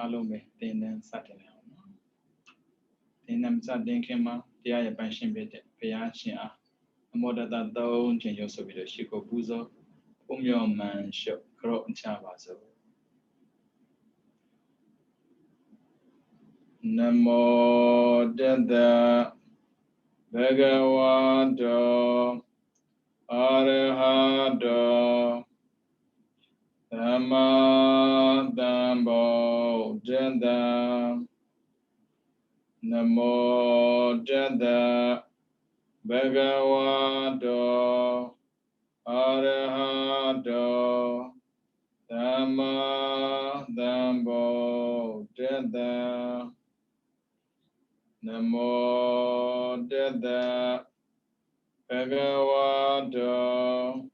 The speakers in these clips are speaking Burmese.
Alome, then Saturday. Then Saturday came out, the other pension bed, Payachia, a mother that don't change your so with a Chico Buzo, your man shop, Crow and Chavazo. Namo Dada Bhagavato Arahado Dhammodambo Dada Namo Dada Bhagavato Arahado Dhammodambo Dada Namo Dada Bhagavato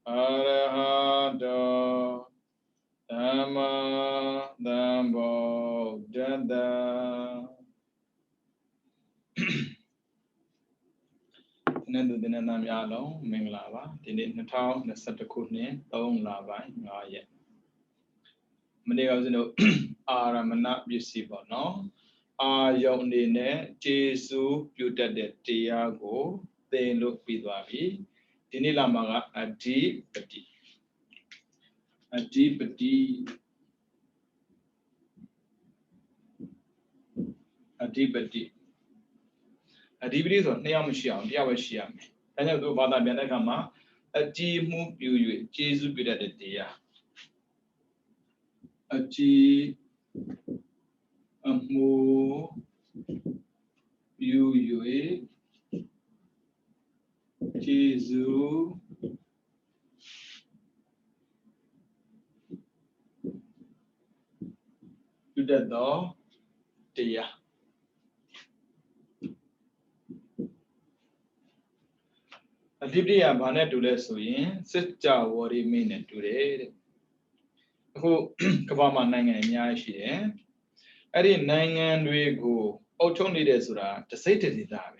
Arahado Dhammodambo Dada. Nendu dinanam yalo minglava dinit natao na satakune taong labai ngaye. Mani gawsino aramana bisibo no. Ayong ne Jesu pyutade tiyago ten lo pidwabi. Dinila maga adipati. Adipati. Adipati. Adipati so naya mashiam, tiya mashiam. Kanya tu bata biada kama adimu piuyu Jesu pyutade tiya. Adi amu piuyu Jesu pyutade tiya. Adipati bane dule soyin sitja wari mene dule. Who Kabama Nangan Yashi, Adi Nangan Rigo, Otoni Desura, the Satan is that.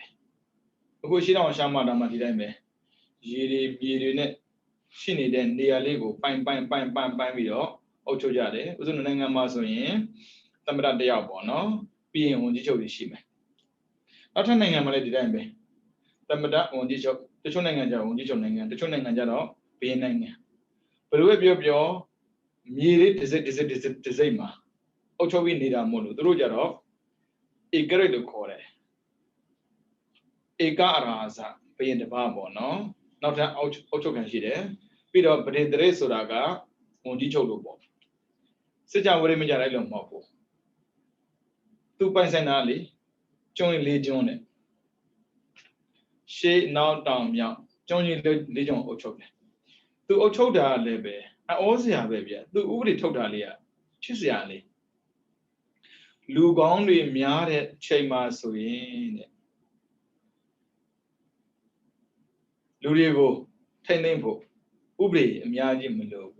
Who she don't Shama Damatidame, Yiri Birine, Shini then Dia Lego, Pine Video, Ocho Jade, Uzun Nangan Masoyin, Tamara de Yabono, being on the Shime. Not a Nangan Maledidame, Tamada on the Chonanga, the Chonanga Jado, being Nangan. But we Miri Tizema. Ochovi Nida Mono, the Rujaro, a great core. A garaza, paying the babo, no? Not an Ocho Kanshide, Peter Pedre Soraga, Mondicho Lobo. Such a very major Mopo. 2 pints and alley, join Legion. She now down young, joining Legion Ocho. To Ochoda Lebe. I also have a baby. The Uri Todalia, Chisiali. Lugonli Miare Chema Suin Lurigo, Tenimpo, Ubri, Miaji Milo.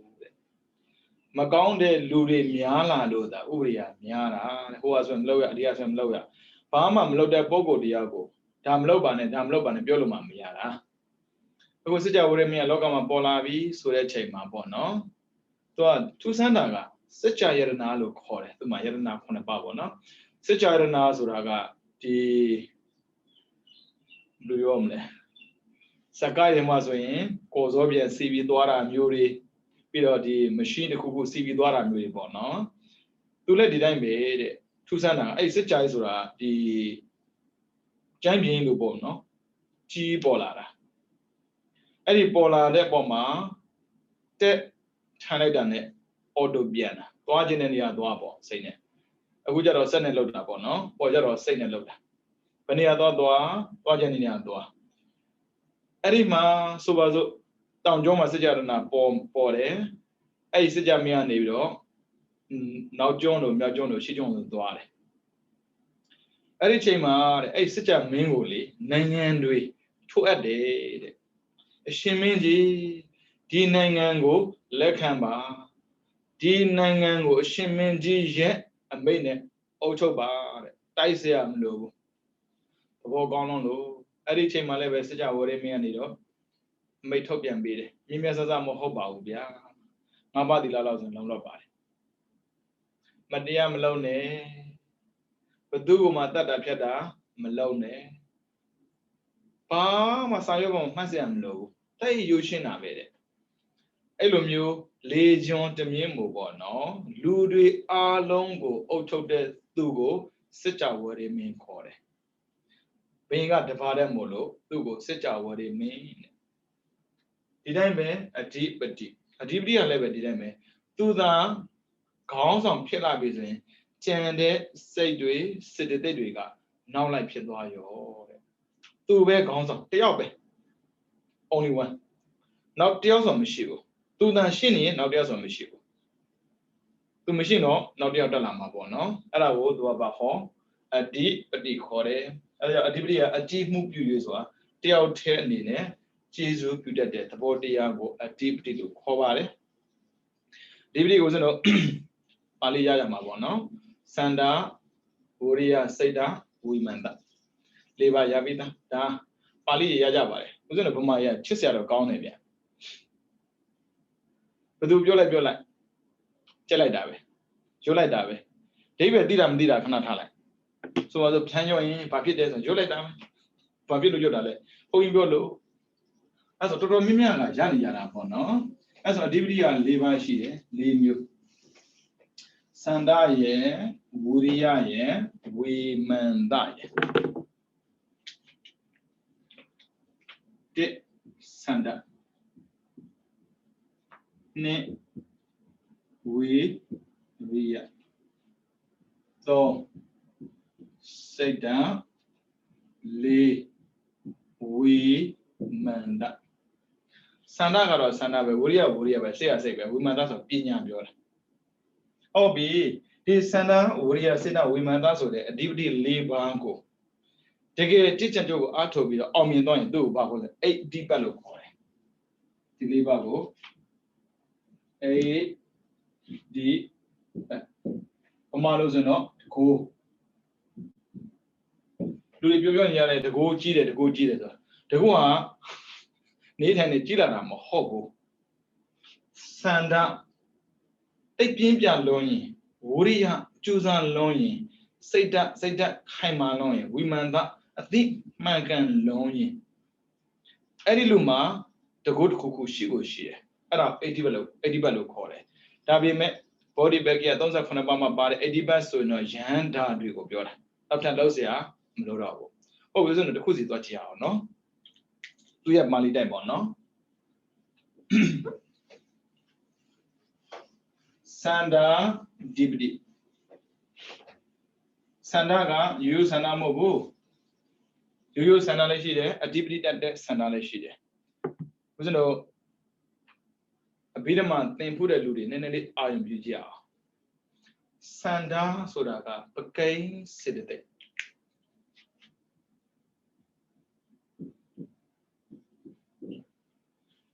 Magonde Luri Miala Luda, Uria, Miara, who was from Loya, Diasam Loya. Pama Loda Bogo Diago, Dam Loban and Bioluma Miara. It was such a Uremia Logama Bolavi, so that Chema Bono. So, 2 Sandaga, such a Yerna look horror to my Yerna on a babona. Such a Yerna Suraga, the Luyomne. Sakai Masoin, Kozobia, CV Dwara, Muri, Peter the machine, the Kuku, CV Dwara, Muri Bono. To let the dime be 2 Sanda, a such a Sura, the Jamie Lubono, G. Bolara. Any Bola, that bomber, that Tanadane. Auto Biana, Guardiania Duabo, saying it. A good or send a load up on no, or you're saying a load. Pania Dua, Guardiania Dua. Erima, Subazo, down Joma Sajana, Pom, Pore, a Sajamia Nido, now Jono, Majono, Shijon Duale. Erichema, a Saja Mingoli, Nanganui, 2 a day. Shiminji, Dinango, Lekamba. Di Nangango, Shiminji yet, a maiden, Ochoba, Taisiam low. The war gone on low. Editing my level, such a worry me and it. May topian be it. Mimasazamo Hoba, Ubia. Nobody allows in Lomba. Matia Malone Baduguma Tata Piata Malone Pa Masayo Masiam low. Tay Yushin Avede Elomio Legion de Mimo no Ludi Alongo Oto de Dugo Sitcha what it mean core. Being at the father molo, Dugo Sitcha what it mean. Did I mean a deep but deep? A deeply a level did I mean? To the Gons on Pilla Bizin, Chende, Sedui, Siddiga, now like Pilayo. Two bear gons on Tiobe. Only one. Now deals on Mishigo. To the Shini, now deals on Mishigo. To Machino, now the other Lama Bono, and I would do about home, a deep, core, a deeply a deep move you use one, the out ten Jesus put at the body a deep to Kovare. Deeply was no Paliyaya Mabono, Sanda, Uria Seda, Wimanda. Leva Yavita, da Pali Yajabare, was in a Bumaya, Chisya Gaunavia. But do you like your life? Jelly Dave. July Dave. David Dida cannot tell it. So the Tanyo in Papides and July Dave. Papilo Jodale. Oh, you go low. As a total Mimia, Jani Yanapono. As a DVD and Levi She, leave you. Sandaye, Wuriaye, women die. De Sanda. Ne we via. So sit down, le we manda. Sanda got a sanda, Wuria, by say I say, we manda of Pinya Biola. Oh, be this sanda, Wuria, sit down, we manda so the DVD labor uncle. Take a teacher to Arto be the Omi don't do about 8 deep bellow. The labor go. A D Omalos and not go. Do you go to go cheated to go cheated? The one need any children hobo. Sanda take Pimpia Loni, Wuria, Chuzan Loni, say that, Haima Loni, women that a thick man can Loni. Eddie Luma, the good cuckoo she was she. At 80 bellow call it. Tabi met body back here, those are from Obama body, Eddie Basso, no Jan Dadrigo Biola. After Losia, Mlorabo. Oh, isn't the Kuzi Dotia, no? We have Mali Demon, no? Sanda Dibdi. Sandaga, you Sanamobu. You use Sanalashide, a Dibdi that Sanalashide. Wasn't no a bit of man, then put a ludi, and then I am Bugia. Sanda Sodaga, Pakain Sidate.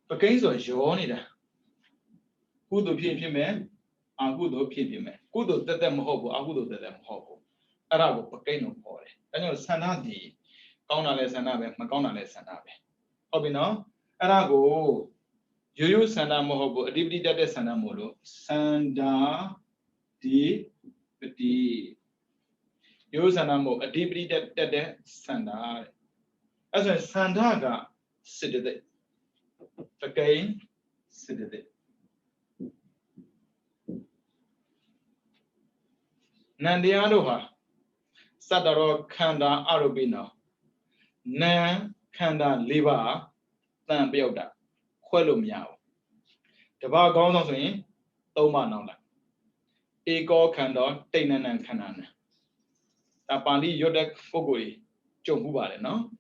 Pakains or Jonida. Who do PMP men? And who do PMP men? Who do them hobo? I would do them hobo. Arabo Pakaino Pore. And you Sanadi, Kaunales and Abe, Macaunales and Abe. Obino, Arago. You use Sanda Mohobo, a DVD that is Sanamolo. Sanda D. Use Sanamo, a DVD that is Sanda. As a Sandaga, sit it. Again, sit it. Nandiadoha Sadaro Kanda Arubino Nan Kanda Liva Than Bioda Quello Miao. The bar goes on in Toma Nola Ego Kanda Tanan and Kanan. Tapandi Yodek Fogui Johuba, no?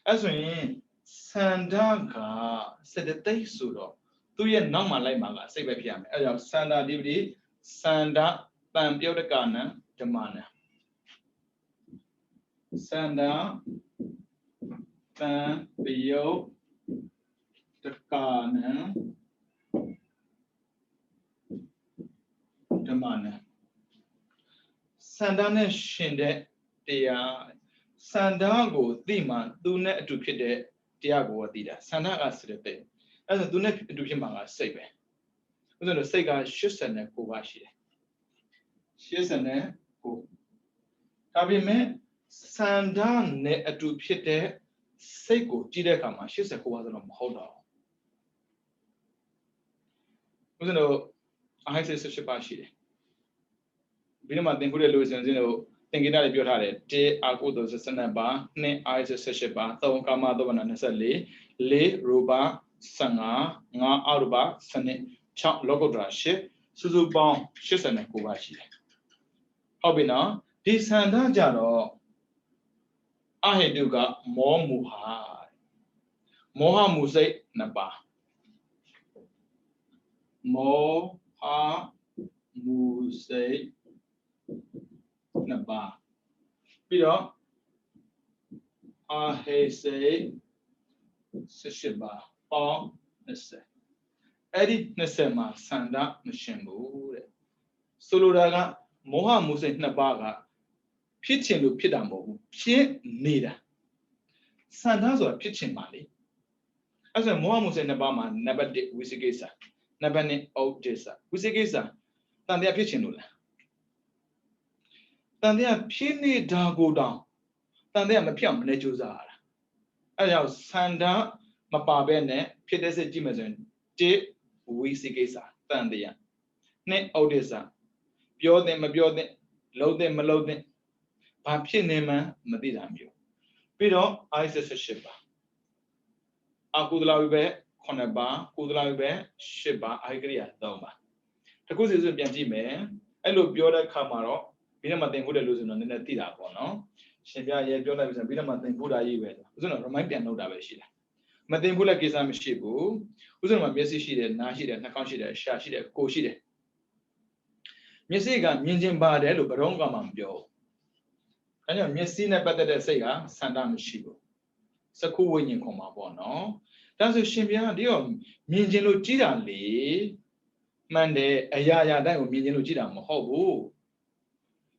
As in Sandaga said the day sudo. 2 year normal like Maga, say by PM. Sanda DVD Sanda Than Biodacana. Mana Sanda Tan Bio Takana Tamana Sandana Shinde Dia Sandago Dima Dune to Pide Diago Dida Sandaga Srete as a Dune to Himanga Sabe. Within the Sega Shusan Kubashi 89ဒါပေမဲ့စန္ဒနဲ့အတူဖြစ်တဲ့စိတ်ကိုကြည့်တဲ့အခါမှာ89ပါဆိုတော့မဟုတ်တော့ဘူးဦးဇင်းတို့အိုင်း78ပါရှိတယ်ပြီးတော့မှသင်ခုတဲ့လူစင်စင်းတို့သင်္ကေတတွေပြောထားတယ်1အာကုသိုလ်12ပါ2အိုင်း78ပါ3ကာမသောဗနာ24 4ရူပ15 5အရူပ12 6လောကုတ္တရာ8စုစုပေါင်း89ပါရှိတယ်ဟုတ်ပြီနော်ဒီစန္ဒကြတော့အဟိတုကမောမူဟာမောဟမူစိတ်2ပါမောဟမူစိတ်2ပါပြီးတော့အဟိစိတ်18ပါပေါင်း20အဲ့ဒီ20မှာစန္ဒမရှင်ဘူးတဲ့ဆိုလိုတာကမောဟမူစိတ်2ပါးကဖြစ်ချင်လို့ဖြစ်တာမဟုတ်ဘူးဖြစ်နေတာစန္ဒဆိုတာဖြစ်ချင်ပါလေအဲ့ဆိုမောဟမူစိတ်2ပါးမှာနံပါတ်1ဝိသိကိစ္စနံပါတ်2ဩဒိစ္စဝိသိကိစ္စတန်တရားဖြစ်ချင်လို့လားတန်တရားဖြစ်နေတာကိုတောင်တန်တရားမဖြစ်အောင်မနေကြိုးစားရတာအဲ့ကြောင့်စန္ဒမပါဘဲနဲ့ဖြစ်တဲ့စိတ်ကြည့်မယ်ဆိုရင်1ဝိသိကိစ္စတန်တရား2ဩဒိစ္စပြောတဲ့မပြောတဲ့လုံးတဲ့မလုံးတဲ့ဘာဖြစ်နေမှမသိတာမျိုးပြီးတော့ I78 ပါအကုသလဝိဘက်9ပါကုသလဝိဘက်10ပါအာဟိကရိယာ3ပါတခုစီဆိုပြန်ကြည့်မယ်အဲ့လိုပြောတဲ့အခါမှာတော့ပြီးတော့မှသင်ဖို့တဲ့လို့ဆိုတော့နည်းနည်းသိတာပေါ့နော်ရှင်ပြရဲပြောလိုက်ပြီဆိုပြီးတော့မှသင်ဖို့တာကြီးပဲဆိုဥစဉ်တော့ remind ပြန်လုပ်တာပဲရှိတယ်မသင်ဖို့လည်းကိစ္စမရှိဘူးဥစဉ်မှာမျက်စိရှိတယ်နားရှိတယ်နှာခေါင်းရှိတယ်ရှားရှိတယ်ကိုယ်ရှိတယ်မျက်စိကမြင်ခြင်းပါတယ်လို့ဘယ်တော့မှမပြောဘူးအဲကြောင့်မျက်စိနဲ့ပတ်သက်တဲ့စိတ်ကစန္ဒမရှိဘူးစကုဝိညာဉ်ခေါ်မှာပေါ့နော်ဒါဆိုရှင်ဘုရားဒီတော့မြင်ခြင်းလို့ကြည်တာလေမှန်တယ်အရာရာတိုင်းကိုမြင်ခြင်းလို့ကြည်တာမဟုတ်ဘူး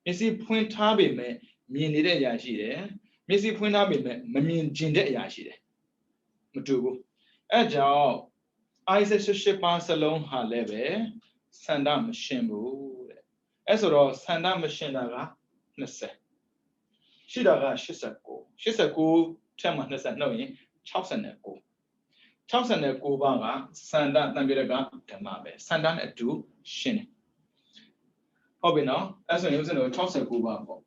မျက်စိဖွင့်ထားပေမဲ့မြင်နေတဲ့အရာရှိတယ်မျက်စိဖွင့်ထားပေမဲ့မမြင်ခြင်းတဲ့အရာရှိတယ်မတူဘူးအဲကြောင့် I78 ပါစလုံးဟာလည်းပဲစန္ဒမရှင်ဘူးတဲ့အဲဆိုတော့စန္ဒမရှင်တာက20ရှိတာက89ထက်မှ20နှုတ်ရင်69ပါးကစန္ဒတန်ပြရကဓမ္မပဲစန္ဒနဲ့အတူရှင်တယ်ဟုတ်ပြီနော်အဲဆိုရင်ဦးဇင်းတို့69ပါးပေါ့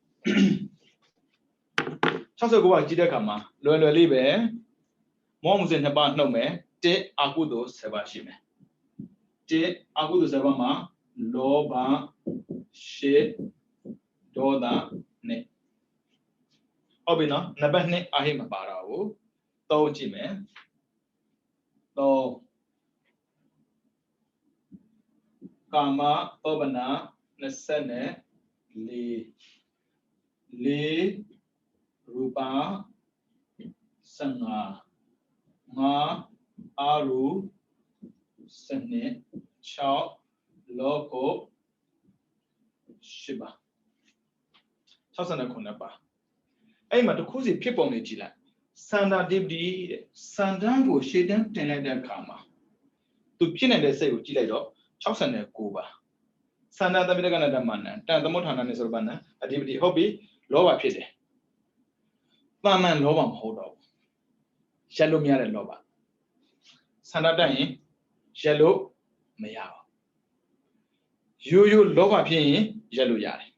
69ပါးကြည့်တဲ့အခါမှာလွယ်လွယ်လေးပဲမောဟမူစိတ်2ပါးနှုတ်မယ်1အာကုသိုလ်7ပါးရှိမယ်1အာကုသိုလ်7ပါးမှာလောဘရှေဒေါသနဲ့ဟုတ်ပြီနော်နံပါတ်2အာဟိမပါတာကို3ကြည့်မယ်3ကာမသောဘနာ24 4ရူပ15 5အာရုစနစ်6လောကု10ပါ69ပါအဲ့မှာတစ်ခုစီဖြစ်ပုံလေးကြည့်လိုက်စန္ဒတိပတိတဲ့စန္ဒကိုရှေ့တန်းတင်လိုက်တဲ့အခါမှာသူဖြစ်နေတဲ့စိတ်ကိုကြည့်လိုက်တော့69ပါစန္ဒတပိဋကနာဓမ္မနံတန်သမုဋ္ဌာနနဲ့ဆိုတော့ဗန္နအဓိပတိဟုတ်ပြီလောဘဖြစ်တယ်တာမန်လောဘမဟုတ်တော့ဘူးရက်လို့မရတဲ့လောဘစန္ဒတက်ရင်ရက်လို့မရဘူးရိုးလောဘဖြစ်ရင်ရက်လို့ရတယ်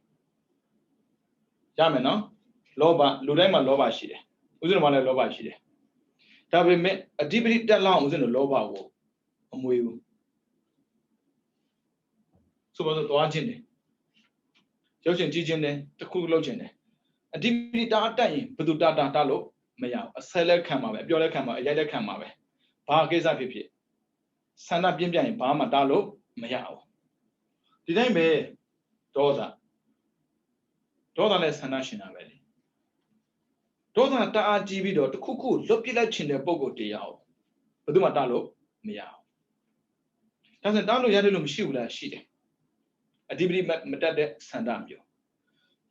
ရမယ်နော်လောဘလူတိုင်းမှာလောဘရှိတယ်ဥစဉ်မှာလည်းလောဘရှိတယ်ဒါပေမဲ့အဓိပတိတက်လောက်ဥစဉ်လောဘကိုအမွေဘူးဆိုပါတော့သွားခြင်းတယ်ရုပ်ရှင်ကြည့်ခြင်းတယ်တစ်ခုလုပ်ခြင်းတယ်အဓိပတိတာတက်ရင်ဘယ်သူတာလို့မရဘူးအဆဲလက်ခံမှာပဲအပြောလက်ခံမှာအရိုက်လက်ခံမှာပဲဘာကိစ္စဖြစ်ဖြစ်ဆန္ဒပြင်းပြရင်ဘာမှတာလို့မရဘူးဒီတိုင်းပဲဒေါသလည်းဆန္ဒရှင်တာပဲလေဒေါသတအားကြီးပြီးတော့တခုခုလွတ်ပြစ်လိုက်ခြင်းတဲ့ပုံကိုတရားဘယ်သူမှတာလို့မရဘူးဒါဆိုတာလို့ရတယ်လို့မရှိဘူးလားရှိတယ်အဓိပတိမတက်တဲ့ဆန္ဒမျိုး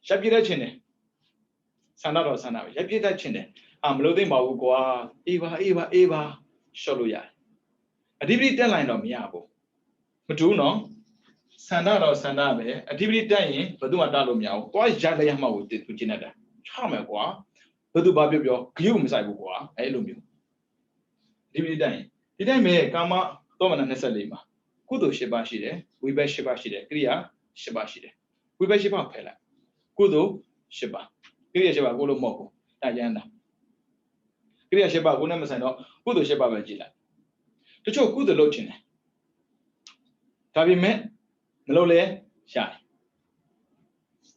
ရပ်ပြစ်တဲ့ခြင်းတယ်ဆန္ဒတော့ဆန္ဒပဲရပ်ပြစ်တဲ့ခြင်းတယ်မလို့သိမ့်ပါဘူးကွာအေးပါရှော့လို့ရတယ်အဓိပတိတက်လိုက်တော့မရဘူးမတူးနော် Sanda or Sanda, a DVD dying, but do a dollar meow, why Jadayama would do Janetta? Charmaqua, but do Babio, Glum Saibua, Elumio. DVD dying. Did I make Kama, Domina Nesalima? Kudo Shibashide, we bet Shibashide, Kriya, Shibashide. We bet Shiba Pella. Kudo Shiba. Kriya Shiba Golo Moko, Diana. Kriya Shiba Gunamasano, Kudo Shiba Vagila. To show Kudo Lochin. Tabi met Melole Shai.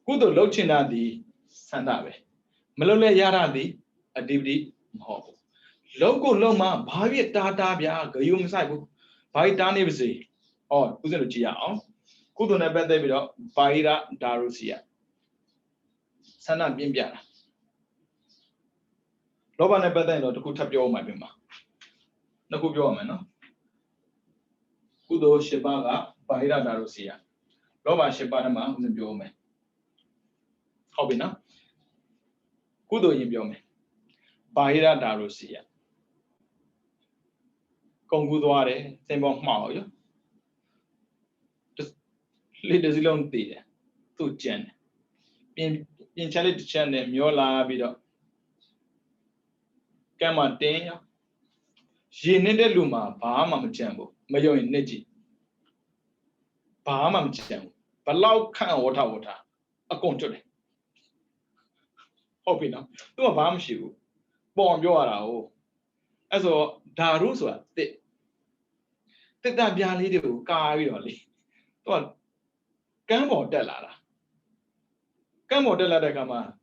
Kudo Lochina di Sandabe. Melole Yara di a DVD Hobo. Logo Loma, Bavi Tatabia, Gayum Saibu, Bai Danivisi, or Kuzuchia. Kudo Nebe Davido, Baira Darusia. Sana Bimbiana. Loba Nebe Dano to Kutapio Mabima. No Kubio, Kudo Shibaga, Baira Darusia. Loba Shibanama, Nubiome. Hobina Kudo Yibiome. Baira Darusia. Conguduare, Sembon Mao. Just leaders alone there. To Jen. In Charlie Chen, Miola Bido. Camantea. She needed Luma, Bahama Chambo, Mayo in Neji. Bahama Chambo. But loud can water. A control. Hoping to a bomb shoe. Born Yoara. As a Daruswa, the Tabiali do carry only. What Cambo Delara? Cambo Delara Gama.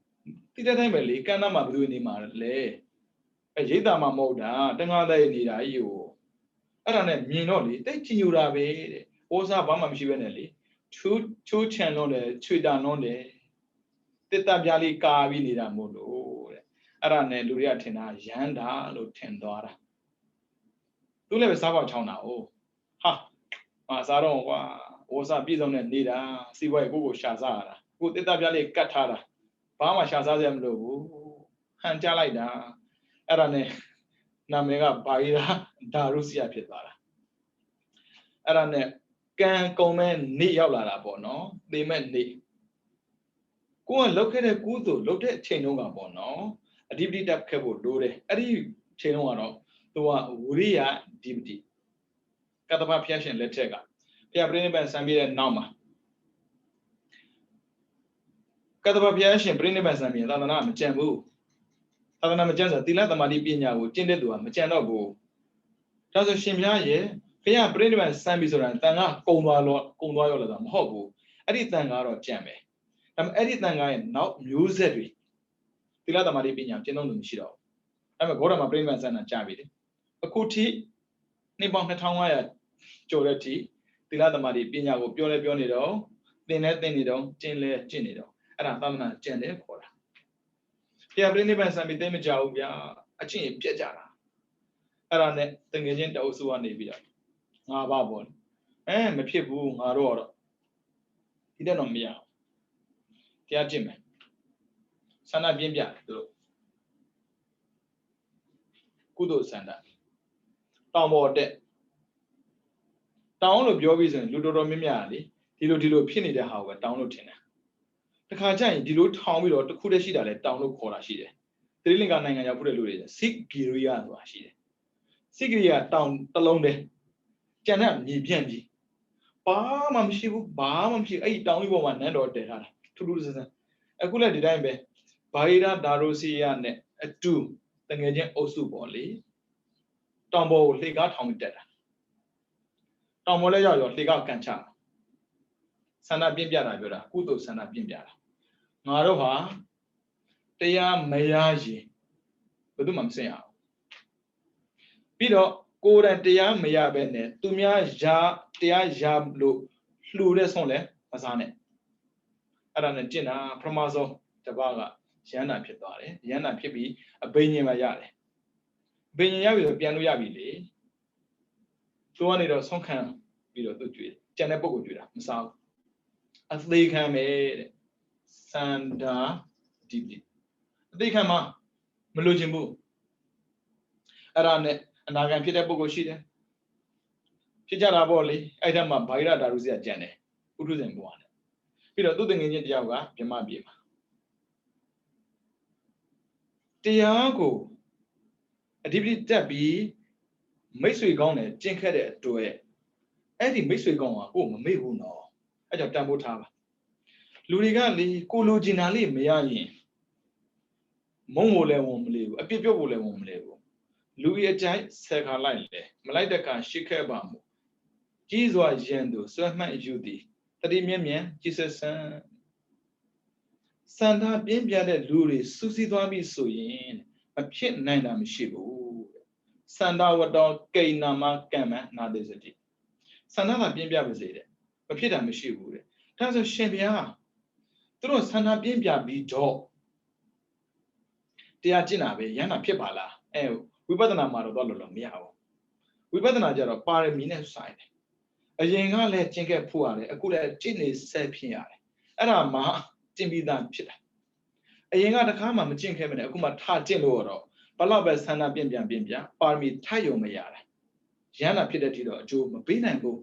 Titameli, Canama Bruni Marle. A Jitama Moda, Tangada Nida you. I don't know, Minoli, take you Rabe, was a Bama Shivenelli. Two channel, two down on the Tabiali Kavi Nida Modo. I don't know, Luriatina, Yanda, Lutendora. Do live a Sava China. Oh, ha, Masaron was a bit on the Nida, see why Google Shazara. Good Tabiali Katara. Pama Shazam Low, Hanjalaida, Arane, Namega Baira, Darusia Pitara. Arane, can comment ni Yala Bono, they meant ni. Go and look at a good, look at Chenoga Bono, a DVD tap cable, Dore, Adi Chenoano, to a Uria DVD. Katapa Piashin Letega. Pia bring by Samir Nama. Katapa Piashin, bring by Samir, Tanam, Jambu. Tanam Jansa, Tila, the Madipina, would tend to a Machano. Does a Shimya ye? Pia bring by Samir, Tanga, Condoyola, Hobu, Editan or Jame. I'm editing I now music. Tila the Madipina, Genon Shiro. I'm a Gorama bring by Sana Javid. A cootie, Nippon Tawaya, Joreti, Tila the Madipina, Pione Pionido, then Etenido, Chinle, Chinido, and I found a Jenny Cora. Pia bring by Sami Demijao, a chin Piajara. Arane, the agent also one day. Ah, Babon. And my people are all. He don't know me. Tia Jim. Sana Bimbia. Kudo Sanda. Town more dead. Town of your reason, Ludo Mimiali, Dilo Pini the Howard, downloading. The Kajan, Dilo Town without the Kudashida, let download Korashide. Drilling on Nanga Pura, Sig Giria Rashide. Sigria town alone there. Janam, ye bienji. Bam, Shibu, Bam, she ate down with one and or dead. To lose a Kula did I be. Baira Darosia net at 2, the Gajan Osu Bonley. Tombo, they got home dead. Tomolaya, they got Cancha. Sana Bimbiara, Kudo Sana Bimbiara. Maroha, they are Mayaji. But do mam say out. Pido, go and Tia Maya Bene, Tumia Ja, Tia Jablo, Flures only, Asane. Aranagina, Promazo, Tabaga, Siana Pitare, Yana Pipi, a Benya Mayale. Benya with a piano yabili. To one of some kind of video to do it. Janabogo do that, Massa. As they come a Sanda deeply. They come up, Melojimbu. Around it, and I can get a bogo sheet. Chijara Boli, Idama Baira Daruzia Jane. ထုဇဉ်ဘဝနဲ့ပြီးတော့သူ့တငယ်ချင်းတယောက်ကမြမပြေမှာတရားကိုအဓိပတိတက်ပြီးမိတ်ဆွေကောင်းတယ်ကျင့်ခဲ့တဲ့အတွက်အဲ့ဒီမိတ်ဆွေကောင်းကကိုမမေ့ဘူးနော်အဲ့ကြောင့်တန်ဖိုးထားပါလူတွေကလေကိုလိုချင်တာလေးမရရင်မုံမို့လဲဝင်မလေးဘူးအပြစ်ပြုတ်ဖို့လဲဝင်မလေးဘူးလူရဲ့အကြိုက်ဆယ်ခါလိုက်လေမလိုက်တဲ့ခါရှစ်ခဲ့ပါမို့ကြီးစွာရန်သူဆွဲမှတ်ယူသည်တတိမြင့်မြတ်ကြည်ဆက်ဆန်းစန္ဒပြင်းပြတဲ့လူတွေစူးစီးသွားပြီဆိုရင်မဖြစ်နိုင်တာမရှိဘူးစန္ဒဝတ္တောကိဏမကမ္မနာတိစတိစန္ဒကပြင်းပြပါစေတဲ့မဖြစ်တာမရှိဘူးတဲ့ဒါဆိုရှင်ဗျာသူတို့စန္ဒပြင်းပြပြီးတော့တရားကျင့်တာပဲရဟန္တာဖြစ်ပါလားဝိပဿနာမှာတော့လို့မရဘူးဝိပဿနာကျတော့ပါရမီနဲ့ဆိုင်တယ်အရင်ကလည်းကျင့်ခဲ့ဖို့ရတယ်အခုလည်းကျင့်နေဆက်ဖြစ်ရတယ်အဲ့ဒါမှကျင့်ပြီးသားဖြစ်တာအရင်ကတခါမှမကျင့်ခဲ့မနဲ့အခုမှထကျင့်လို့တော့ဘလောက်ပဲဆန္ဒပြင်းပြပါရမီထပ်ယုံမရတာရဟန္တာဖြစ်တဲ့ထိတော့အကျိုးမပေးနိုင်ဘူး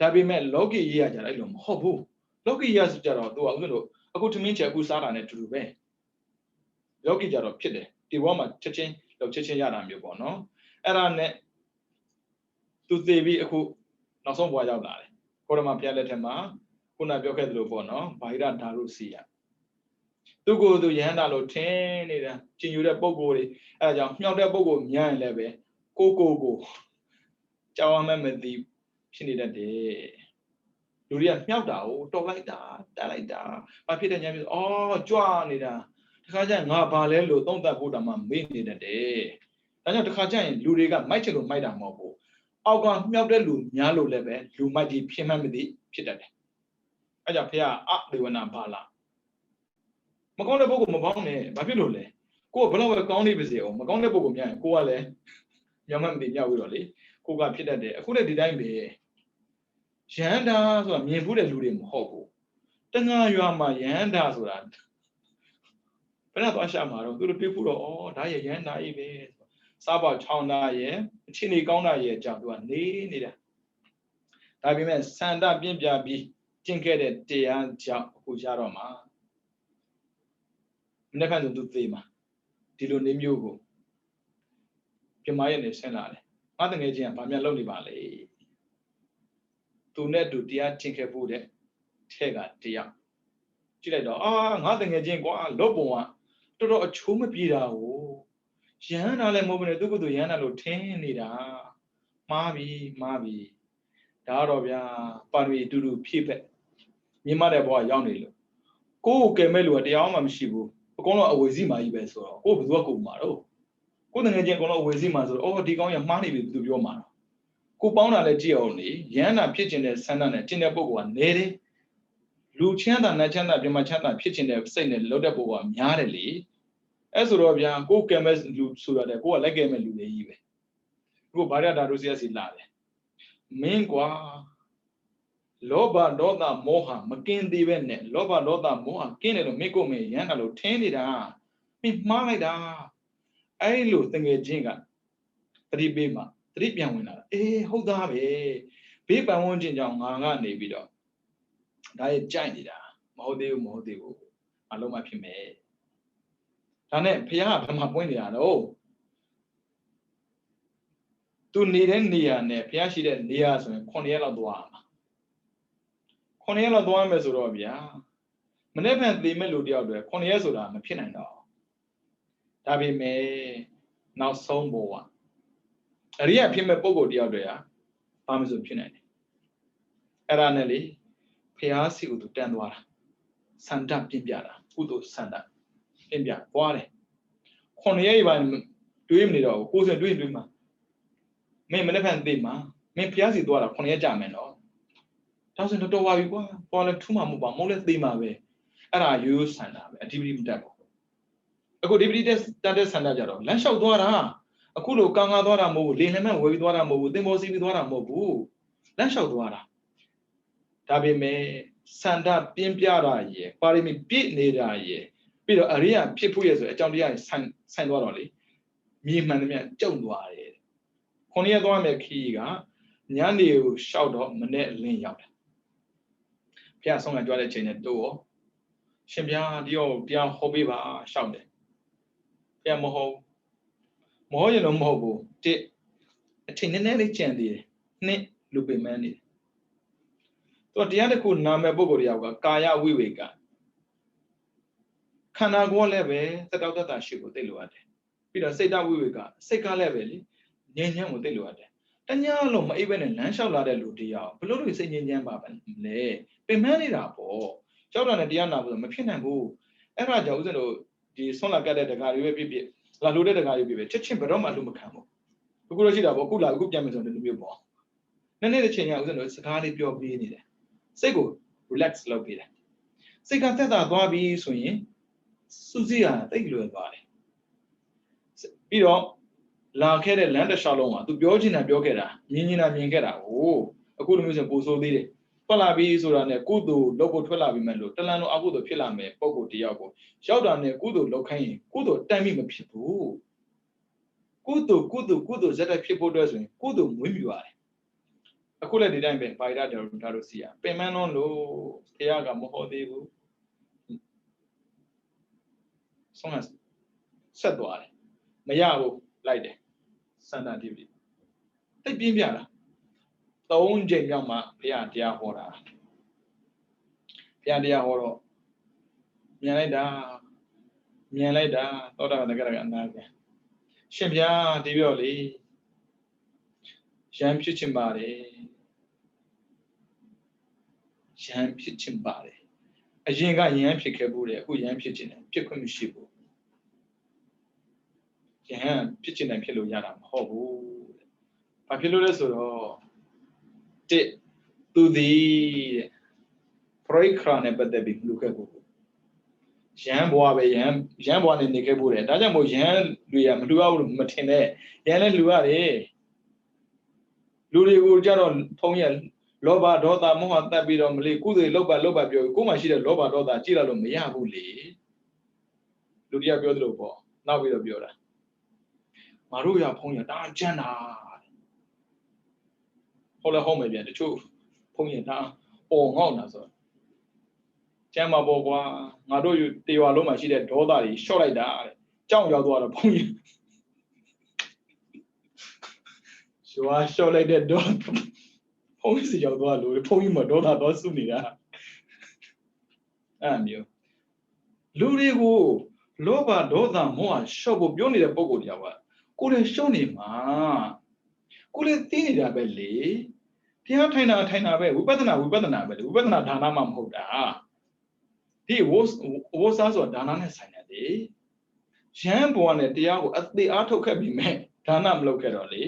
ဒါပေမဲ့လောကီရေးရကြအဲ့လိုမဟုတ်ဘူးလောကီရဆိုကြတော့သူကဥလို့အခုထမင်းချက်အခုစားတာနဲ့တူတူပဲလောကီကြတော့ဖြစ်တယ်ဒီဘဝမှာချက်ချင်းလောက်ချက်ချင်းရတာမျိုးပေါ့နော်အဲ့ဒါနဲ့သူသေပြီးအခုနောက်ဆုံးဘဝရောက်လာတယ်ကိုရမဘုရားလက်ထက်မှာခုနပြောခဲ့သလိုပေါ့နော်ဘာဟိရဓာရုစီယသူကိုယ်သူယဟန္တာလို့ထင်နေတာကျင်ယူတဲ့ပုံကိုယ်တွေအဲဒါကြောင့်မြှောက်တဲ့ပုံကိုမြင်ရင်လည်းပဲကိုကြောက်ရမှမသိဖြစ်နေတတ်တယ်လူတွေကမြှောက်တာကိုတော်လိုက်တာတက်လိုက်တာဘာဖြစ်တဲ့ညာဖြစ်ကြွနေတာတခါကျရင်ငါဘာလဲလို့သုံးသပ်ဖို့တောင်မှမေ့နေတတ်တယ်ဒါကြောင့်တခါကျရင်လူတွေကမိုက်ချင်လို့မိုက်တာမဟုတ်ဘူးအောက်ကမြှောက်တဲ့လူများလို့လည်းပဲလူမိုက်ကြီးဖြစ်မှမသိဖြစ်တတ်တယ်အဲကြောင့်ဖះဒေဝနာဘာလာမကောင်းတဲ့ပုဂ္ဂိုလ်မပေါင်းနဲ့ဘာဖြစ်လို့လဲကိုကဘယ်တော့ပဲကောင်းနေပါစေအောင်မကောင်းတဲ့ပုဂ္ဂိုလ်များရင်ကိုကလည်းညောင်မှမသိညောက်ပြီးတော့လေကိုကဖြစ်တတ်တယ်အခုလည်းဒီတိုင်းပဲရဟန္တာဆိုတာမြင်ဘူးတဲ့လူတွေမဟုတ်ဘူးတငါရွာမှာရဟန္တာဆိုတာဘယ်တော့သွားရှာမှာတော့သူတို့တွေ့ဖို့တော့ဒါရရဟန္တာကြီးပဲစားပေါချောင်းတာရဲ့အချင်းနေကောင်းတာရဲ့ကြောင့်သူကနေနေတာဒါပေမဲ့စန္ဒပြင်းပြပြီးကျင့်ခဲ့တဲ့တရားကြောင့်အခုရတော့မှာမနေ့ကသူသေမှာဒီလိုနေမျိုးကိုပြမရဲ့နေဆင်းလာတယ်ငါတငယ်ချင်းကဘာမှလုပ်နေပါလဲသူနဲ့တူတရားကျင့်ခဲ့ဖို့တဲ့ထဲကတရားကြည့်လိုက်တော့ငါတငယ်ချင်းကွာလောဘုံကတော်တော်အချိုးမပြေတာကိုရဟန္တာလည်းမဟုတ်ဘူးနဲ့သူကသူရဟန္တာလို့ထင်နေတာမှားပြီဒါတော့ဗျာပါရမီတူတူဖြည့်ဖက်မြင်မတဲ့ဘဝရောက်နေလို့ကိုယ်ကယ်မဲ့လူကတရားမှမရှိဘူးအကုန်လုံးအဝေစီမာကြီးပဲဆိုတော့ကိုယ်ဘယ်သူကကိုမှာတော့ကိုယ်တငယ်ချင်းအကုန်လုံးအဝေစီမာဆိုတော့ဒီကောင်းရမှားနေပြီသူပြောမှာတော့ကိုပေါင်းတာလည်းကြည့်အောင်လေရဟန္တာဖြစ်ခြင်းတဲ့ဆန္ဒနဲ့ကျင့်တဲ့ပုဂ္ဂိုလ်ကနေတယ်လူချမ်းသာနတ်ချမ်းသာပြမချမ်းသာဖြစ်ခြင်းတဲ့စိတ်နဲ့လောက်တဲ့ပုဂ္ဂိုလ်ကများတယ်လေအဲ့ဆိုတော့ဗျာကိုယ်ကယ်မဲ့လူဆိုရတယ်ကိုယ်ကလက်ကယ်မဲ့လူတွေကြီးပဲအခုဗာရဓာရုစီယစီလာတယ်မင်းကွာလောဘဒေါသမောဟမကင်းသေးပဲနဲ့လောဘဒေါသမောဟကင်းတယ်လို့မိကိုမေရဟန္တာလို့ထင်းနေတာမင်းမှားလိုက်တာအဲ့လိုတငယ်ချင်းကတတိပေးမှာတတိပြန်ဝင်လာတာဟုတ်သားပဲဘေးပန်ဝန်းကျင်ကြောင့်ငါကနေပြီးတော့ဒါရဲ့ကြိုက်နေတာမဟုတ်သေးဘူးအလုံးမဖြစ်မယ်ဒါနဲ့ဖះကဘာမှပွင့်နေတာတော့သူနေတဲ့နေရာနဲ့ဖះရှိတဲ့နေရာဆိုရင်9ရက်လောက်သွားမှာ9ရက်လောက်သွားမယ်ဆိုတော့ဗျာမနေ့ကသေမဲ့လူတယောက်တွေ9ရက်ဆိုတာမဖြစ်နိုင်တော့ဒါပေမဲ့နောက်ဆုံးဘဝအရိယာဖြစ်မဲ့ပုံကိုတယောက်တွေကဘာမှမဆိုဖြစ်နိုင်တယ်အဲ့ဒါနဲ့လေဖះစီကိုသူတန်းသွားတာစန္ဒပြင်းပြတာကုသိုလ်စန္ဒပြင်းပြသွားတယ်9ရက်ပိုင်းတွေးမနေတော့ကိုယ်စင်တွေးမှာမင်းမနေ့ကသေမှာမင်းဖះစီသွားတာ9ရက်ကြာမယ်နော်ဒါဆိုတော့တော်ပါပြီကွာပေါ်လဲထူးမှာမဟုတ်ပါမဟုတ်လဲသေမှာပဲအဲ့ဒါရိုးရိုးဆန္ဒပဲအဓိပတိမတက်ဘူးအခုအဓိပတိတက်တဲ့ဆန္ဒကြတော့လမ်းလျှောက်သွားတာအခုလိုကံကားသွားတာမဟုတ်ဘူးလေလမ်းမဲ့ဝယ်ပြီးသွားတာမဟုတ်ဘူးသင်္ဘောစီးပြီးသွားတာမဟုတ်ဘူးလမ်းလျှောက်သွားတာဒါပေမဲ့စန္ဒပြင်းပြတာရယ်ပါရမီပြည့်နေတာရယ်ပြီးတော့အရိယာဖြစ်ဖို့ရယ်ဆိုအကြောင်းတရားဆိုင်သွားတော့လေမြေမှန်တယ်မြတ်ကျုံသွားတယ်9ရက်သွားမယ်ခီးကညနေကိုရှောက်တော့မနေ့လင်းရောက်တယ်ဖ ဖះဆုံးကကြွားတဲ့ချိန်နဲ့တို့ရောရှင်ဗျာဒီရောတရားဟောပေးပါရှောက်တယ်ဖះမဟုတ်ရင်တော့မဟုတ်ဘူးတစ်အချိန်နည်းနည်းလေးကြံသေးတယ်နှစ်လူပင်မန်းနေတယ်သူတရားတစ်ခုနာမည်ပုဂ္ဂိုလ်တယောက်ကကာယဝိဝေကခန္ဓာကိုယ်လည်းပဲသတ္တဝတ္တရှိကိုသိလို့ရတယ်ပြီးတော့စိတ်တဝိဝေကစိတ်ကလည်းပဲလေငြိမ်းချမ်းကိုသိလို့ရတယ်တညလုံးမအိပ်ပဲနဲ့လမ်းလျှောက်လာတဲ့လူတရားဘလို့လို့စိတ်ငြိမ်းချမ်းပါပဲလေပင်မနေတာပေါ့ကြောက်တာနဲ့တရားနာဖို့မဖြစ်နိုင်ဘူးအဲ့ဒါကြောင့်ဦးဇင်းတို့ဒီဆွမ်းလာကတ်တဲ့တကာတွေပဲဖြစ်ဖြစ်လာလို့တဲ့တကာတွေဖြစ်ဖြစ်ချက်ချင်းဘယ်တော့မှလူမခံဘူးအခုတော့ရှိတာပေါ့အခုလာအခုပြန်မယ်ဆိုတဲ့လူမျိုးပေါ့နည်းနည်းတစ်ချိန်ကဦးဇင်းတို့စကားလေးပြောပေးနေတယ်စိတ်ကို relax လုပ်ပေးတယ်စိတ်ကသက်သာသွားပြီဆိုရင်စူးစီးရတိတ်လွယ်သွားတယ်ပြီးတော့လာခဲ့တဲ့လမ်းတစ်လျှောက်လုံးမှာသူပြောချင်တာပြောခဲ့တာမြင်တာမြင်ခဲ့တာဟိုအခုလိုမျိုးဆိုပိုဆိုးသေးတယ်ထွက်လာပြီဆိုတာနဲ့ကုသိုလ်လုပ်ဖို့ထွက်လာပြီမဲ့လို့တလန်တော့အကုသိုလ်ဖြစ်လာမယ်ပုံကိုတယောက်ကိုရောက်တာနဲ့ကုသိုလ်လုပ်ခိုင်းရင်ကုသိုလ်တန်ပြီမဖြစ်ဘူးကုသိုလ်ဇက်တက်ဖြစ်ဖို့အတွက်ဆိုရင်ကုသိုလ်မွေးမြူရတယ်အခုလည်းဒီတိုင်းပဲဗိုက်ရတော်ဒါတို့စီရပင်မနှောလို့တရားကမဟုတ်သေးဘူးဆုံးကဆက်သွားတယ်မရဘူးလိုက်တယ်စန္ဒတိပိတိတ်ပြင်းပြတာ3ချိန်ကြောင့်မှဘုရားတရားဟောတာဘုရားတရားဟောတော့မြန်လိုက်တာသောတာပန်တက္ကရာအနာပြန်ရှင်ဘုရားဒီပြောလေရံဖြစ်ချင်ပါတယ်အရင်ကရံဖြစ်ခဲ့ဘူးတယ်အခုရံဖြစ်ချင်တယ်ဖြစ်ခွင့်မရှိဘူးရဟန်းဖြစ်ချင်တယ်ဖြစ်လို့ရတာမဟုတ်ဘူး။ဘာဖြစ်လို့လဲဆိုတော့တစ်သူသည်ပရိခရာနဲ့ပတ်သက်ပြီးလူခဲ့ဘူး။ရဟန်းဘွားပဲရဟန်းဘွားနဲ့နေခဲ့ဘူးတယ်။ဒါကြောင့်မို့ရဟန်းလူရမလူရဘူးမထင်နဲ့။ရဟန်းလည်းလူရတယ်။လူတွေကိုကြတော့ဖုံးရလောဘဒေါသမောဟတတ်ပြီးတော့မလေးကုသိုလ်လောက်ပါပြောကိုယ်မှရှိတဲ့လောဘဒေါသကြည့်လာလို့မရဘူးလေ။လူတရားပြောသလိုပေါ့။နောက်ပြီးတော့ပြောတာ။ငါတို့ရဖုံးရတာကျန်တာဟုတ်လဲဟုတ်မယ်ပြန်တချို့ဖုံးရတာအော်ငေါ့နာဆိုကျမ်းမှာပေါ့ကွာငါတို့တေဝါလုံးမှာရှိတဲ့ဒေါသတွေရှော့လိုက်တာတဲ့ကြောက်ရောက်သွားတော့ဖုံးရရွာရှော့လိုက်တဲ့ဒေါသဖုံးစီရောက်သွားလို့ဖုံးရမဒေါသတော့စုနေတာအဲ့မျိုးလူတွေကိုလောဘဒေါသမောဟရှော့ဖို့ပြောနေတဲ့ပုံကိုတရားပါကိုယ်လည်းရှုံးနေမှာကိုယ်လည်းသိနေတာပဲလေတရားထိုင်တာပဲဝိပဿနာပဲလေဝိပဿနာဒါနမှမဟုတ်တာဒီဝိစားဆိုတာဒါနနဲ့ဆိုင်တယ်လေရဟန်းဘဝနဲ့တရားကိုအသေးအားထုတ်ခဲ့ပြီးမဲ့ဒါနမလုပ်ခဲ့တော့လေ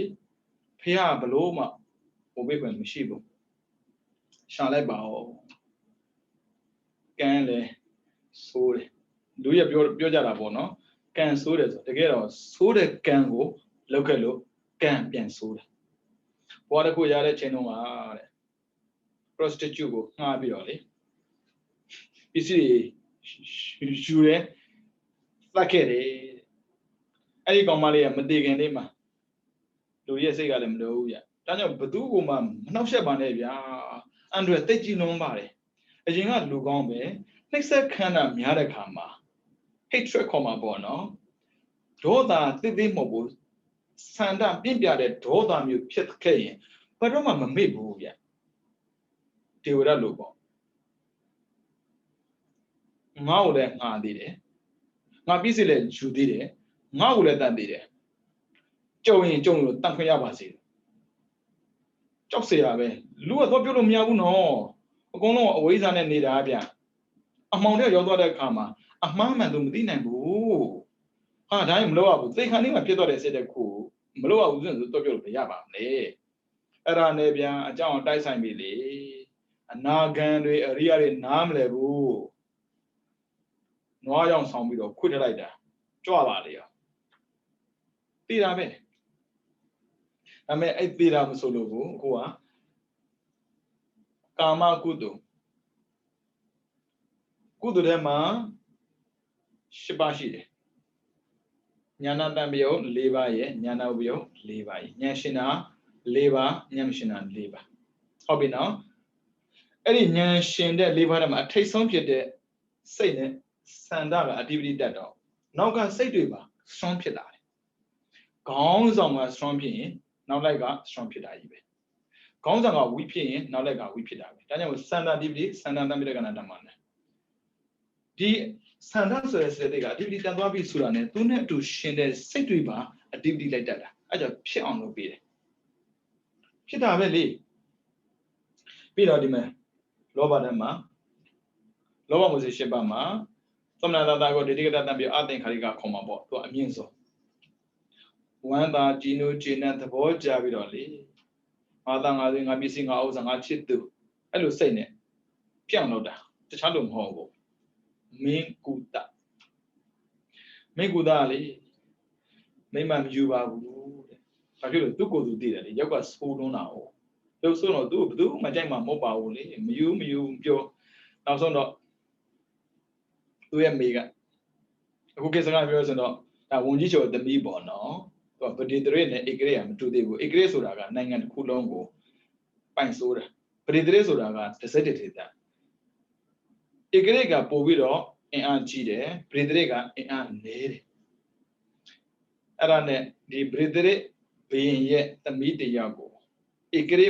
ဖះဘလို့မှဟိုဘိခွင့်မရှိဘူးရှာလိုက်ပါဦးကံလေဆိုးတယ်လူရပြောကြတာပေါ့နော်ကံဆိုးတယ်ဆိုတကယ်တော့ဆိုးတဲ့ကံကိုလောက်ခဲ့လို့ကံပြန်ဆိုးတယ်ဘဝတစ်ခုရတဲ့ချိန်တုန်းကတဲ့ prostitute ကိုငှားပြီးတော့လေပစ္စည်းယူရဲသတ်ခဲ့တယ်အဲ့ဒီကောင်မလေးကမတည်ခင်လေးမှာလူရဲ့စိတ်ကလည်းမလို့ဘူးဗျဒါကြောင့်ဘသူ့ကိုမှမနှောက်ယှက်ပါနဲ့ဗျာအန်ဒရယ်တိတ်ကြည်လုံးပါတယ်အရင်ကလူကောင်းပဲနှိမ့်ဆက်ခန္ဓာများတဲ့ခါမှာ hatred ခေါ်မှာပေါ့နော်ဒေါသတိတိမဟုတ်ဘူးဆန္ဒပြင်းပြတဲ့ဒေါသမျိုးဖြစ်ခဲ့ရင်ဘယ်တော့မှမမေ့ဘူးဗျဒေဝရလို့ပေါ့ငါ့ကိုလည်းငါသေးတယ်ငါပြည့်စည်လည်းယူသေးတယ်ငါ့ကိုလည်းတတ်သေးတယ်ကြုံရင်ကြုံလို့တတ်ခွင့်ရပါစေကြောက်เสียရပဲလူကတော့ပြောလို့မရဘူးနော်အကုန်လုံးအဝိဇ္ဇာနဲ့နေတာဗျအမှောင်ထဲရောက်သွားတဲ့အခါမှာအမှားမှန်သူမသိနိုင်ဘူးဟာဒါရင်မလုပ်ရဘူးသေခါလေးမှာဖြစ်သွားတဲ့စိတ်တစ်ခုမလုပ်ရဘူးဆိုတော့ပြောလို့မရပါဘူးလေအဲ့ဒါနဲ့ဗျာအကြောင်းတိုက်ဆိုင်ပြီလေအနာဂံတွေအရိယာတွေနားမလဲဘူးနွားရောင်ဆောင်ပြီးတော့ခွတ်ထလိုက်တာကြွပါလေရောသိတာပဲဒါပေမဲ့အဲ့သိတာမဆိုလို့ဘူးအခုကကာမကုသိုလ်ထဲမှာ10ပါးရှိတယ်ဉာဏတံပယုတ်4ပါးရဲ့ဉာဏဥပယုတ်4ပါးရဲ့ဉာဏ်ရှင်တာ4ပါးဉာဏ်ရှင်တာ4ပါးဟုတ်ပြီနော် အဲ့ဒီဉာဏ်ရှင်တဲ့၄ပါးထဲမှာအထိတ်ဆုံးဖြစ်တဲ့စိတ်နဲ့စန္ဒကအဓိပတိတက်တော့နောက်ကစိတ်တွေပါ strong ဖြစ်လာတယ်ခေါင်းဆောင်က strong ဖြစ်ရင်နောက်လိုက်က strong ဖြစ်တာကြီးပဲခေါင်းဆောင်က weak ဖြစ်ရင်နောက်လိုက်က weak ဖြစ်တာပဲဒါကြောင့်စန္ဒအဓိပတိစန္ဒတံပိဋကနာဓမ္မနဲ့ဒီစန္ဒဆိုတဲ့စိတ်တွေကအဓိပတိတန်သွားပြီဆိုတာ ਨੇ သူနဲ့အတူရှင်တဲ့စိတ်တွေပါအဓိပတိလိုက်တတ်တာအဲ့ကြောင့်ဖြစ်အောင်လုပ်ပေးတယ်ဖြစ်တာပဲလေပြီးတော့ဒီမှာလောဘဓမ္မလောဘမှုစေ၈ပါးမှာသမဏတတကိုဒိဋ္ဌိကတတံပြအသင်္ခါရိကခေါ်မှာပေါ့သူအမြင့်ဆုံးဝမ်းသာကြည်နူးကျေနပ်သဘောကြပြီးတော့လေငါသားငါသွေးငါပစ္စည်းငါဥစ္စာငါချစ်သူအဲ့လိုစိတ်နဲ့ပြောင်းလို့တာတခြားလို့မဟုတ်ဘူးမင်းကုတမင်းကုတလေမိမမယူပါဘူးတဲ့ဘာဖြစ်လို့သူ့ကိုယ်သူသိတယ်လေရောက်ကဆိုးလွန်းတာ哦သူဆိုးတော့သူဘယ်သူမှကြိုက်မှာမဟုတ်ပါဘူးလေမယူပြောနောက်ဆုံးတော့သူရဲ့မိကအခုကိစ္စကပြောဆိုတော့ဒါဝန်ကြီးချုပ်သမီးပေါ့နော်သူကဗဒေတရေနဲ့ဧကရေကမတူသေးဘူးဧကရေဆိုတာကနိုင်ငံတစ်ခုလုံးကိုပိုင်ဆိုးတာဗဒေတရေဆိုတာကတစ်စက်တစ်ထေတာဧကရေကပို့ပြီးတော့အင်အားကြီးတယ်ဗဒေတရေကအင်အားနည်းတယ်အဲ့ဒါနဲ့ဒီဗဒေတရေဘုရင်ရဲ့သမီးတရားကိုဧကရေ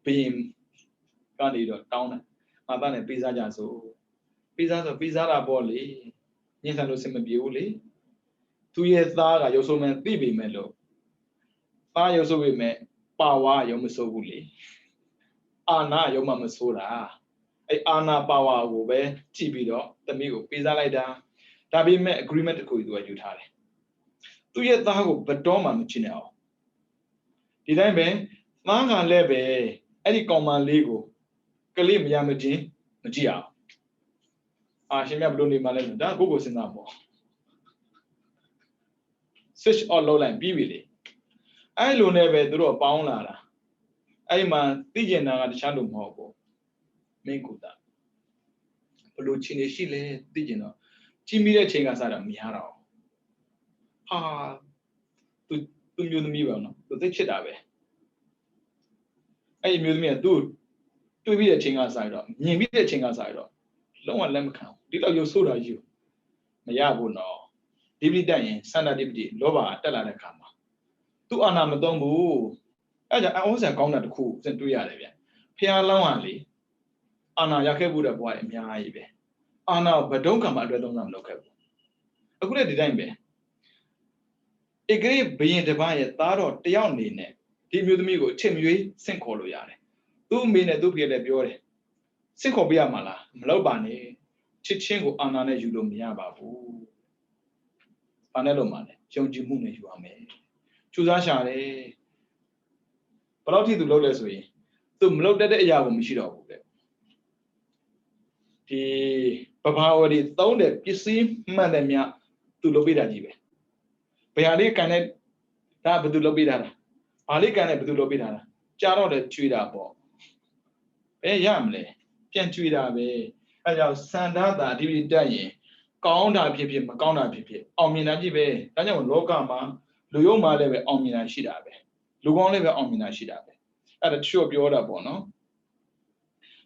ဘုရင်ကနေတော့တောင်းတယ်ငါသားနဲ့ပေးစားကြစို့ပေးစားဆိုပေးစားတာပေါ့လေညှင်းဆန်လို့စင်မပြေဘူးလေသူရဲ့သားကရုပ်ဆိုးမှန်းသိပေမဲ့လို့သားရုပ်ဆိုးပေမဲ့ပါဝါရုံမဆိုးဘူးလေအာနာရုံမှမဆိုးတာအဲ့အာနာပါဝါကိုပဲကြည့်ပြီးတော့သမီးကိုပေးစားလိုက်တာဒါပေမဲ့ agreement တစ်ခုသူကယူထားတယ်သူရဲ့သားကိုဘတော်မှမချင်အောင်ဒီတိုင်းပဲသားကလည်းပဲအဲ့ဒီကောင်မလေးကိုကလေးမရမချင်းမကြည့်အောင်ရှင်မြတ်ဘလို့နေမှလဲဒါကိုကိုစဉ်းစားပေါ့ switch on လုပ်လိုက်ပြီးပြီလေအဲ့လိုနဲ့ပဲသူတို့ပေါင်းလာတာအဲ့မှာသိကျင်တာကတခြားလို့မဟုတ်ဘူးမင်းကူတာဘလို့ချင်းနေရှိလဲသိကျင်တော့ကြီးမိတဲ့ချိန်ကစတာမရတော့ဟာသူမျိုးသမီးပါနော်သူသိချစ်တာပဲအဲ့ဒီမျိုးသမီးကသူတွေ့ပြီးတဲ့ချိန်ကစရတော့မြင်ပြီးတဲ့ချိန်ကစရတော့လုံးဝလက်မခံဘူးဒီတော့ရုပ်ဆိုးတာယူမရဘူးနော်ဒီပိတက်ရင်စန္ဒတိပတိလောဘတက်လာတဲ့ခါမှာသူအာနာမသုံးဘူးအဲ့ဒါအဝဆန်ကောင်းတာတစ်ခုစတွေ့ရတယ်ဗျဖះလောင်းဟာလေအာနာရခဲ့ဘူးတဲ့ဘဝအများကြီးပဲအာနာဘဒုံကံမှာအတွက်သုံးတာမလုပ်ခဲ့ဘူးအခုလည်းဒီတိုင်းပဲဧကရေဘယင်တစ်ပါးရဲ့သားတော်တယောက်နေနဲ့ဒီမျိုးသမီးကိုချစ်မြွေးဆင့်ခေါ်လို့ရတယ်သူ့အမေနဲ့သူ့ဖေလည်းပြောတယ်ဆင့်ခေါ်ပေးရမှာလားမလုပ်ပါနဲ့ချစ်ချင်းကိုအာနာနဲ့ယူလို့မရပါဘူးဘာနဲ့လို့မှလဲယုံကြည်မှုနဲ့ယူရမယ်ကျူစားရှာတယ်ဘယ်တော့ထိသူလုပ်လဲဆိုရင်သူမလုပ်တတ်တဲ့အရာကိုမရှိတော့ဘူးတဲ့ဒီပဘာဝရီသုံးတဲ့ပစ္စည်းမှန်တယ်များသူလုပ်ပေးတာကြီးပဲဘယ်ဟာလေးကန်တဲ့ဒါဘယ်သူလုပ်ပေးတာလဲဘာလေးကန်တဲ့ဘယ်သူလုပ်ပေးတာလဲကြားတော့လည်းကျွေးတာပေါ့ဘယ်ရမလဲပြန်ကျွေးတာပဲအဲကြောင့်စန္ဒတာအဓိပတိတက်ရင်ကောင်းတာဖြစ်ဖြစ်မကောင်းတာဖြစ်ဖြစ်အောင်မြင်တာဖြစ်ပဲဒါကြောင့်လောကမှာလူယုံမှာလည်းပဲအောင်မြင်တာရှိတာပဲလူကောင်းလည်းပဲအောင်မြင်တာရှိတာပဲအဲ့ဒါချို့ပြောတာပေါ့နော်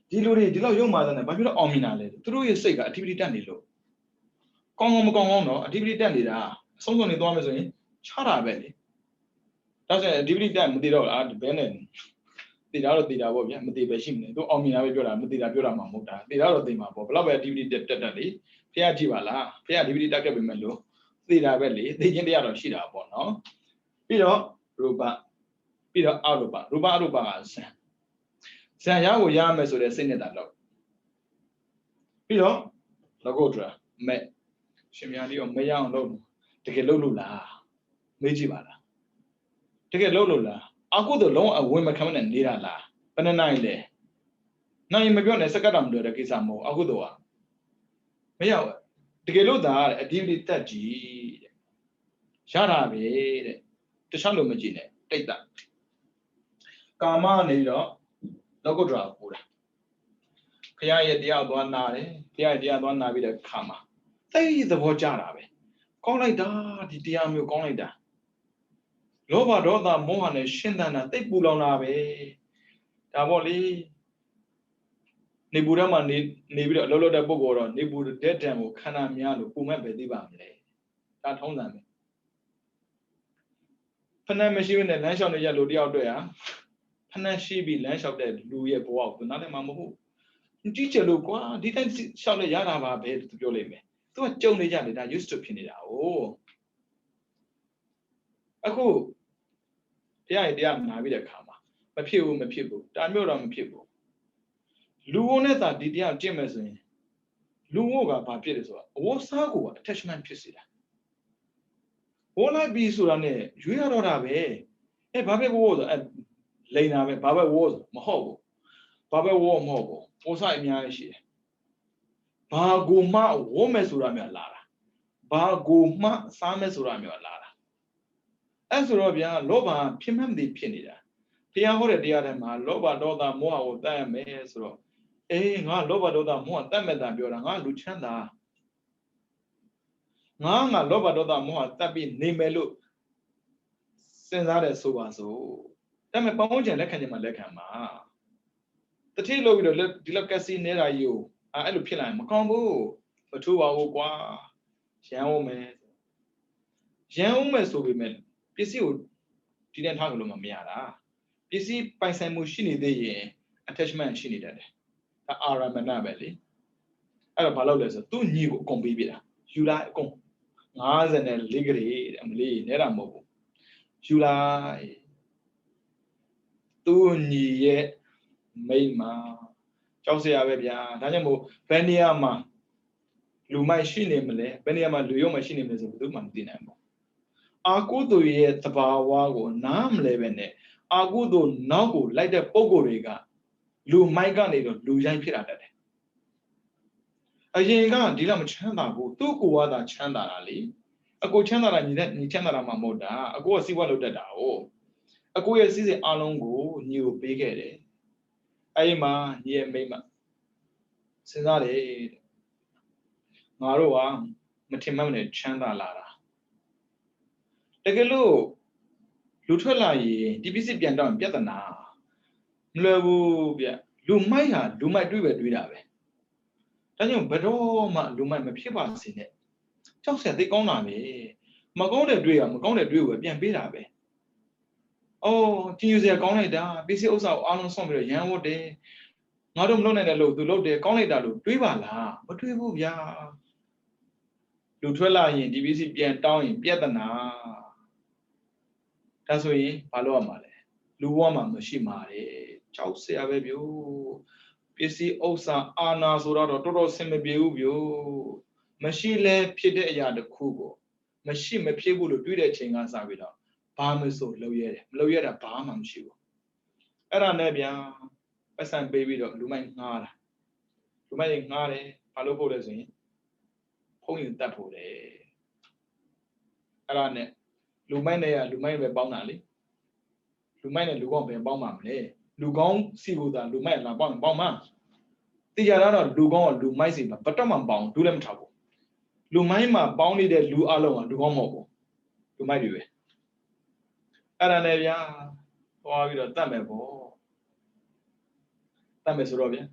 ဒီလူတွေဒီလောက်ယုံမှာတဲ့ဘာဖြစ်လို့အောင်မြင်တာလဲသူတို့ရဲ့စိတ်ကအဓိပတိတက်နေလို့ကောင်းမကောင်းတော့အဓိပတိတက်နေတာအဆုံးစွန်နေသွားမယ်ဆိုရင်ချတာပဲလေဒါဆိုရင်အဓိပတိတက်မသိတော့ဘယ်နဲ့သိတာတော့သိတာပေါ့ဗျာမသိပဲရှိမနေသူအောင်မြင်တာပဲပြောတာမသိတာပြောတာမှမဟုတ်တာသိတာတော့သိမှာပေါ့ဘယ်တော့ပဲအဓိပတိတက်လေဖះကြည့်ပါလားဖះအဓိပတိတက်ခဲ့ပြီမဲ့လို့သိတာပဲလေသိချင်းတရားတော့ရှိတာပေါ့နော်ပြီးတော့ရူပပြီးတော့အရူပရူပအရူပကဇံရကိုရမယ်ဆိုတဲ့စိတ်နဲ့တာတော့ပြီးတော့လကုတ်တရာမဲ့ရှင်များလေးရောမရအောင်လုပ်တကယ်လုပ်လို့လားမေးကြည့်ပါလားတကယ်လုပ်လို့လားအခုတော့လုံးအဝင်မခံနဲ့နေတာလားဘယ်နဲ့နိုင်လဲနိုင်မပြောနဲ့စက္ကန့်မလို့တဲ့ကိစ္စမဟုတ်အခုတော့မရဘူးတကယ်လို့သာအဓိပတိတက်ကြီးတဲ့ရတာပဲတဲ့တခြားလို့မကြည့်နဲ့တိတ်တာကာမနေတော့လောကုတ္တရာပို့တာခရရဲ့တရားသွားနာတယ်ခရရဲ့တရားသွားနာပြီးတဲ့ခါမှာသိသဘောကျတာပဲကောင်းလိုက်တာဒီတရားမျိုးကောင်းလိုက်တာလောဘဒေါသမောဟနဲ့ရှင်းသန်တာတိတ်ပူလောင်တာပဲဒါပေါ့လေ နေပူတော့မှနေပြီးတော့အလောလောတဲ့ပုဂ္ဂိုလ်တော့နေပူတဲ့တံကိုခန္ဓာများလို့ပုံမဲ့ပဲသိပါမလဲဒါထုံးစံပဲဖဏမရှိဘဲနဲ့လမ်းလျှောက်နေကြလူတယောက်တွေ့ဟာဖဏရှိပြီးလမ်းလျှောက်တဲ့လူရဲ့ဘဝကိုသူနားလည်းမဟုတ်ကြည့်ချင်လို့ကွာဒီတိုင်းလျှောက်လဲရတာပါပဲသူပြောလိမ့်မယ်သူကကြုံနေကြတယ်ဒါ used to ဖြစ်နေတာ哦အခုတရားနာပြီးတဲ့အခါမှာမဖြစ်ဘူးဒါမျိုးတော့မဖြစ်ဘူးလူဝနဲ့သာဒီတရားကျင့်မယ်ဆိုရင်လူဝကဘာဖြစ်လဲဆိုတော့အဝစားကို attachment ဖြစ်စေတာဝလိုက်ပြီးဆိုတာနဲ့ရွေးရတော့တာပဲဘာပဲဝဆိုလိန်တာပဲဘာပဲဝဆိုမဟုတ်ဘူးဘာပဲဝမဟုတ်ဘူးဝစားအများကြီးရှိတယ်ဘာကိုမှဝမယ်ဆိုတာမျိုးလာတာဘာကိုမှစားမယ်ဆိုတာမျိုးလာတာအဲ့ဆိုတော့ဗျာလောဘဖြစ်မှမသိဖြစ်နေတာဘုရားဟောတဲ့တရားထဲမှာလောဘဒေါသမောဟကိုတတ်ရမယ်ဆိုတော့ငါလောဘဒေါသမောဟတတ်မဲ့တာပြောတာငါလူချမ်းသာငါလောဘဒေါသမောဟတတ်ပြီးနေမယ်လို့စဉ်းစားတယ်ဆိုပါစို့ဒါပေမဲ့ပေါင်းချင်လက်ခံချင်မှလက်ခံမှာတတိလို့ပြီးတော့ဒီလောက်ကစီနေတာကြီးကိုအဲ့လိုဖြစ်လာရင်မကောင်းဘူးမထူပါဘူးကွာရန်အောင်မယ်ဆိုပေမဲ့ပစ္စည်းကိုဒီတဲ့ထားလို့မရတာပစ္စည်းပိုင်ဆိုင်မှုရှိနေသေးရင် attachment ရှိနေတတ်တယ်ဒါအာရမဏပဲလေအဲ့တော့ဘာလုပ်လဲဆိုသူ့ညီကိုအကုန်ပေးပြတာယူလိုက်အကုန်54ဂရေတဲ့အမလေးနဲတာမဟုတ်ဘူးယူလိုက်သူ့ညီရဲ့မိမကြောက်စရာပဲဗျာဒါကြောင့်မို့ဘယ်နေရာမှာလူမိုက်ရှိနေမလဲဘယ်နေရာမှာလူရုံမရှိနေမလဲဆိုဘယ်သူမှမသိနိုင်ဘူးအာကုသိုလ်ရဲ့သဘာဝကိုနားမလဲပဲနဲ့အာကုသိုလ်နောက်ကိုလိုက်တဲ့ပုံကိုယ်တွေကလူမိုက်ကနေတော့လူရိုင်းဖြစ်လာတတ်တယ်အရင်ကဒီလောက်မချမ်းသာဘူးသူ့ကိုယ်ကသာချမ်းသာတာလေအကိုချမ်းသာတာညီချမ်းသာတာမှမဟုတ်တာအကိုကစီးပွားလုပ်တတ်တာ哦အကိုရဲ့စီးစိမ်အလုံးကိုညီကိုပေးခဲ့တယ်အဲ့ဒီမှာညီရဲ့မိမစဉ်းစားတယ်ငါတို့ကမထင်မှတ်နဲ့ချမ်းသာလာတာတကယ်လို့လူထွက်လာရင်ဒီပစ္စည်းပြန်တော့ပြဿနာမလွယ်ဘူးဗျလူမိုက်ဟာလူမိုက်တွေးပဲတွေးတာပဲဒါကြောင့်ဘယ်တော့မှလူမိုက်မဖြစ်ပါစေနဲ့ကြောက်စရာသိကောင်းတာပဲမကောင်းတဲ့တွေးရမကောင်းတဲ့တွေးကိုပြန်ပေးတာပဲအော်ကြည်ယူစရာကောင်းလိုက်တာပစ္စည်းဥစ္စာကိုအားလုံးဆုံးပြီးတော့ရန်ဝတ်တယ်ငါတို့မလုပ်နိုင်တဲ့လို့သူလုပ်တယ်ကောင်းလိုက်တာလို့တွေးပါလားမတွေးဘူးဗျာလူထွက်လာရင်ဒီပစ္စည်းပြန်တောင်းရင်ပြဿနာဒါဆိုရင်ဘာလုပ်ရမှာလဲလူဘဝမှာမရှိမှာတဲ့ကြောက်စရာပဲဗျို့ပစ္စည်းဥစ္စာအာနာဆိုတော့တော်တော်ဆင်မပြေဘူးဗျို့မရှိလဲဖြစ်တဲ့အရာတစ်ခုကိုမရှိမဖြစ်ဘူးလို့တွေးတဲ့အချိန်ကစပြီးတော့ဘာမဆိုလုပ်ရတယ်မလုပ်ရတာဘာမှမရှိဘူးအဲ့ဒါနဲ့ဗျာပတ်စံပေးပြီးတော့လူမိုက်ငှားတာလူမိုက်ငှားတယ်ဘာလို့ဖို့လဲဆိုရင်ဖုံးရင်တတ်ဖို့တယ်အဲ့ဒါနဲ့လူမိုက်နဲ့လူမိုက်ပဲပေါင်းတာလေလူမိုက်နဲ့လူကောင်းပဲပေါင်းမှာမလဲလူကောင်းစီကိုသာလူမိုက်လာပေါင်းမှာသိကြတာတော့လူကောင်းကလူမိုက်စီမှာဘတ်တော့မှပေါင်းဒူးလည်းမထားဘူးလူမိုက်မှာပေါင်းနေတဲ့လူအလုံးကလူကောင်းမဟုတ်ဘူးလူမိုက်တွေပဲအဲ့ဒါနဲ့ဗျာသွားပြီးတော့တတ်မယ်ပေါ့တတ်မယ်ဆိုတော့ဗျာ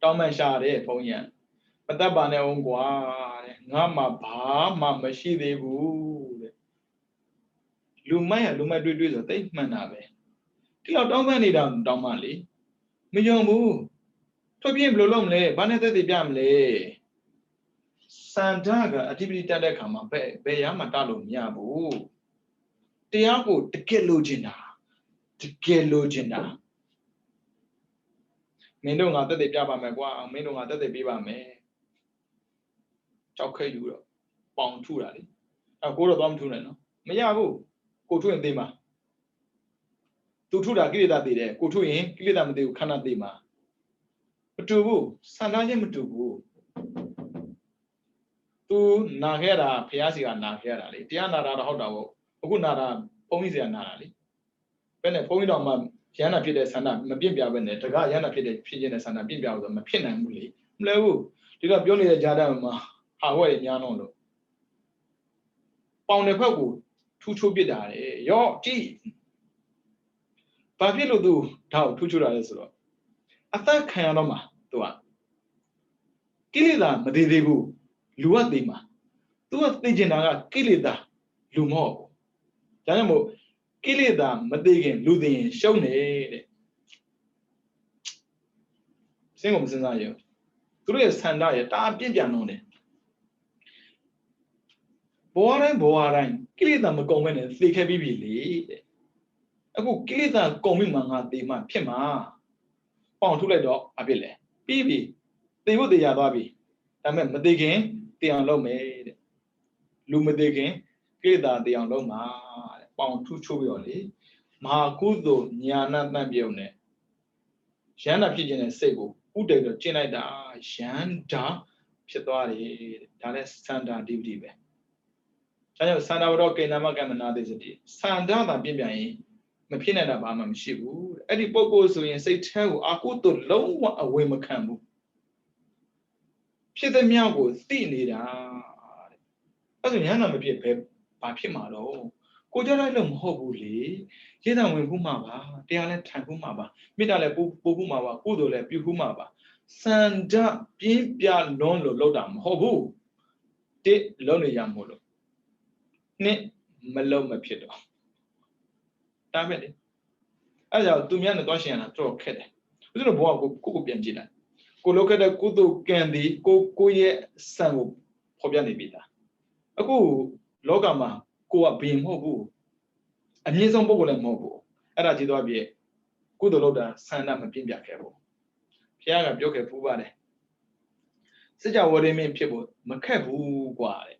တောင်းမှန်ရှာတယ်ဘုန်းကြီးမတတ်ပါနဲ့အောင်ကွာတဲ့ငါမှဘာမှမရှိသေးဘူးတဲ့လူမိုက်တွေးဆိုတိတ်မှန်တာပဲဒီတော့တောင်းပန်နေတာတောင်းမှလေမယုံဘူးထွက်ပြင်းဘယ်လိုလုပ်မလဲဘာနဲ့သက်သေပြမလဲစန္ဒကအဓိပတိတက်တဲ့ခါမှာဘယ်ရမှတလို့မရဘူးတရားကိုတကယ်လိုချင်တာမင်းတို့ငါသက်သေပြပါမယ်ကွာမင်းတို့ငါသက်သေပေးပါမယ်ကြောက်ခဲယူတော့ပေါင်ထုတာလေကိုတော့သွားမထုနဲ့နော်မရဘူးကိုထုရင်သိမှာသူထုတာကိလေသာသိတယ်ကိုထုရင်ကိလေသာမသိဘူးခန္ဓာသိမှာမတူဘူးစံထားခြင်းမတူဘူးသူနာခဲ့တာဖះစီကနာခဲ့တာလေတရားနာတာတော့ဟုတ်တာပေါ့အခုနာတာဘုန်းကြီးစီကနာတာလေဘယ်နဲ့ဘုန်းကြီးတော်မှရဟန္တာဖြစ်တဲ့ဆန္ဒမပြင့်ပြပဲနဲ့တကားရဟန္တာဖြစ်ခြင်းတဲ့ဆန္ဒပြင့်ပြလို့ဆိုမဖြစ်နိုင်ဘူးလေမလဲဘူးဒီတော့ပြောနေတဲ့ဂျာတမှာဟာဝဲညာတော့လို့ပေါင်တဲ့ဖက်ကိုထူးချိုးပစ်တာလေရော့ကြည့်ဘာဖြစ်လို့သူဒါကိုထူးချိုးတာလဲဆိုတော့ attack Kayanoma, Tua Kilida, Madibu, Luadima, Tua Tijinaga, Kilida, Lumo, Janamo, Kilida, Madigin, Ludin, Shone. Single scenario. Through a standard, I'm Piano. Boring, Kilida Magoman and thick heavy billy. A good Kilida coming manga, the man, Pima. Pound to let dog, a billy. Bibi, they would the Yadabi. I meant Madigan, the unlow made. Lumadigan, Kilida, the unlow ma, pound two chovioli. Mahakudo, Niana Nabione. Shana pigeon and sable, who did the Chinada, Shanda, Pitari, Dales Sanda Dividive. Sanda Rock in Amagamana desert. Sanda Bibian, Mapina Bama Shibu, Eddie Bogos in say tell Akuto low away Macambu. Pit the Miago, thin. As a Yana Mapia Pep, Papimalo. Kojalum Hobuli, Yena Wimaba, Diana Tangumaba, Midale Bubumaba, Udole Bihumaba, Sanda Pimpia Lono Lodam, Hobu, De Lone Yamolo. Ne Maloma Piedo. Damn it. As our Dumiana Doshiana throw cat. We don't walk Kuku Biangina. Go look at the Kudu Candy, go ye Sango, Hobianibita. A good Logama. Go up being mobile. And he's on Bogle mobile. And I did not be good loader, sign up and Pimbia cable. Piaga Bioke Pubade. Such are what they mean people, Macabu Guade.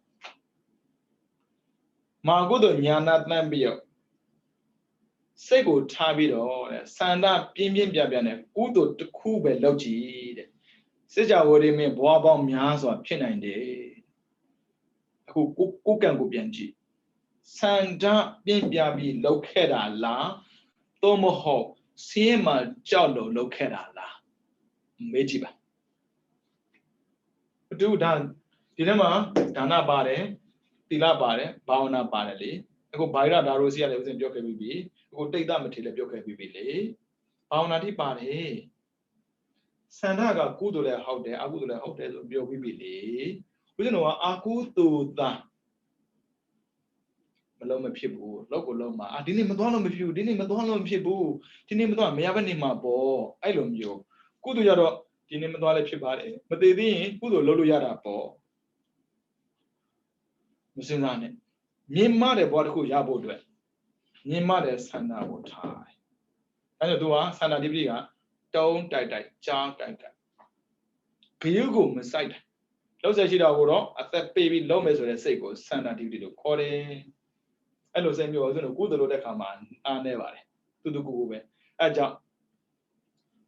Margodo Yana Nambio. Sego Tabido, Sanda Pimbia Biane, Udo to Kube Logi. Such are what they mean Boabom Yas or Pinine Day. Who can go Bianchi. Sanda Bimbiabi locata la, Tomoho, Siema Jalo locata la. Mejiba. Do done. Dilemma, Dana Bare, Tila Bare, Bauna Barely. I go buy that Rosia that was in Joker BB, go take that material Joker BB. Baunati Bare. Sandaga Kudula how there, I would have there of your BB. We don't know Aku to that. Maloma people, local Loma. I didn't even know if you didn't even know people, didn't even know me have any my ball. I love you. Kudu Yado, didn't even know if but they didn't Kudu Lulu Yada ball. Musinane. Nima de Borku Yabo do it. Nima de Sana would tie. And do a Sana Dibia, don't die, John die. Kiyugu Messiah. Those are Shida Wuro, I said baby Lomes or a Seiko, Sana Dibido, Corey. I know send you was in a good load of command, and never to the Google. I jump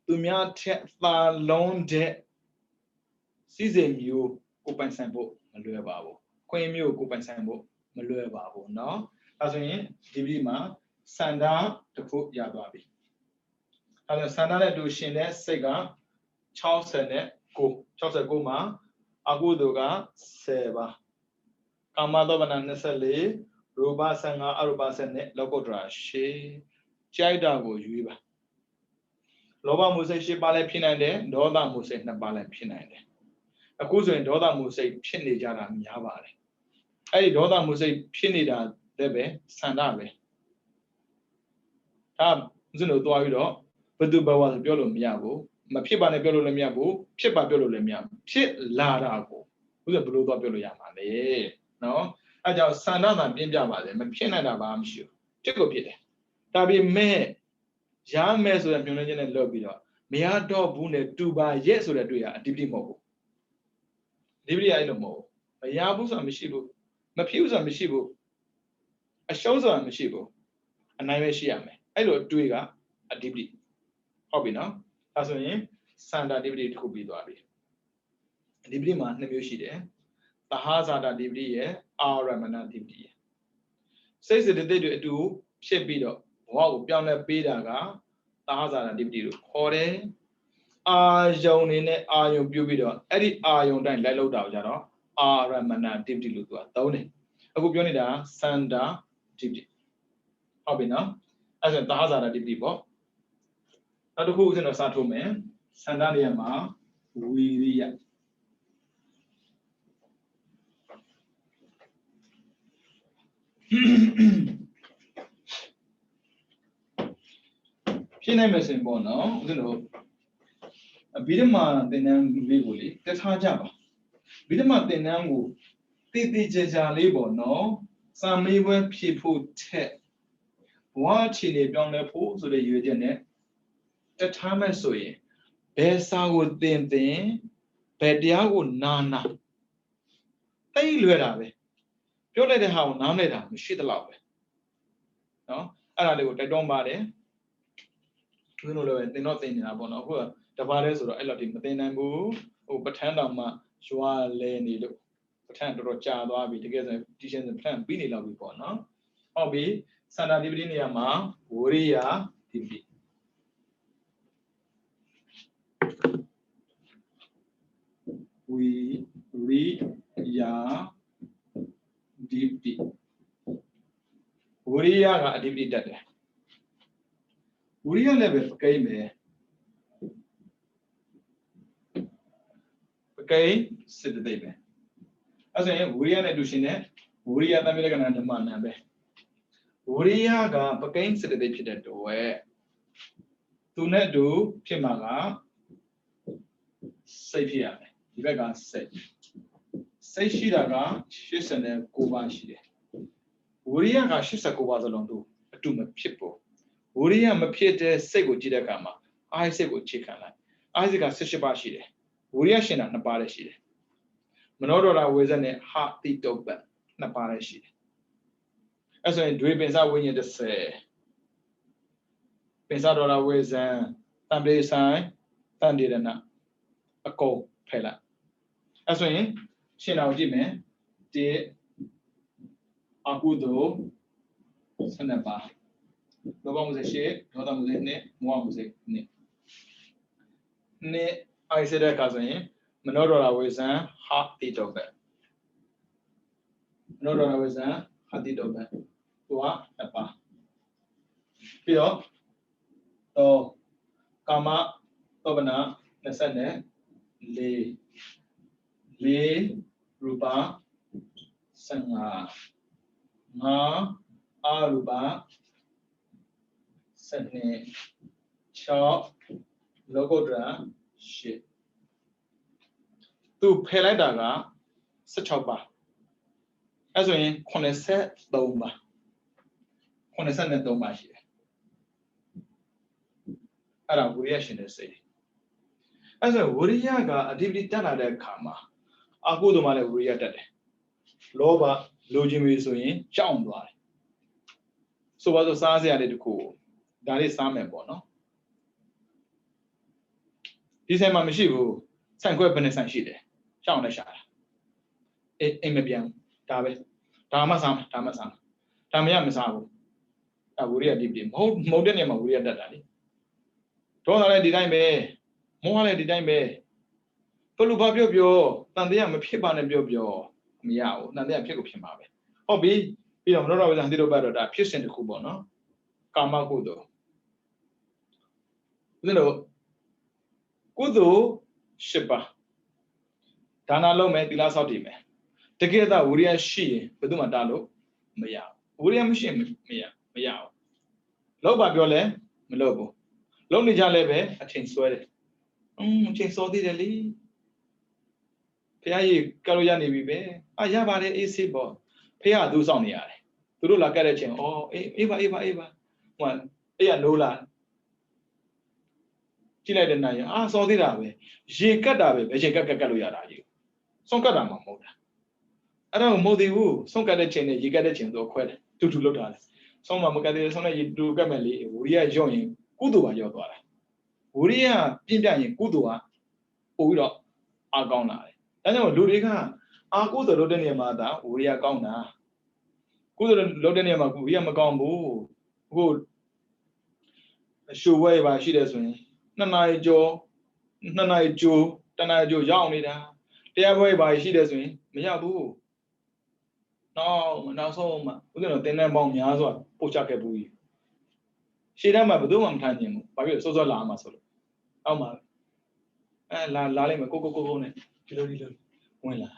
to me far long debt. Season you open sample, Malua Babo. Queen you open sample, Malua Babo. No, as in Dibima, Sanda to put Yababi. As a Sanda do Shine, Sega, Charles and Go, Charles Goma, Agudoga, Seva. Kamadovana Nesale. Roba Sanga Aruba Sene, Logodra, she Chaidago, Yuba. Loba Muse, she ballet pinande, Doda Muse, na ballet pinande. A cousin and Doda Muse, Pinijana, Yavale. I Doda Muse, Pinida, Debe, Sandabe. Tab, Zuno Doido, but do Bawa Biolo Miabo, Mapiba Biolo Miabo, Pipa Biolo Miam, Pit Larago, who's a blue Biolo Yamane. No? I just send out and be Java, and Pianada, I'm sure. Take a bit. Tabi me, Jam Mess with a Munian and Lobby. May I do Bune do by yes or do ya, Dibdi Mobo. Dibdi I don't know. My Yabus are Mishibu, my pews are Mishibu. I shows are Mishibu, and I may shiame. I don't do ya a Dibdi. Hobby now. As a Sanda Dibdi could be Dobby. Dibdi man, Nebushi there. The Hazada Dibdi, our Ramana Dibdi. Says that they do shape beat wow, Piana Bidaga, the Hazard Dibdi, Hore, Ion in it, Ion Bubido, Eddie Ion Dine Lilo Dajara, Ramana Dibdi Lutua, Tony. A good unida, Sanda Dibdi. Hobby now, as a Hazard Dibdi. Now the who's in a Sato man, Sandaliyama, Viriya. She never said, "Bono, you know, a Bidama, the name legally, that's how Java. Bidama, the name, Titi labor, no, some labor people take. Watching it on the pool to the Eugene. The time I saw it, Bessa would then, Pedia would nana. They look at it. You let it have none of them, shit love it. No, I don't buy it. You know, they're not thinking about no, the virus or a lot of things move, or pretend I'm a Shua Lane, pretend to child or be together, teaching the plan, Binny love before, no? Hobby, Sana Divinia, Uria, TV. We read ya deeply. Uria got deeply dead. Uria level came. Okay, sit the baby. As I am, we are education, we are the American and the man. We are got against the deputy way. Do not do Pimaga. Say here, you can say. Say she daga, she's an a Kubashi. We are got she's a Kubas along to my people. We are a Piete Sego Jidakama. I say good chicken. I think I say Bashi. We are Shina Naparashi. Monodora was a heart beat over Naparashi. As I do pensar when you just say Pensadora was a Sunday sign, Sunday a call pella. As when she now Jimmy, the Agudo Sanaba. No one was a shade, no one was a net, one was a net. Ne, I said a cousin, Monodora was a heart beat over. Monodora was a heart beat over. Tua, a pa. Pio. So, Kama, Tobana, Nasane, Le, Ruba, Sanga, Ma, Aruba, Sane, Chop, Logodra, shit. To Peladaga, Sachoba. As when Coneset Doma. Coneset and Doma here. Ara reaction is say. As a Wuriaga, a dividend at the Kama. A good man of Riata. Loba, Logimi Swing, Chown Bly. So what was Sazi added to cool? That is some bono. He said, Mamishivu, San Quepen and Shide, Chown a shot. Emibian, Tabe, Tamasam, Tamiam Sabu. A Wuria did him. Hold modern Maria Daddy. Don't did I may, more did I may. Polubabio, Nandia, a pipan and Biobio, meow, Nandia pick up him. Hobby, you don't know what I did about that, pierce in the Kubono. Kama Kudo. You know, Kudo, Shipa. Tana lo me, the last outime. Together, Uria she, Beduma Dalo, Mea. Uria machine, Mea. Loba Biole, Melobo. Lonely Jalebe, a chain sweater. Chain salty the lee. Pay Caroliani Vibe. I have a easy ball. Pay a do something. To do like a chain. Oh, Eva. One, no land. Chile the Naya. Ah, so did I. She cut away, but she got Caluya. Some cut on my motor. I don't know the woo. Some got a chain, you get a chain to quit to look at it. Some of them you do gamely. We are joining Kudua your daughter. We are Pindan Kudua. Udo are gone. I know Ludica. I go to Lodenia Mada. We are gone now. Good Lodenia, we are Magombo. Good. Show way by she does me. Nana Joe, Tana Joe, Yawnida. They are way by she does me. Miabu. No, now so we're going to then bomb Yazwa, Puchaka. She done my Budum Tanyam, by social lama solo. How much? လာလိုက်မယ်ကိုနဲ့ဒီလိုဝင်လာ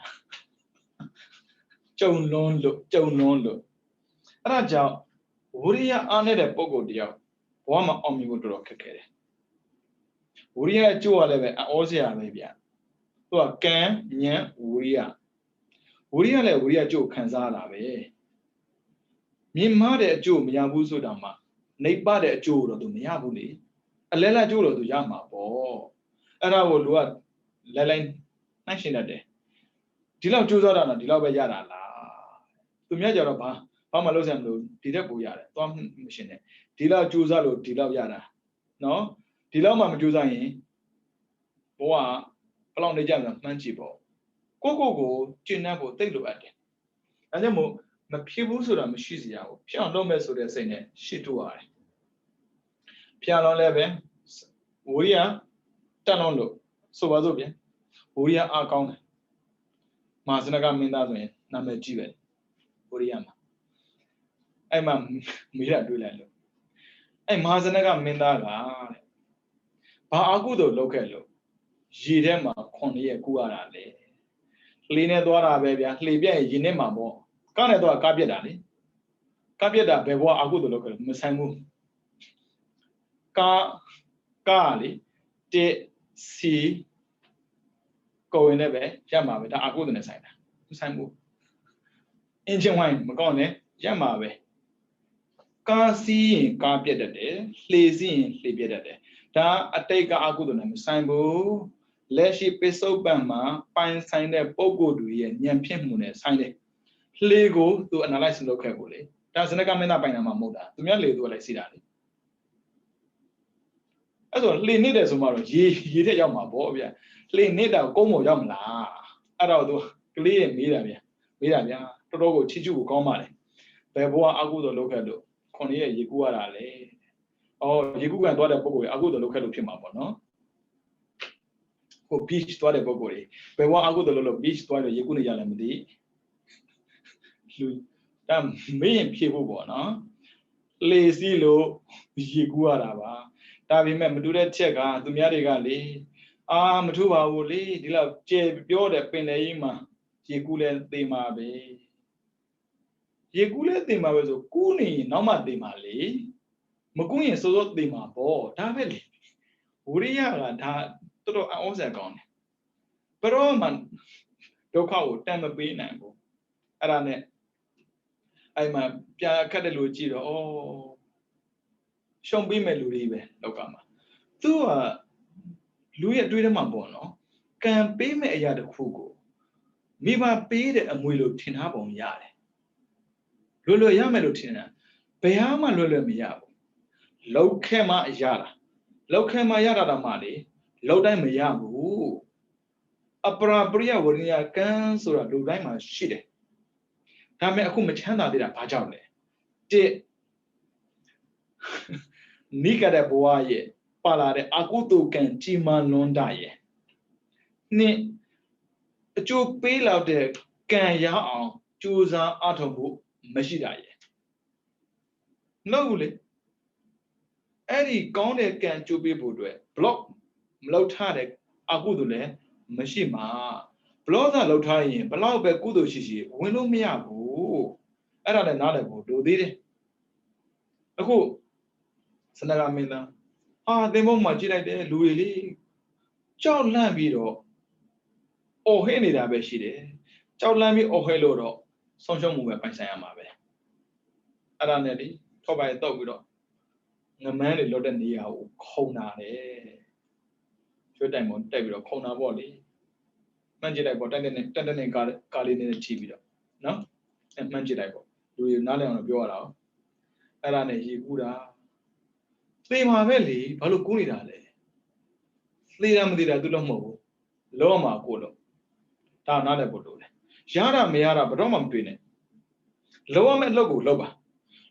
ကြုံလွန်းလို့အဲ့ဒါကြောင့်ဝိရိယအားနေတဲ့ပုံကိုတယောက်ဘဝမှာအောင်မြင်ဖို့တော်တော်ခက်ခဲတယ်ဝိရိယအကျိုးကလည်းပဲအောစရာပဲဗျသူကကံဉာဏ်ဝိရိယလည်းဝိရိယအကျိုးခံစားတာပဲမြင်မတဲ့အကျိုးမရဘူးဆိုတာမှနှိပ်ပတဲ့အကျိုးတော့သူမရဘူးလေအလဲလက်အကျိုးတော့သူရမှာပေါ့အဲ့ဒါကိုလူကလဲလိုက်နှိုင်းရှင်းတတ်တယ်ဒီလောက်ကြိုးစားတာတော့ဒီလောက်ပဲရတာလားသူများကြတော့ဘာမှလုပ်စရာမလိုဒီတက်ပို့ရတယ်သွားမရှင်းနဲ့ဒီလောက်ကြိုးစားလို့ဒီလောက်ရတာနော်ဒီလောက်မှမကြိုးစားရင်ဘဝဘလောက်နေကြမှာမှန်းကြည့်ပေါ့ကိုကျင့်တတ်ဖို့သိလို့အပ်တယ်အဲကြောင့်မို့မဖြစ်ဘူးဆိုတာမရှိစရာဘူးဖြစ်အောင်လုပ်မယ်ဆိုတဲ့စိတ်နဲ့ရှစ်ထုတ်ရတယ်ဖျားလောလည်းပဲဝိရိယတက်လုံးလို့ဆိုပါစို့ဗျဝိရိယအားကောင်းတယ်မဟာစနကမင်းသားဆိုရင်နာမည်ကြီးပဲဝိရိယမှာအဲ့မှာမိရတွေ့လိုက်လို့အဲ့မဟာစနကမင်းသားကတဲ့ဘာအကုသို့လုပ်ခဲ့လို့ရေထဲမှာ9ရက်ကူရတာလေလှေနဲ့သွားတာပဲဗျာလှေပြက်ရင်ရေနဲ့မှာပေါ့ကားနဲ့သွားကားပြက်တာလေကားပြက်တာဘယ်ဘဝအကုသို့လုပ်ခဲ့လို့မဆိုင်ဘူးကားလေတက်စီကိုဝင်လည်းပဲရမှာပဲဒါအကုသို့နဲ့ဆိုင်တာမဆိုင်ဘူးအင်ဂျင်ဝိုင်းမကောင်းနဲ့ရမှာပဲကားစီးရင်ကားပြက်တတ်တယ်လှေစီးရင်လှေပြက်တတ်တယ်ဒါအတိတ်ကအကုသို့နဲ့မဆိုင်ဘူးလက်ရှိပိစုပန်မှာပိုင်ဆိုင်တဲ့ပုံကိုယ်တွေရဲ့ဉာဏ်ဖြစ်မှုနဲ့ဆိုင်တယ်လှေကိုသူ analyze လုပ်ခဲ့ကိုလေဒါစနကမင်းသားပိုင်တာမှမဟုတ်တာသူများလှေသူကလည်းစီးတာလေအဲ့ဆိုလှေနေတယ်ဆိုမှတော့ရေထက်ရောက်မှာပေါ့ဗျာလှေနေတာကုန်းပေါ်ရောက်မလားအဲ့တော့သူကလေးရဲ့မေးတာဗျာတော်တော်ကိုချီချူကိုကောင်းပါလေဘယ်ဘဝအကုသို့လုပ်ခဲ့လို့9ရက်ရေကူရတာလေရေကူကန်သွားတဲ့ပုံကိုအကုသို့လုပ်ခဲ့လို့ဖြစ်မှာပေါ့နော်ဟို beach သွားတဲ့ပုံကိုဘယ်ဘဝအကုသို့လုပ်လို့ beach သွားလို့ရေကူနေကြလည်းမသိလူဒါမေးရင်ဖြေဖို့ပေါ့နော်လေစီးလို့ရေကူရတာပါဒါပေမဲ့မတူတဲ့ချက်ကသူများတွေကလေမထူပါဘူးလေဒီလောက်ကျေပြောတယ်ပင်လေကြီးမှာရေကူးလဲသေမှာပဲရေကူးလဲသေမှာပဲဆိုကူးနေရင်နောက်မှသေမှာလေမကူးရင်စိုးသေမှာပေါ့ဒါပဲလေဝိရိယကဒါတော်တော်အောစရာကောင်းတယ်ဘရောမှဒုက္ခကိုတန်မပေးနိုင်ဘူးအဲ့ဒါနဲ့အဲ့မှာပြာခတ်တယ်လို့ကြည့်တော့ရှုံပေးမဲ့လူတွေပဲလောကမှာသူကလူရဲ့အတွေးထဲမှာပေါ့နော်ကံပေးမဲ့အရာတစ်ခုကိုမိဘပေးတဲ့အမွေလို့ထင်ထားပုံရတယ်လွယ်ရမယ်လို့ထင်တာဘယ်ဟာမှလွယ်မရဘူးလောက်ခဲမှရတာလောက်ခဲမှရတာတော့မှလေလောက်တိုင်းမရဘူးအပရာပရိယဝရိယကံဆိုတာလူတိုင်းမှာရှိတယ်ဒါပေမဲ့အခုမချမ်းသာသေးတာဘာကြောင့်လဲတစ်နိကတဲ့ဘဝရဲ့ပါလာတဲ့အကုသိုလ်ကံကြီးမားလွန်းတာရဲ့နှစ်အကျိုးပေးလောက်တဲ့ကံရအောင်ကြိုးစားအထောက်ဖို့မရှိတာရဲ့မဟုတ်ဘူးလေအဲ့ဒီကောင်းတဲ့ကံကြိုးပေးဖို့အတွက် block မလောက်ထားတဲ့အကုသိုလ်လည်းမရှိမှာ block သာလောက်ထားရင်ဘလောက်ပဲကုသိုလ်ရှိဝင်လို့မရဘူးအဲ့ဒါလည်းနားလည်ဖို့လိုသေးတယ်အခုစနကမင်းသားသင်္ဘောမှာကြည့်လိုက်တယ်လူတွေလေကြောက်လန့်ပြီးတော့အော်ဟဲနေတာပဲရှိတယ်ကြောက်လန့်ပြီးအော်ဟဲလို့တော့ဆုံးရှုံးမှုပဲပိုင်ဆိုင်ရမှာပဲအဲ့ဒါနဲ့လေထောက်ပိုင်တောက်ပြီးတော့ငမန်းတွေလွတ်တဲ့နေရာကိုခုံတာတယ်ကျွတ်တိုင်ပေါ်တက်ပြီးတော့ခုံတာပေါ့လေမှန်းကြည့်လိုက်ပေါ့တက်တဲ့ကားလေးနဲ့ချိပြီးတော့နော်မှန်းကြည့်လိုက်ပေါ့လူတွေနားလည်အောင်ပြောရတာအဲ့ဒါနဲ့ရေကူးတာသေမှာပဲလေဘာလို့ကူးနေတာလဲသေတာမသေးတာသူတော့မဟုတ်ဘူးလောမှာကိုလို့ဒါနားလည်ဖို့လိုတယ်ရတာမရတာဘယ်တော့မှမတွေ့နဲ့လောရမယ့်အလုပ်ကိုလုပ်ပါ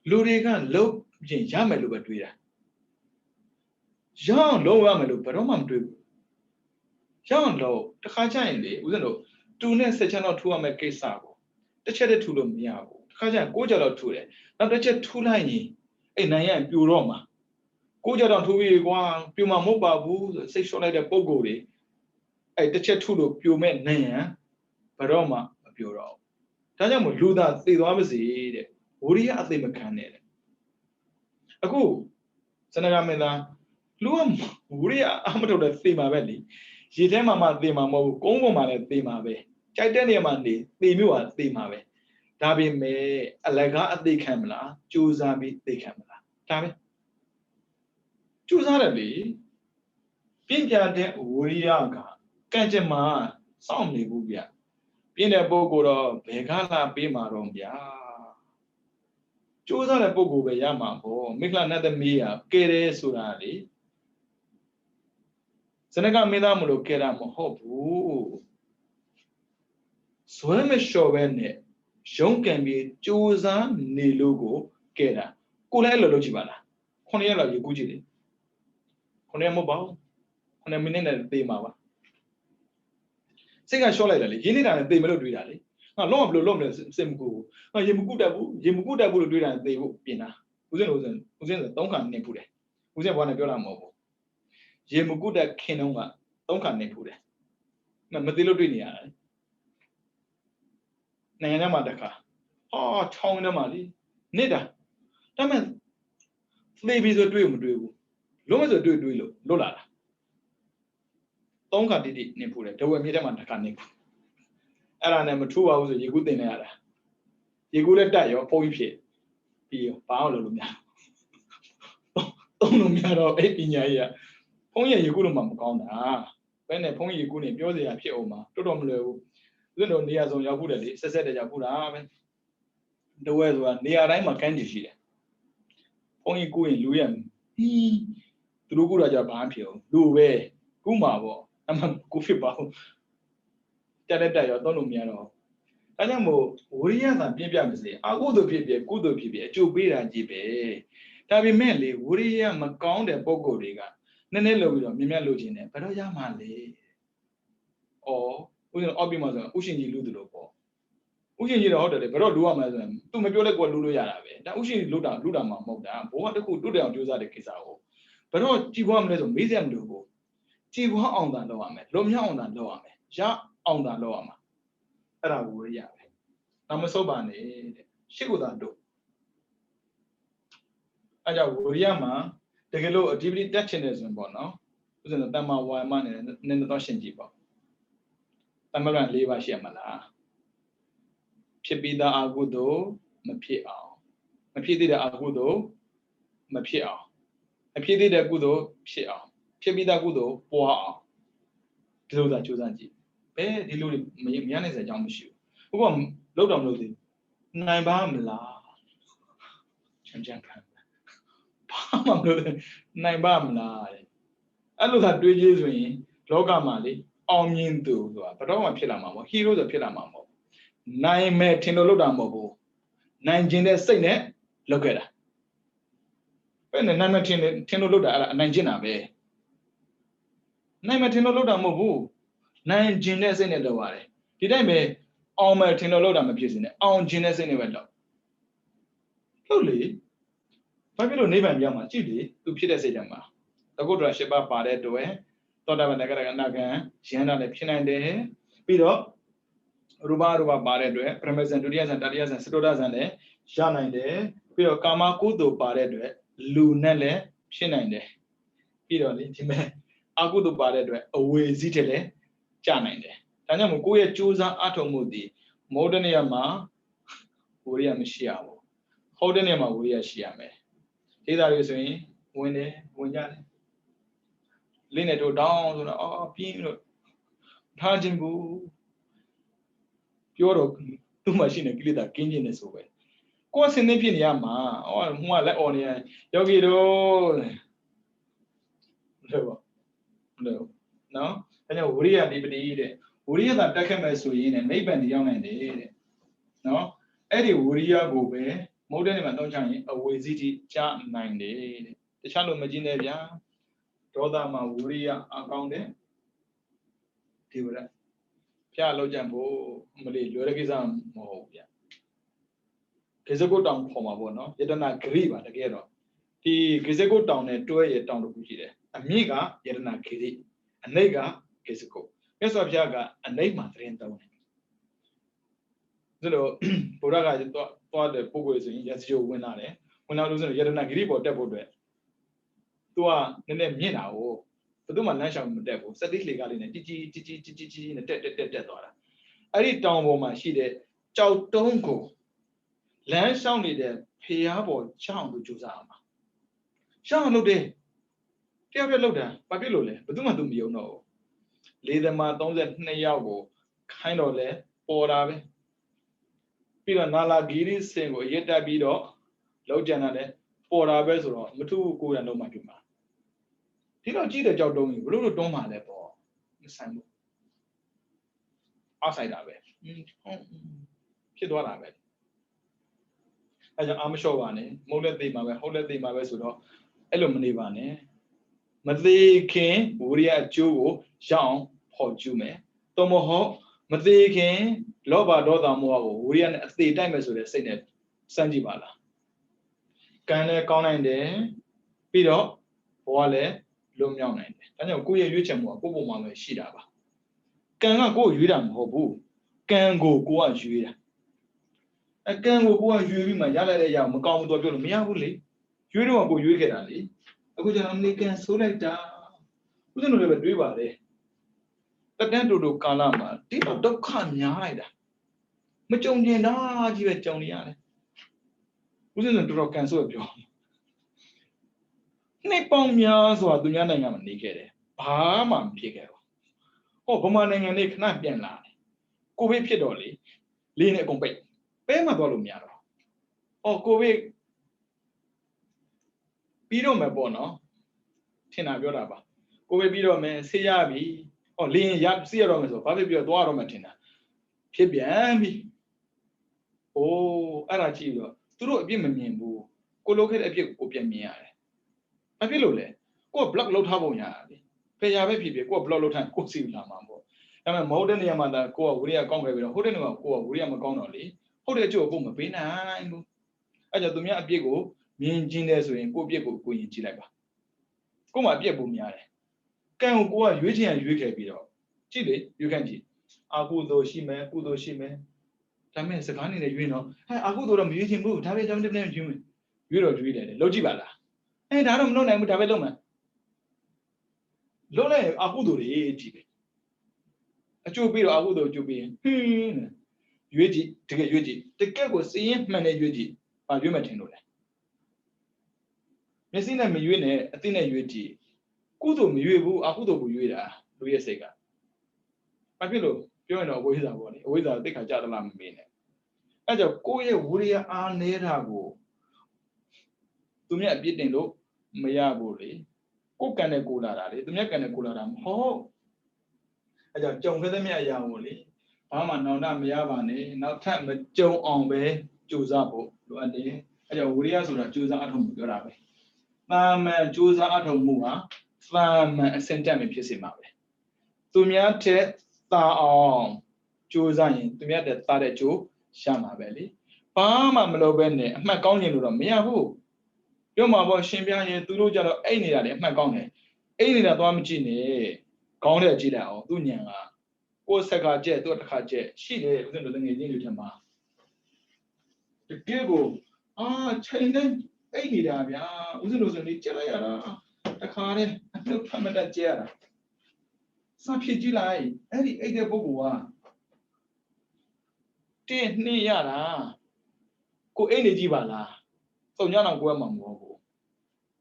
လူတွေကလုပ်ရင်ရမယ်လို့ပဲတွေးတာရအောင်လုပ်ရမယ်လို့ဘယ်တော့မှမတွေးဘူးရအောင်လုပ်တခါကျရင်လေဦးဇင်းတို့တူနဲ့ဆက်ချမ်းတော့ထူရမယ့်ကိစ္စကိုတစ်ချက်တည်းထူလို့မရဘူးတခါကျရင်6ချက်တော့ထူတယ်နောက်တစ်ချက်ထူလိုက်ရင်အဲ့နိုင်ရပြိုတော့မှာ6ချက်တော့ထူပြီးကွာပြိုမှာမဟုတ်ပါဘူးစိတ်လျှော့လိုက်တဲ့ပုံကိုယ်တွေ အဲ့တစ်ချက်ထုလို့ပြိုမဲ့နိုင်ရန်ဘယ်တော့မှမပြိုတော့ဘူးဒါကြောင့်မို့လူသားသိသွားပါစေတဲ့ဝိရိယအသိမခံနဲ့တဲ့အခုစနဂမင်းသားလူကဝိရိယအမထုတ်တဲ့သိမှာပဲလေရေထဲမှာမှသိမှာမဟုတ်ဘူးကုန်းပေါ်မှာလည်းသိမှာပဲကြိုက်တဲ့နေရာမှာနေသိမျိုးဟာသိမှာပဲဒါပေမဲ့အလကားအသိခံမလားကြိုးစားပြီးသိခံမလားဒါပဲကြိုးစားတယ်လေပြင်းပြတဲ့ဝိရိယကကံကြမ္မာစောင့်နေဘူးဗျပြင်းတဲ့ပုဂ္ဂိုလ်တော့ဘယ်ကလာပေးမှာတော့ဗျာကြိုးစားတဲ့ပုဂ္ဂိုလ်ပဲရမှာပေါ့မိခလနတ်သမီးကကဲတယ်ဆိုတာလေစနကမင်းသားမလို့ကဲတာမဟုတ်ဘူးဇွဲမလျှော်ပဲနဲ့ရုံးကန်ပြီးကြိုးစားနေလို့ကိုကဲတာကိုလည်းအဲ့လိုလုပ်ကြည့်ပါလား9ရက်လောက်ရေကူးကြည့်လေ9ရက်မဟုတ်ပါဘူး9မိနစ်နဲ့သေမှာပါစိတ်ကရှော့လိုက်တယ်လေရင်းနေတာနဲ့သေမလို့တွေးတာလေငါလုံးဝဘယ်လိုလုပ်မလဲစိတ်မကူဘူးငါရေမကူတတ်ဘူးရေမကူတတ်ဘူးလို့တွေးတာသေဖို့ပြင်တာဦးစင်းဆို3ခါနေဖူးတယ်ဦးစင်းဘွားနဲ့ပြောတာမဟုတ်ဘူးရေမကူတတ်ခင်တော့က3ခါနေဖူးတယ်မသေးလို့တွေးနေရတယ်နိုင်ငံခြားမှာတခါချောင်းထဲမှာလေနေတာဒါမဲ့သေပြီဆိုတွေးမတွေးဘူးလုံးမဆိုတွေးလို့လွတ်လာတာ3ခါတိတိနေဖူးတယ်ဒဝယ်မြေထဲမှာတခါနေဖူးအဲ့ဒါနဲ့မထူပါဘူးဆိုရေကူးတင်နေရတာရေကူးလည်းတက်ရောဖုံးကြီးဖြစ်ပြီးရောဘာအောင်လို့များသုံးလို့များတော့အဲ့ပညာကြီးကဖုံးရရေကူးလို့မှမကောင်းတာဘယ်နဲ့ဖုံးရေကူးနေပြောစရာဖြစ်အောင်မှာတော်တော်မလွယ်ဘူးသူတို့နေရာစုံရောက်ဘူးတယ်လေဆက်တဲ့ရောက်ဘူးတာပဲတဝဲဆိုတာနေရာတိုင်းမှာကန်းကြီးရှိတယ်ဖုံးကြီးကူးရင်လူရသူတို့ကူးတာကြဘာမှဖြစ်အောင်လူပဲကူးမှာပေါ့အမှကူးဖြစ်ပါဘူးတက်ရောသုံးလို့မရတော့ဒါကြောင့်မို့ဝိရိယသာပြင်းပြမစေအကုသိုလ်ဖြစ်ဖြစ်ကုသိုလ်ဖြစ်ဖြစ်အကျိုးပေးတာကြီးပဲဒါပေမဲ့လေဝိရိယမကောင်းတဲ့ပုံကိုယ်တွေကနည်းနည်းလုပ်ပြီးတော့မြင်မြတ်လို့ခြင်းတယ်ဘယ်တော့ရမှာလဲဦးဇင်းအောက်ပြမှာဆိုဥရှင်ကြီးလူတို့လို့ပေါ့ဥရှင်ကြီးတော့ဟုတ်တယ်လေဘယ်တော့လူရမှာလဲဆိုရင်သူမပြောလဲကိုယ်လူလို့ရတာပဲဒါဥရှင်လူတာမှာမဟုတ်တာဘိုးကတခုတွတ်တယ်အောင်ကြိုးစားတဲ့ကိစ္စကိုဘယ်တော့ကြည်ပွားမလဲဆိုမေးစရာမလိုဘူးကြည်ပွားအောင်သာလုပ်ရမယ်လွန်မြောက်အောင်သာလုပ်ရမယ်ရအောင်သာလုပ်ရမှာအဲ့ဒါဝိရိယပဲနောက်မဆုတ်ပါနဲ့တဲ့ရှေ့ကိုသာတို့အဲ့ကြောင့်ဝိရိယမှာတကယ်လို့အဓိပတိတက်ချင်တယ်ဆိုရင်ပေါ့နော်ဥစဉ်တမ္မာဝါယမနဲ့နည်းနည်းတော့ရှင်းကြည့်ပေါ့တမ္မာက4ပါးရှိရမလားဖြစ်ပြီးသားအကုသိုလ်မဖြစ်အောင်မဖြစ်သေးတဲ့အကုသိုလ်မဖြစ်အောင်အဖြစ်သေးတဲ့ကုသိုလ်ဖြစ်အောင်ဖြစ်ပြီးသားကုသိုလ်ပွားအောင်ဒီလိုသာကြိုးစားကြည့်ဘယ်ဒီလိုမရနိုင်စရာအကြောင်းမရှိဘူးဥပမာလောက်တော့မလို့သေးနိုင်ပါမလားချမ်းချမ်းခံဘာမှမလို့နိုင်ပါမလားအဲ့လိုသာတွေးကြည့်ဆိုရင်လောကမှာလေအောင်မြင်သူဆိုတာဘယ်တော့မှဖြစ်လာမှာမဟုတ်ဟီးရိုးဆိုဖြစ်လာမှာမဟုတ်နိုင်မဲ့ထင်လို့လောက်တာမဟုတ်ဘူးနိုင်ခြင်းတဲ့စိတ်နဲ့လောက်ခဲ့တာဘယ်နဲ့နိုင်မဲ့ထင်လို့လောက်တာအဲ့ဒါအနိုင်ကျင့်တာပဲနိုင်မဲ့ထင်လို့လောက်တာမဟုတ်ဘူးနိုင်ခြင်းတဲ့စိတ်နဲ့လောက်ရတယ်ဒီတိုင်းပဲအောင်မဲ့ထင်လို့လောက်တာမဖြစ်စေနဲ့အောင်ခြင်းတဲ့စိတ်နဲ့ပဲလောက်လေဘာဖြစ်လို့နိဗ္ဗာန်ရောက်မှာကြည့်လေသူဖြစ်တဲ့စိတ်ဓာတ်မှာတကုတ္တရာ8ပါးပါတဲ့တွယ်သောတာပန်တက္ကရာအနာဂံယန္တာလည်းဖြစ်နိုင်တယ်ပြီးတော့ရူပပါတဲ့တွယ်ပရမေဇန်ဒုတိယဇန်တတိယဇန်စတုတ္ထဇန်လည်းရနိုင်တယ်ပြီးတော့ကာမကုသိုလ်ပါတဲ့တွယ်လူနဲ့လည်းဖြစ်နိုင်တယ်ပြီးတော့လေဒီမဲ့အကုသိုလ်ပါတဲ့တွယ်အဝေစီးတယ်လည်းကြနိုင်တယ်ဒါကြောင့်မို့ကိုယ့်ရဲ့ကြိုးစားအထောက်မှုဒီမဟုတ်တဲ့နေရာမှာဝိရိယမရှိရဘူးဟုတ်တဲ့နေရာမှာဝိရိယရှိရမယ်ဒေသတွေဆိုရင်ဝင်ကြတယ်လင်းနေတို့တောင်းဆိုတော့ပြင်းလို့ထားခြင်းကိုပြောတော့သူ့မှာရှိနေကိလေသာကင်းခြင်းနဲ့ဆိုပဲကိုယ်စနေဖြစ်နေရမှာဟိုကလက်အော်နေယောဂီတို့လို့ပေါ့လို့နော်ဒါကြောင့်ဝိရိယနိပတိတဲ့ဝိရိယသာတက်ခဲ့မယ်ဆိုရင်နိဗ္ဗာန်ရောက်နိုင်တယ်တဲ့နော်အဲ့ဒီဝိရိယကိုပဲမဟုတ်တဲ့နေမှာတောင်းချရင်အဝေစီတိကြနိုင်တယ်တဲ့တခြားလို့မကြည့်နဲ့ဗျာဒေါသမှာဝိရိယအကောင်းတဲ့ဒီဝရဖျားလောက်ကြံဖို့မလေးလွယ်တဲ့ကိစ္စမဟုတ်ဗျာဂေဇဂုတ်တောင်ခေါ်မှာပေါ့နော်ယတနာဂရိပါတကယ်တော့ဒီဂေဇဂုတ်တောင်နဲ့တွဲရတောင်တစ်ခုရှိတယ်အမြင့်ကယတနာဂရိအနိတ်ကဂေဇဂုတ် မြတ်စွာဘုရားကအနိမ့်မှာသတင်းတောင်းတယ်ဆိုတော့ဘုရားကတော့တဲ့ပုဂ္ဂိုလ်ဆိုရင်ရစကြိုဝင်လာတယ်ဝင်လာလို့ဆိုရင်ယတနာဂိရိပေါ်တက်ဖို့အတွက်သူကနည်းနည်းမြင့်တာကိုဘယ်သူမှလမ်းရှောင်မတက်ဘူးစက်တိလှေကားလေးနဲ့ကြီးနဲ့တက်သွားတာအဲ့ဒီတောင်ပေါ်မှာရှိတဲ့ကြောက်တုံးကိုလမ်းရှောင်နေတဲ့ဖျားပေါ်ချောင်းလို့ကြိုးစားအောင်ပါရှောင်းလို့တယ်တယောက်လောက်တာဘာဖြစ်လို့လဲဘယ်သူမှသူမယုံတော့ဘူးလေသမား32ယောက်ကိုခိုင်းတော့လဲပေါ်တာပဲပြီးတော့နာလာဂီရိစင်ကိုရစ်တက်ပြီးတော့လောက်ကြံတာလဲပေါ်တာပဲဆိုတော့မထူးကိုယ်ရံလုံးမှပြမှာဒီတော့ကြည့်တဲ့ကြောက်တုံးကြီးဘလို့တွန်းမှလဲပေါ့မဆိုင်ဘူးအောက်ဆိုင်တာပဲဖြစ်သွားတာပဲအဲကြောင့်အာမလျှော့ပါနဲ့မဟုတ်လက်သိမှာပဲဟုတ်လက်သိမှာပဲဆိုတော့အဲ့လိုမနေပါနဲ့မသေးခင်ဝိရိယအကျိုးကိုရအောင်ဖော်ကျူးမယ်သို့မဟုတ်မသေးခင်လောဘဒေါသမောဟကိုဝိရိယနဲ့အသေးတိုက်မယ်ဆိုတဲ့စိတ်နဲ့စမ်းကြည့်ပါလားကံလည်းကောင်းနိုင်တယ်ပြီးတော့ဘဝလည်းလွတ်မြောက်နိုင်တယ်ဒါကြောင့်ကိုယ့်ရဲ့ရွေးချယ်မှုကကိုယ့်ပုံမှာပဲရှိတာပါကံကကိုယ်ရွေးတာမဟုတ်ဘူးကံကိုကိုယ်ကရွေးတာအကံကိုကိုယ်ကရွေးပြီးမှရလိုက်တဲ့အရာမကောင်းဘူးတော့ပြောလို့မရဘူးလေရွေးတော့ကိုယ်ရွေးခဲ့တာလေအခုကျွန်တော်အမေရိကန်ဆိုးလိုက်တာဦးဇင်းတို့လည်းပဲတွေးပါတယ်တက်တန်းတူတူကာလမှာဒီတော့ဒုက္ခများလိုက်တာမကြုံကျင်တာကြီးပဲကြုံနေရတယ်ဦးဇင်းတို့တော်တော်ကန်ဆိုးပြောနှစ်ပေါင်းများစွာသူများနိုင်ငံမှာနေခဲ့တယ်ဘာမှမဖြစ်ခဲ့ဘူးဟောဗမာနိုင်ငံလေးခဏပြန်လာတယ်ကိုဗစ်ဖြစ်တော့လေလေးနဲ့အကုန်ပိတ်ပဲမှသွားလို့မရတော့ဟောကိုဗစ်ပြီးတော့မယ်ပေါ့နော်ထင်တာပြောတာပါကိုဗစ်ပြီးတော့မယ်ဆေးရပြီဟောလင်းရဆေးရတော့မယ်ဆိုဘာဖြစ်ပြီးတော့သွားတော့မယ်ထင်တာဖြစ်ပြန်ပြီအိုးအဲ့ဒါကြည့်တော့သူတို့အပြစ်မမြင်ဘူးကိုလုပ်ခဲ့တဲ့အပြစ်ကိုပြန်မြင်ရတယ်ဘာဖြစ်လို့လဲကိုက block လုပ်ထားပုံရတယ်ဖေးရပဲဖြစ်ဖြစ်ကိုက block လုပ်ထားကိုစီလာမှာပေါ့ဒါပေမဲ့မဟုတ်တဲ့နေရာမှာဒါကိုကဝိရိယကောင်းခဲ့ပြီးတော့ဟုတ်တဲ့နေရာမှာကိုကဝိရိယမကောင်းတော့လေဟုတ်တဲ့အကျိုးကိုမပေးနိုင်ဘူးအဲ့ကြောင့်သူများအပြစ်ကိုမြင်ချင်းတယ်ဆိုရင်ကိုအပြစ်ကိုကိုရင်ကြည့်လိုက်ပါကိုမှအပြစ်ပုံများတယ်ကံကိုကိုကရွေးချင်ရွေးခဲ့ပြီးတော့ကြည့်လေရွေးခံကြည့်အကုသိုလ်ရှိမယ်ကုသိုလ်ရှိမယ်ဒါမဲ့စကားနေနဲ့ရွေးတော့ဟဲ့အကုသိုလ်တော့မရွေးချင်ဘူးဒါပဲကြောင့်တည်းရွေးမယ်ရွေးတော့ရွေးတယ်လုပ်ကြည့်ပါလားဒါတော့မလုပ်နိုင်ဘူးဒါပဲလုပ်မယ်လုပ်လိုက်အကုသိုလ်တွေကြည့်ပဲအကျိုးပြီးတော့အကုသိုလ်အကျိုးပြီးရင်ရွေးကြည့်တကယ်ရွေးကြည့်တကယ်ကိုစီးရင်မှန်တယ်ရွေးကြည့်ဘာရွေးမှထင်လို့လဲမျက်စိနဲ့မရွေးနဲ့အသိနဲ့ရွေးကြည့်ကုသိုလ်မရွေးဘူးအကုသိုလ်ကိုရွေးတာလူရဲ့စိတ်ကဘာဖြစ်လို့ပြောရင်တော့အဝိဇ္ဇာပေါ့လေအဝိဇ္ဇာသိက္ခာကြသလားမမေးနဲ့အဲကြောင့်ကိုယ့်ရဲ့ဝိရိယအားနေတာကိုသူမြတ်အပြစ်တင်လို့မရဘူးလေကိုယ်ကံနဲ့ကိုလာတာလေသူမြတ်ကံနဲ့ကိုလာတာမဟုတ်အဲကြောင့်ကြုံခဲ့တဲ့မြတ်အရာကိုလေဘာမှနောင်တမရပါနဲ့နောက်ထပ်မကြုံအောင်ပဲကြိုးစားဖို့လိုအပ်တယ်အဲကြောင့်ဝိရိယဆိုတာကြိုးစားအထောက်မှုပြောတာပဲသာမန်ကြိုးစားအထောက်မှုဟာသာမန်အစင်တက်မဖြစ်စေမှာပဲသူများထက်သာအောင်ကြိုးစားရင်သူများတဲ့သားတဲ့ကြိုးရမှာပဲလေဘာမှမလုပ်ဘဲနဲ့အမှတ်ကောင်းရင်လို့တော့မရဘူးပြောမှာပေါ့ရှင်ပြရင်သူတို့ကြတော့အိတ်နေတာလေအမှတ်ကောင်းတယ်အိတ်နေတာသွားမကြည့်နဲ့ခေါင်းထဲကြည့်လိုက်အောင်သူ့ညံကကိုယ်ဆက်ကကြက်သူ့တစ်ခါကြက်ရှိတယ်ဦးဇင်းတို့လည်းငယ်ချင်းတွေထင်ပါတကယ်ကိုချိန်နဲ့အိတ်နေတာဗျာဦးဇင်းတို့ဆိုနေကြက်လိုက်ရတာတခါတည်းအနှုတ်ဖတ်မတတ်ကြရတာစဖြစ်ကြည့်လိုက်အဲ့ဒီအိတ်တဲ့ပုဂ္ဂိုလ်ကတင်းနှင်းရတာကိုအိတ်နေကြည့်ပါလားစုံညအောင်ကိုယ်မှမဟုတ်ဘူး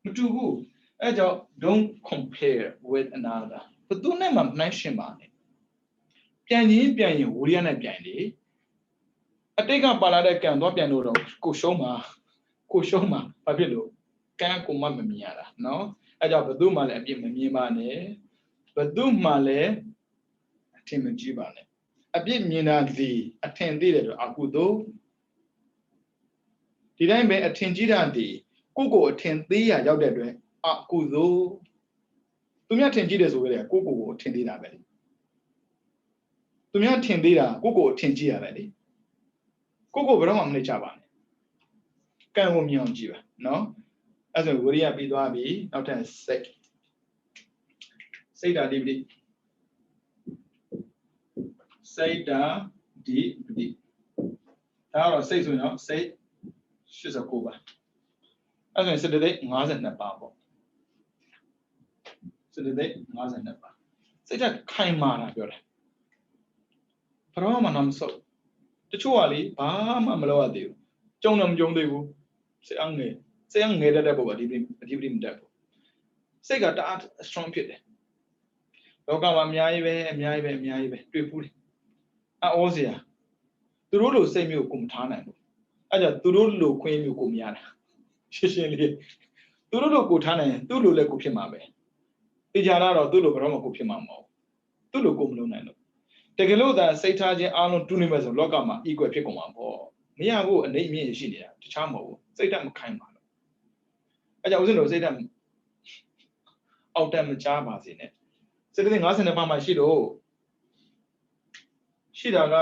မတူဘူးအဲကြောင့် don't compare with another ဘယ်သူနဲ့မှနှိုင်းယှဉ်ပါနဲ့ပြန်ရင်ဝိရိယနဲ့ပြန်လေအတိတ်ကပါလာတဲ့ကံတော့ပြန်လို့တော့ကိုရှုံးမှာဘာဖြစ်လို့ကံကိုမှမမြင်ရတာနော်အဲကြောင့်ဘယ်သူမှလည်းအပြစ်မမြင်ပါနဲ့ဘယ်သူမှလည်းအထင်မကြီးပါနဲ့အပြစ်မြင်တာဒီအထင်သေးတယ်တော့အကုသို့ဒီတိုင်းပဲအထင်ကြီးတာဒီကိုအထင်သေးရရောက်တဲ့အတွက်အကုသို့သူများထင်ကြီးတယ်ဆိုကြတယ်ကိုအထင်သေးတာပဲလေသူများထင်သေးတာကိုအထင်ကြီးရပဲလေကိုဘယ်တော့မှမနှိမ့်ချပါနဲ့ကံကိုမြင်အောင်ကြည့်ပါနော်အဲ့ဆိုဝိရိယပြီးသွားပြီနောက်ထပ်စိတ်ဓာတိပတိ စိတ်တာဒီပတိဒါကတော့စိတ်ဆိုရင်တော့စိတ်89ပါအဲ့ဒါဆိုရင်စေတသိက်52ပါပေါ့စေတသိက်52ပါစိတ်ဓာတ်ခိုင်မာတာပြောတယ်ဘရောမှတော့မစုပ်တချို့ကလေဘာမှမလုပ်ရသေးဘူးကြုံတော့မကြုံသေးဘူးစိတ်ငယ်တတ်တဲ့ပုံပါဒီပတိမတက်ဘူးစိတ်ကတအား strong ဖြစ်တယ်လောကမှာအများကြီးပဲတွေ့ဖူးတယ်အော်စရာသူတို့လိုစိတ်မျိုးကိုမထားနိုင်ဘူးအဲ့ကြောင့်သူတို့လိုခွင့်မျိုးကိုမရတာရှင်းလေးသူတို့လိုကိုထားနိုင်ရင်သူ့လိုလည်းကိုဖြစ်မှာပဲသိကြတာတော့သူ့လိုဘယ်တော့မှကိုဖြစ်မှာမဟုတ်သူ့လိုကိုမလုပ်နိုင်လို့တကယ်လို့သာစိတ်ထားခြင်းအားလုံးတူနေမဲ့ဆိုလောကမှာ equal ဖြစ်ကုန်မှာပေါ့မရဘူးအနေအမြင့်ရှိနေတာတခြားမဟုတ်ဘူးစိတ်ဓာတ်မခိုင်ပါလို့အဲ့ကြောင့်ဦးဇင်းတို့စိတ်ဓာတ်အောက်တက်မကြားပါစေနဲ့စိတ်ဓာတ်50ပါးမှရှိတော့ရှိတာက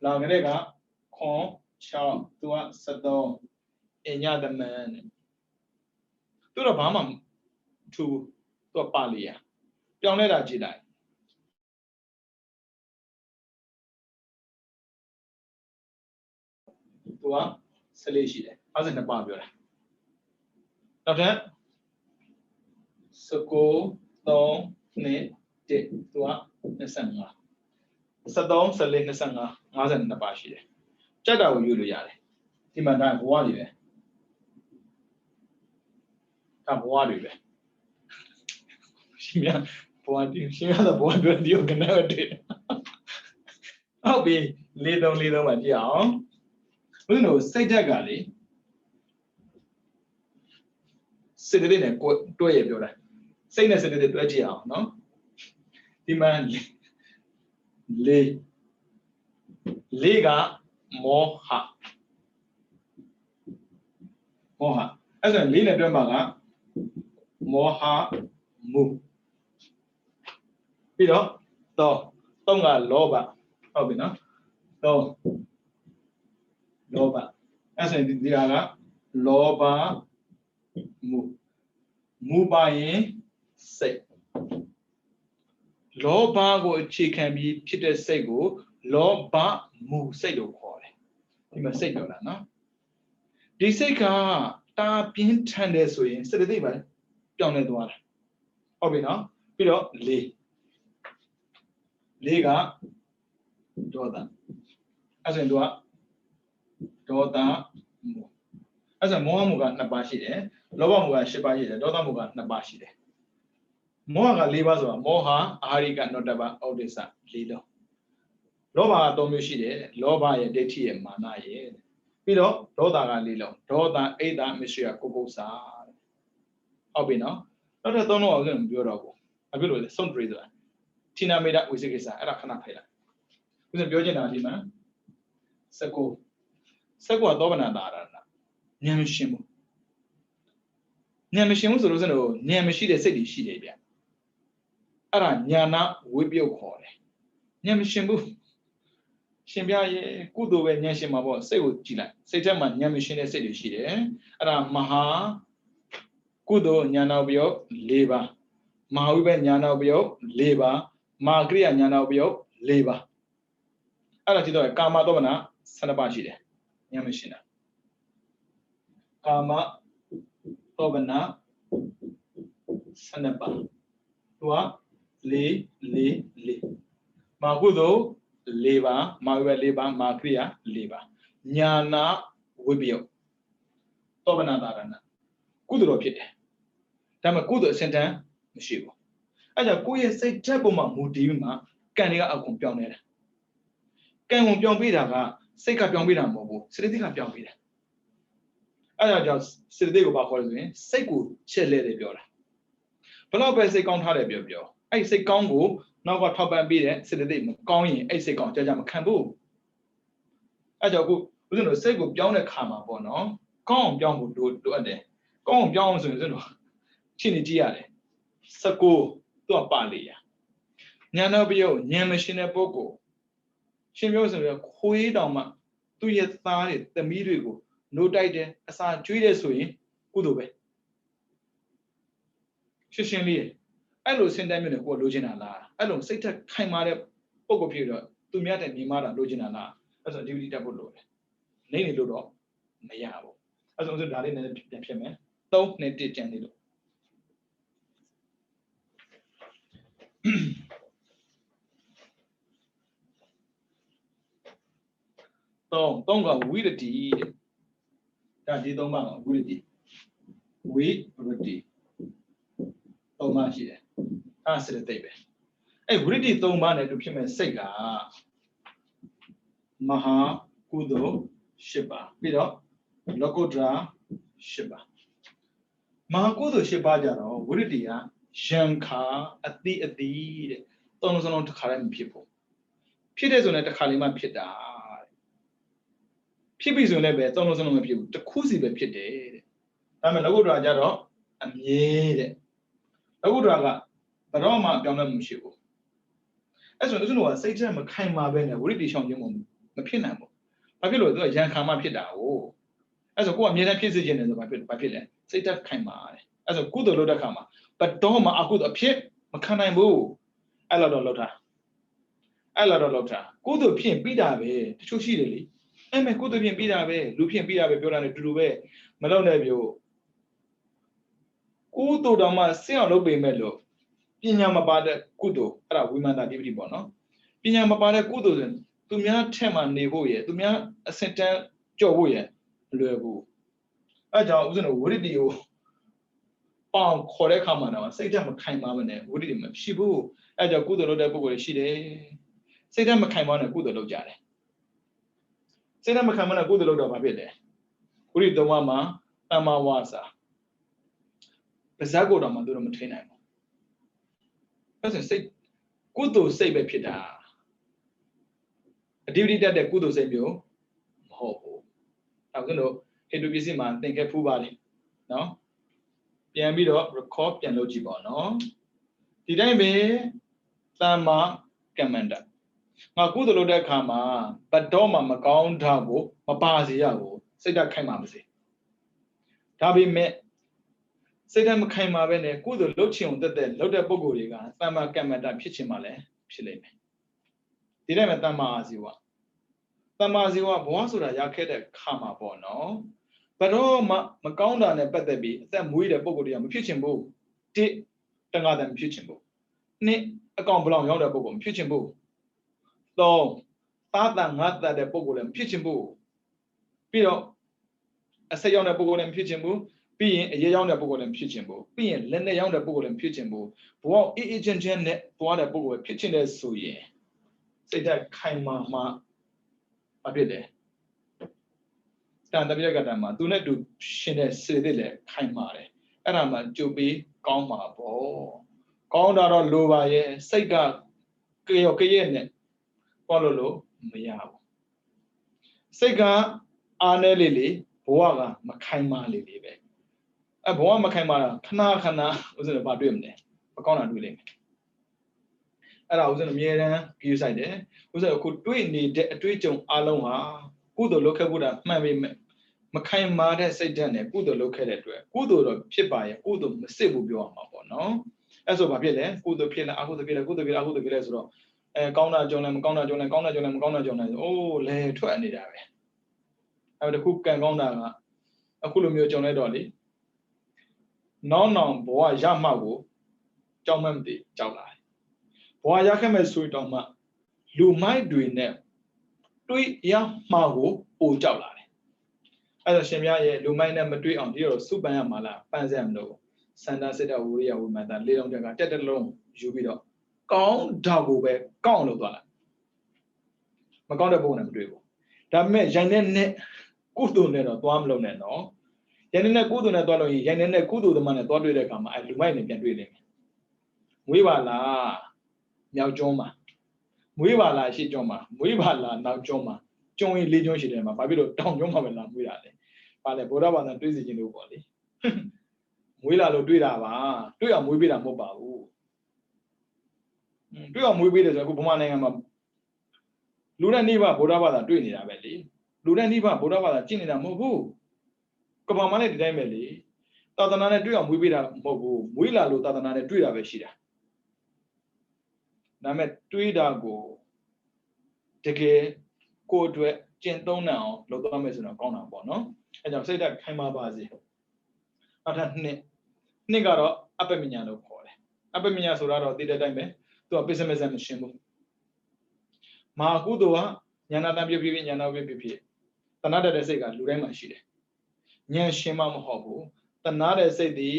လာကြတဲ့ကခွန်6သူက73အညသမန်တဲ့သူတော့ဘာမှထူသူကပါဠိရပြောင်းလဲတာကြည့်လိုက်သူက14ရှိတယ်52ပါပြောတာနောက်ထပ်19 3 2 1သူက25 73 14 25 52ပါရှိတယ်ကြက်တာကိုယူလို့ရတယ်ဒီမှာဒါဘဝတွေပဲဒါဘဝတွေပဲရှင်များဘဝတွေရှင်များဘဝတွေဒီကိုကနေတယ်ဟုတ်ပြီ43မှာကြည့်အောင်ဘယ်လိုစိတ်ဓာတ်ကလေစိတ်တွေနဲ့တွဲရပြောတာစိတ်နဲ့စိတ်တွေတွဲကြည့်အောင်နော်ဒီမှာလေးကမောဟအဲ့ဒါလေးနဲ့တွဲမှာကမောဟမှုပြီးတော့သုံးကလောဘဟုတ်ပြီနော်လောဘအဲ့ဒါဒီကလောဘမူပါရင်စိတ်လောဘကိုအခြေခံပြီးဖြစ်တဲ့စိတ်ကိုလောဘမူစိတ်လို့ခေါ်တယ်ဒီမှာစိတ်ပြောတာနော်ဒီစိတ်ကတာပြင်းထန်တယ်ဆိုရင်စိတ်တိတ်ပဲပြောင်းလဲသွားတာဟုတ်ပြီနော်ပြီးတော့လေးကဒေါသအဲ့ဆိုရင်သူကဒေါသမူအဲ့ဆိုမောဟမူက2ပါးရှိတယ်လောဘမူက10ပါးရှိတယ်ဒေါသမူက2ပါးရှိတယ်မောဟက4ပါးဆိုတာမောဟအာဟာရိကနောတ္တပဩဒိစ္စ4လုံးလောဘက3မျိုးရှိတယ်လောဘရဲ့ဒိဋ္ဌိရဲ့မာနရဲ့ပြီးတော့ဒေါသက4လုံးဒေါသအိတ်တာမရှိယကုက္ကုစာဟုတ်ပြီနော်နောက်ထပ်3လုံးအောင်လည်းမပြောတော့ဘူးအဖြစ်လို့လေဆုံးတရီဆိုတာဌိနမေတဝိသိကိစ္စအဲ့ဒါခဏဖိုက်လိုက်ဦးဇင်းပြောချင်တာဒီမှာစကုကသောဗနာတာရဏဉာဏ်မရှိဘူးဉာဏ်မရှိဘူးဆိုလို့ဆိုတော့ဉာဏ်မရှိတဲ့စိတ်တွေရှိတယ်ဗျအဲ့ဒါညာနာဝိပယုတ်ခေါ်တယ်ဉာဏ်မရှိဘူးရှင်ပြရဲ့ကုသိုလ်ပဲဉာဏ်ရှင်မှာပေါ့စိတ်ကိုကြည့်လိုက်စိတ်ထဲမှာဉာဏ်မရှိတဲ့စိတ်တွေရှိတယ်အဲ့ဒါမဟာကုသိုလ်ဉာဏဝိပယုတ်4ပါးမဟာဝိပယဉာဏဝိပယုတ်4ပါးမာကရိယာဉာဏဝိပယုတ်4ပါးအဲ့ဒါကြည့်တော့ကာမသောမနာ12ပါးရှိတယ်ဉာဏ်မရှိတာကာမသောမနာ12ပါးသူက4မာကုသိုလ်4ပါးမာဝိပယ4ပါးမာကရိယာ4ပါးညာနာဝိပယုတ်သောဗနာတာရဏကုသိုလ်ဖြစ်တယ်ဒါပေမဲ့ကုသိုလ်အစင်တန်းမရှိဘူးအဲ့ကြောင့်ကိုယ့်ရဲ့စိတ်ဓာတ်ပေါ်မှာမူတည်ပြီးမှကံတွေကအကုန်ပြောင်းနေတာကံကိုပြောင်းပေးတာကစိတ်ကပြောင်းပေးတာမဟုတ်ဘူးစေတသိက်ကပြောင်းပေးတာအဲ့ဒါကြောင့်စေတသိက်ကိုဘာခေါ်လဲဆိုရင်စိတ်ကိုချက်လဲတယ်ပြောတာဘယ်တော့ပဲစိတ်ကောင်းထားတယ်ပြောအဲ့စိတ်ကောင်းကိုနောက်ကထောက်ပံ့ပေးတဲ့စေတသိက်မကောင်းရင်အဲ့စိတ်ကောင်းကြမခံဘူးအဲ့ကြောင့်အခုဦးဇင်းတို့စိတ်ကိုပြောင်းတဲ့ခါမှာပေါ့နော်ကောင်းအောင်ပြောင်းဖို့လိုအပ်တယ်ကောင်းအောင်ပြောင်းအောင်ဆိုရင်ဦးဇင်းတို့ရှင်းနေကြည့်ရတယ်19သူကပါဠိရဉာဏဝိပယုတ်ဉာဏ်မရှိတဲ့ပုဂ္ဂိုလ်ရှင်ပြောဆိုရင်ခွေးတောင်မှသူ့ရဲ့သားတွေသမီးတွေကိုနိုးတိုက်တယ်အစာကျွေးတယ်ဆိုရင်ကုသိုလ်ပဲရှင်းလေးအဲ့လိုစင်တမ်းမျိုးနဲ့ကိုယ်လိုချင်တာလားအဲ့လိုစိတ်ထက်ခိုင်မာတဲ့ပုဂ္ဂိုလ်ဖြစ်တော့သူ သူများတဲ့မြင်မာတာလိုချင်တာလားအဲ့ဆို duty တက်ဖို့လိုတယ်နေနေလို့တော့မရဘူးအဲ့ဆိုဒါလေးနည်းနည်းပြန်ဖြစ်မယ်3နဲ့1ကျန်နေလို့3ကဝိရတိတဲ့ဒါဒီ3ပါးကဝိရတိဝိရတိ3ပါးရှိတယ်အဲ့စတဲ့တိတ်ပဲအဲ့ဝိရတိ3ပါးနဲ့တူဖြစ်မဲ့စိတ်ကမဟာကုသိုလ်10ပါးပြီးတော့လောကုတ္တရာ10ပါးမဟာကုသိုလ်10ပါးကြတော့ဝိရတိကယံခာအတိတဲ့သုံးလုံးတစ်ခါလည်းမဖြစ်ဘူးဖြစ်တဲ့ဆိုရင်တစ်ခါလေးမှဖြစ်တာဖြစ်ပြီဆိုရင်လည်းပဲသုံးလုံးမဖြစ်ဘူးတစ်ခုစီပဲဖြစ်တယ်တဲ့ဒါပေမဲ့လောကုတ္တရာကြတော့အမြဲတဲ့လောကုတ္တရာကဘယ်တော့မှပြောင်းလဲမှုမရှိဘူးအဲ့ဆိုတို့ကစိတ်ထဲမခိုင်မာပဲနဲ့ဝိရတိရှောင်ခြင်းမဖြစ်နိုင်ဘူးဘာဖြစ်လို့သူကယံခါမှဖြစ်တာကိုအဲ့ဆိုကိုကအမြဲတမ်းဖြစ်စေခြင်းတယ်ဆိုဘာဖြစ်လဲစိတ်ဓာတ်ခိုင်မာတယ်အဲ့ဆိုကုသိုလ်လုပ်တဲ့ခါမှာဘယ်တော့မှအကုသိုလ်အဖြစ်မခံနိုင်ဘူးအဲ့လိုတော့လုပ်တာကုသိုလ်ဖြစ်ပြီးတာပဲတချို့ရှိတယ်လေအဲ့မဲ့ကုသိုလ်ဖြစ်ပြီးတာပဲလူဖြစ်ပြီးတာပဲပြောတာနဲ့တူတူပဲမလုပ်နဲ့ပြောကုသိုလ်တော်မှဆင်းအောင်လုပ်ပေမဲ့လို့ပညာမပါတဲ့ကုသိုလ်အဲ့ဒါဝိမာန်တာတိပတိပေါ့နော်ပညာမပါတဲ့ကုသိုလ်ဆိုသူများထက်မှနေဖို့ရယ်သူများအစင်တန်းကြော်ဖို့ရယ်မလွယ်ဘူးအဲကြောင့်ဥစဉ်ဝိရတိကိုပေါင်ခေါ်တဲ့ခါမှာတော့စိတ်ဓာတ်မခိုင်မာမနဲ့ဝိရတိမရှိဘူးအဲကြောင့်ကုသိုလ်လုပ်တဲ့ပုဂ္ဂိုလ်ရှိတယ်စိတ်ဓာတ်မခိုင်မာနဲ့ကုသိုလ်လုပ်ကြတယ်စိတ်ဓာတ်မခိုင်မာနဲ့ကုသိုလ်လုပ်တော့ဘာဖြစ်လဲဝိရတိသုံးပါးမှာတမ္မာဝါစာပါဇက်ကိုတော့မှသူတို့မထိနိုင်ဘူးအဲဆိုစိတ်ကုသိုလ်စိတ်ပဲဖြစ်တာအဓိပတိတတ်တဲ့ကုသိုလ်စိတ်မျိုးမဟုတ်ဘူးအဲဆိုတော့ဟေတုပစ္စည်းမှာသင်ခဲ့ဖူးပါလိမ့်နော်ပြန်ပြီးတော့ record ပြန်လုပ်ကြည့်ပါနော်ဒီတိုင်းပဲသမ္မာကမ္မန္တငါကုသိုလ်လုပ်တဲ့အခါမှာဘတ်တော်မှာမကောင်းတာကိုမပါစေရဘူးစိတ်ဓာတ်ခိုင်မာပါစေဒါပေမဲ့စိတ်ဓာတ်မခိုင်မာပဲနဲ့ကုသိုလ်လုပ်ချင်အောင်တက်လုပ်တဲ့ပုံကိုယ်တွေကသမ္မာကမ္မန္တဖြစ်ချင်မှလည်းဖြစ်လိမ့်မယ်ဒီတိုင်းမှာသမ္မာအာဇီဝဘဝဆိုတာရခဲ့တဲ့ခါမှာပေါ့နော်ဘယ်တော့မှမကောင်းတာနဲ့ပတ်သက်ပြီးအသက်မွေးတဲ့ပုံကိုယ်တွေကမဖြစ်ချင်ဘူးတစ်တန်ခါတယ်မဖြစ်ချင်ဘူးနှစ်အကောင်ဘလောင်ရောက်တဲ့ပုံကိုမဖြစ်ချင်ဘူးသုံးသားတန်ငါတတ်တဲ့ပုံကိုလည်းမဖြစ်ချင်ဘူးပြီးတော့အဆက်ရောက်တဲ့ပုံကိုလည်းမဖြစ်ချင်ဘူးပြီးရင်အရေးရောက်တဲ့ပုံကိုလည်းမဖြစ်ချင်ဘူးပြီးရင်လက်နဲ့ရောက်တဲ့ပုံကိုလည်းမဖြစ်ချင်ဘူးဘဝအေးချမ်းနဲ့သွားတဲ့ပုံကိုဖြစ်ချင်တဲ့ဆိုရင်စိတ်ဓာတ်ခိုင်မာမှဘာဖြစ်လဲတန်တပိယကတ္တမှာသူနဲ့တူရှင်တဲ့စေတလည်းခိုင်မာတယ်အဲ့ဒါမှကြုတ်ပြီးကောင်းမှာပေါ့ကောင်းတာတော့လိုပါရဲ့စိတ်ကကြောက်ရဲ့နဲ့ပေါ်လို့မရဘူးစိတ်ကအားနေလေဘဝကမခိုင်မာလေပဲအဲဘဝမခိုင်မာတာခဏဥစဉ်ဘာတွေ့မလဲမကောင်းတာတွေ့လိမ့်မယ်အဲ့ဒါဥစဉ်အမြဲတမ်းကြည့်ဆိုင်တယ်ဥစဉ်အခုတွေ့နေတဲ့အတွေ့အကြုံအလုံးဟာကုသိုလ်လုပ်ခဲ့ဖို့တာမှန်ပေမဲ့မခိုင်မာတဲ့စိတ်ဓာတ်နဲ့ကုသိုလ်လုပ်ခဲ့တဲ့အတွက်ကုသိုလ်တော့ဖြစ်ပါရဲ့ကုသိုလ်မစစ်ဘူးပြောရမှာပေါ့နော်အဲ့ဆိုဘာဖြစ်လဲကုသိုလ်ဖြစ်လဲအကုသိုလ်ဖြစ်လဲကုသိုလ်ဖြစ်လဲအကုသိုလ်ဖြစ်လဲဆိုတော့ကောင်းတာကြုံလဲမကောင်းတာကြုံလဲကောင်းတာကြုံလဲမကောင်းတာကြုံလဲအိုးလဲထွက်နေတာပဲအဲ့ဒါတခုကံကောင်းတာကအခုလိုမျိုးကြုံလိုက်တော့လေနောင်ဘဝရမှကိုကြောက်မှမသိကြောက်လာတယ်ဘဝရခဲ့မဲ့ဆိုတော့မှလူမိုက်တွေနဲ့တွေးရမှကိုပိုကြောက်လာတယ်အဲ့တော့ရှင်မြတ်ရဲ့လူမိုက်နဲ့မတွေးအောင်ဒီတော့စုပန်းရမှာလားပန်းစရမလို့စန္ဒစိတ္တဝိရိယဝိမတ္တလေးလုံးတက်ကတက်လုံးယူပြီးတော့ကောင်းတာကိုပဲကောင်းလို့သွားလိုက်မကောင်းတဲ့ပုံနဲ့မတွေ့ဘူးဒါပေမဲ့ရိုင်တဲ့ကုသိုလ်နဲ့တော့သွားမလို့နဲ့နော်ရိုင်တဲ့ကုသိုလ်နဲ့သွားလို့ရင်ရိုင်တဲ့ကုသိုလ်သမားနဲ့သွားတွေ့တဲ့အခါမှာအဲလူမိုက်နဲ့ပြန်တွေ့လိမ့်မယ်မွေးပါလားမြောက်ကျွန်းမှာမွေးပါလားရှေ့ကျွန်းမှာမွေးပါလားနောက်ကျွန်းမှာကျွန်းရင်လေးကျွန်းရှိတယ်မှာဘာဖြစ်လို့တောင်ကျွန်းမှာပဲလာမွေးတာလဲဘာလဲဗုဒ္ဓဘာသာတွေးစီခြင်းလို့ပေါ့လေမွေးလာလို့တွေးတာပါတွေးအောင်မွေးပေးတာမဟုတ်ပါဘူးတွေးအောင်မွေးပေးတယ်ဆိုတော့အခုဗမာနိုင်ငံမှာလူနဲ့နိဗ္ဗာန်ဗုဒ္ဓဘာသာတွေးနေတာပဲလေလူနဲ့နိဗ္ဗာန်ဗုဒ္ဓဘာသာကျင့်နေတာမဟုတ်ဘူးကမ္ဘာမှာလည်းဒီတိုင်းပဲလေသာသနာနဲ့တွေးအောင်မွေးပေးတာမဟုတ်ဘူးမွေးလာလို့သာသနာနဲ့တွေးတာပဲရှိတာဒါပေမဲ့တွေးတာကို တကယ်ကိုယ်အတွက်ကျင့်သုံးနိုင်အောင်လုပ်သွားမယ်ဆိုတော့ကောင်းတာပေါ့နော်အဲကြောင့်စိတ်ဓာတ်ခိုင်မာပါစေနောက်ထပ်နှစ်ကတော့အပ္ပမညာလို့ခေါ်တယ်အပ္ပမညာဆိုတာတော့သိတဲ့အတိုင်းပဲသူကပစ္စမဇံမရှင်းဘူးမာကုသိုလ်ကဉာဏတံပြပြဉာဏဝိပြပြတဏှတ်တဲ့စိတ်ကလူတိုင်းမှာရှိတယ်ဉာဏ်ရှင်းမှမဟုတ်ဘူးတဏှတ်တဲ့စိတ်ဒီ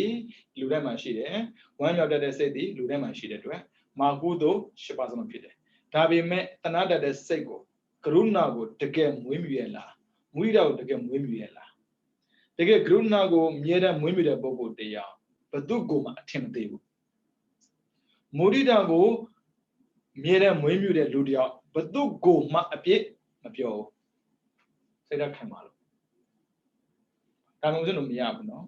လူတိုင်းမှာရှိတယ်ဝမ်းမြောက်တဲ့စိတ်ဒီလူတိုင်းမှာရှိတဲ့အတွက်မာကုသိုလ်10ပါးစလုံးဖြစ်တယ်ဒါပေမဲ့တဏှတ်တဲ့စိတ်ကိုကရုဏာကိုတကယ်မွေးမြူရလားမုဒိတာကိုတကယ်မွေးမြူရလားတကယ်ကရုဏာကိုမြဲတမ်းမွေးမြူတဲ့ပုဂ္ဂိုလ်တရားဘယ်သူကိုမှအထင်မသေးဘူးမုဒိတာကိုမြဲတမ်းမွေးမြူတဲ့လူတရားဘယ်သူကိုမှအပြစ်မပြောဘူးစိတ်ဓာတ်ခိုင်ပါလို့ဒါမှမဟုတ်လို့မရဘူးနော်